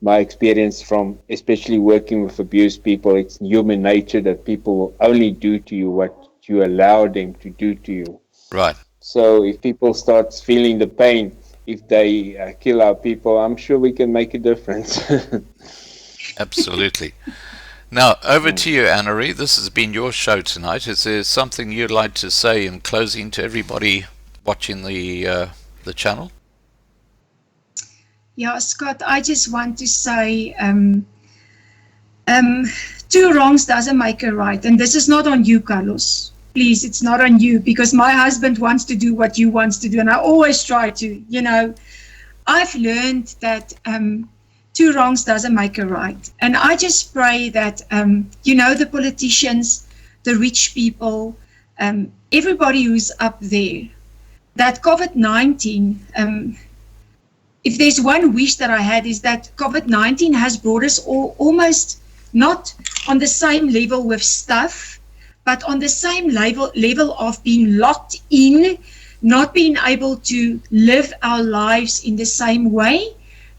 My experience from especially working with abused people, it's human nature that people will only do to you what you allow them to do to you. Right. So if people start feeling the pain, if they kill our people, I'm sure we can make a difference. Absolutely. Now, over to you, Annari. This has been your show tonight. Is there something you'd like to say in closing to everybody watching the channel? Yeah, Scott, I just want to say two wrongs doesn't make a right. And this is not on you, Carlos. Please, it's not on you, because my husband wants to do what you wants to do. And I always try to, I've learned that two wrongs doesn't make a right. And I just pray that, the politicians, the rich people, everybody who's up there, that COVID-19, if there's one wish that I had, is that COVID-19 has brought us all almost not on the same level with stuff, but on the same level of being locked in, not being able to live our lives in the same way.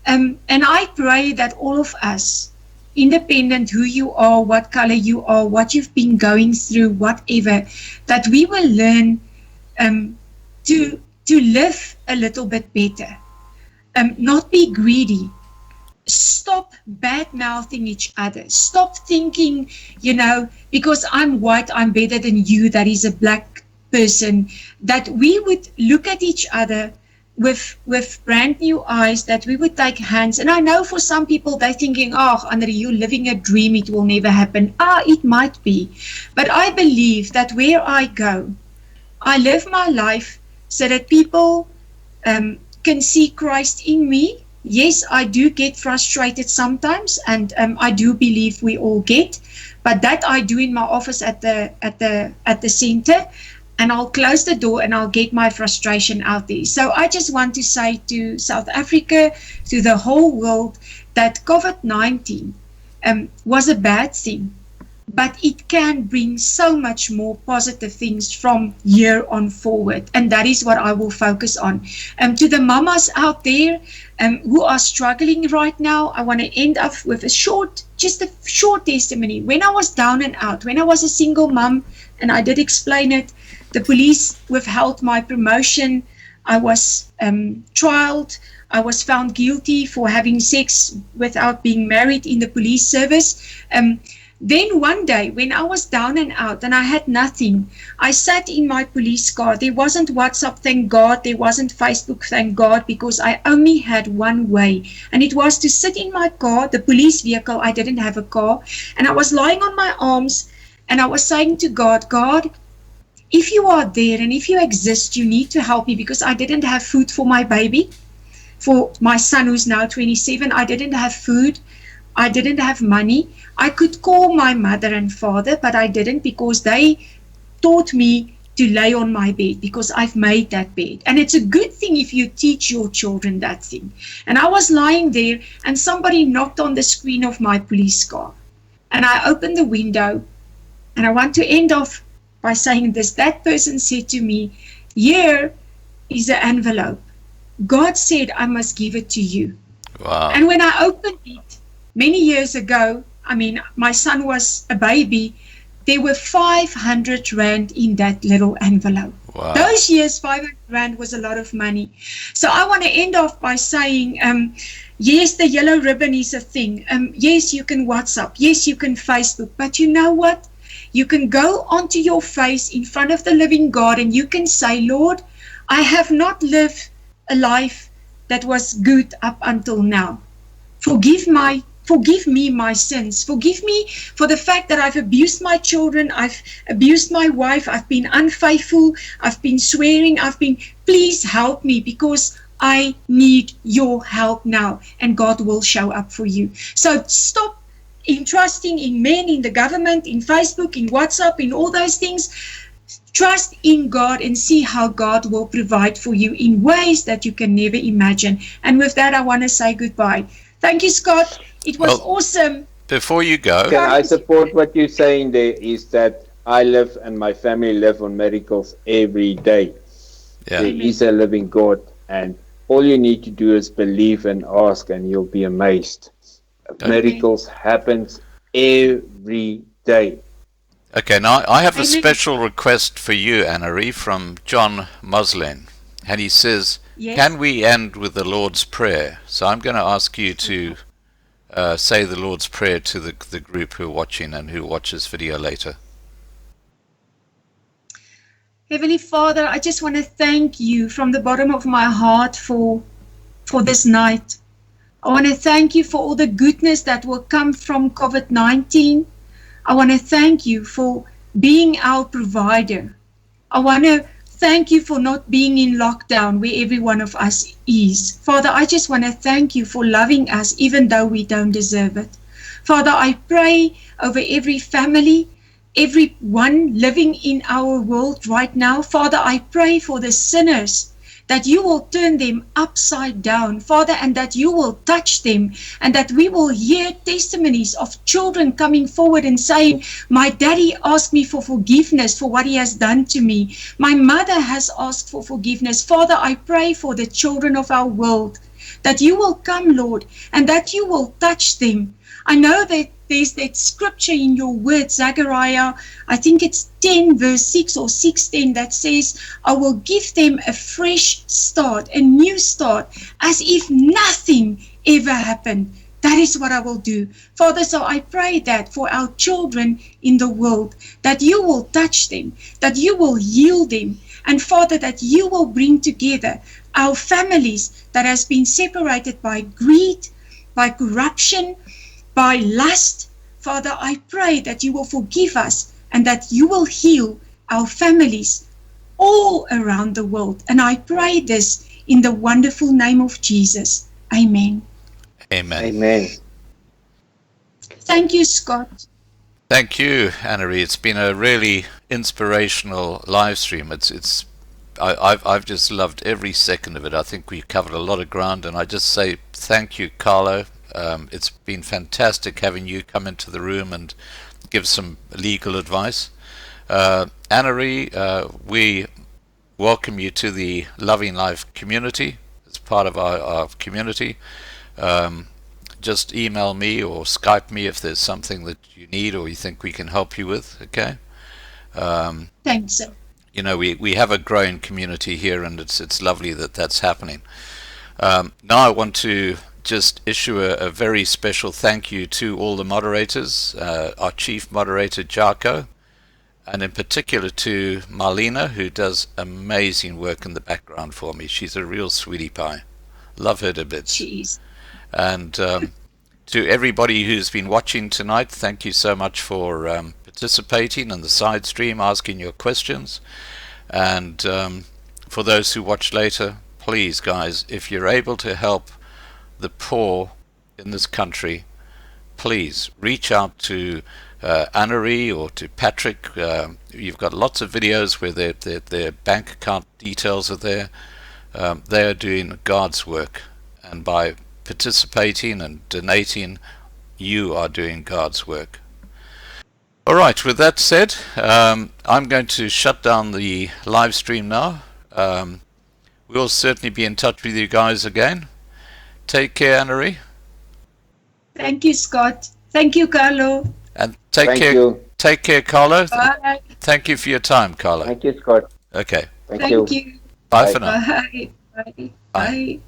And I pray that all of us, independent who you are, what color you are, what you've been going through, whatever, that we will learn to live a little bit better. Not be greedy. Stop bad-mouthing each other. Stop thinking, because I'm white, I'm better than you, that is a black person, that we would look at each other with brand new eyes, that we would take hands. And I know for some people, they're thinking, Annari, you're living a dream, it will never happen. It might be. But I believe that where I go, I live my life so that people can see Christ in me. Yes, I do get frustrated sometimes, and I do believe we all get, but that I do in my office at the center, and I'll close the door and I'll get my frustration out there. So I just want to say to South Africa, to the whole world, that COVID-19 was a bad thing, but it can bring so much more positive things from here on forward. And that is what I will focus on. To the mamas out there who are struggling right now, I want to end up with a short testimony. When I was down and out, when I was a single mom, and I did explain it, the police withheld my promotion. I was trialed. I was found guilty for having sex without being married in the police service. Then one day, when I was down and out and I had nothing, I sat in my police car. There wasn't WhatsApp, thank God. There wasn't Facebook, thank God, because I only had one way. And it was to sit in my car, the police vehicle. I didn't have a car. And I was lying on my arms and I was saying to God, God, if you are there and if you exist, you need to help me, because I didn't have food for my baby, for my son who's now 27. I didn't have food. I didn't have money. I could call my mother and father, but I didn't, because they taught me to lay on my bed, because I've made that bed. And it's a good thing if you teach your children that thing. And I was lying there and somebody knocked on the screen of my police car. And I opened the window, and I want to end off by saying this. That person said to me, here is an envelope. God said I must give it to you. Wow. And when I opened it, many years ago, my son was a baby, there were 500 Rand in that little envelope. Wow. Those years, 500 Rand was a lot of money. So I want to end off by saying, yes, the yellow ribbon is a thing. Yes, you can WhatsApp. Yes, you can Facebook. But you know what? You can go onto your face in front of the living God and you can say, Lord, I have not lived a life that was good up until now. Forgive me my sins. Forgive me for the fact that I've abused my children. I've abused my wife. I've been unfaithful. I've been swearing. Please help me, because I need your help now, and God will show up for you. So stop trusting in men, in the government, in Facebook, in WhatsApp, in all those things. Trust in God and see how God will provide for you in ways that you can never imagine. And with that, I want to say goodbye. Thank you, Scott. It was awesome. Before you go, Can I support what you're saying there is that I live and my family live on miracles every day. yeah, There is a living God, and all you need to do is believe and ask, and you'll be amazed. Miracles happens every day. okay. Now I have a special request for you, Annari, from John Muslin, and he says, Yes. "Can we end with the Lord's Prayer?" So I'm going to ask you to say the Lord's Prayer to the group who are watching and who watch this video later. Heavenly Father, I just want to thank you from the bottom of my heart for this night. I want to thank you for all the goodness that will come from COVID-19. I want to thank you for being our provider. I want to thank you for not being in lockdown where every one of us is. Father, I just want to thank you for loving us even though we don't deserve it. Father, I pray over every family, everyone living in our world right now. Father, I pray for the sinners, that you will turn them upside down, Father, and that you will touch them, and that we will hear testimonies of children coming forward and saying, my daddy asked me for forgiveness for what he has done to me. My mother has asked for forgiveness. Father, I pray for the children of our world, that you will come, Lord, and that you will touch them. I know that there's that scripture in your word, Zechariah, I think it's 10 verse 6 or 6:10, that says, I will give them a fresh start, a new start, as if nothing ever happened. That is what I will do. Father, so I pray that for our children in the world, that you will touch them, that you will heal them, and Father, that you will bring together our families that has been separated by greed, by corruption, by lust. Father, I pray that you will forgive us and that you will heal our families all around the world. And I pray this in the wonderful name of Jesus. Amen. Amen. Amen. Thank you, Scott. Thank you, Annari. It's been a really inspirational live stream. I've just loved every second of it. I think we covered a lot of ground, and I just say thank you, Carlo. It's been fantastic having you come into the room and give some legal advice. Annari, we welcome you to the Loving Life community as part of our community. Just email me or Skype me if there's something that you need or you think we can help you with, okay? Thanks, sir. You know, we have a growing community here, and it's lovely that that's happening. Now I want to just issue a very special thank you to all the moderators, our chief moderator Jarko, and in particular to Marlena, who does amazing work in the background for me. She's a real sweetie pie. Love her to bits. Jeez. And to everybody who's been watching tonight, thank you so much for participating in the side stream, asking your questions. And for those who watch later, please guys, if you're able to help the poor in this country, please reach out to Annari or to Patrick. You've got lots of videos where their bank account details are there. They are doing God's work, and by participating and donating, you are doing God's work. All right, with that said, I'm going to shut down the live stream now. We'll certainly be in touch with you guys again. Take care, Annari. Thank you, Scott. Thank you, Carlo. And Thank you. Take care, Carlo. Bye. Thank you for your time, Carlo. Thank you, Scott. Okay. Thank Thank you. you. Bye for now. Bye. Bye. Bye.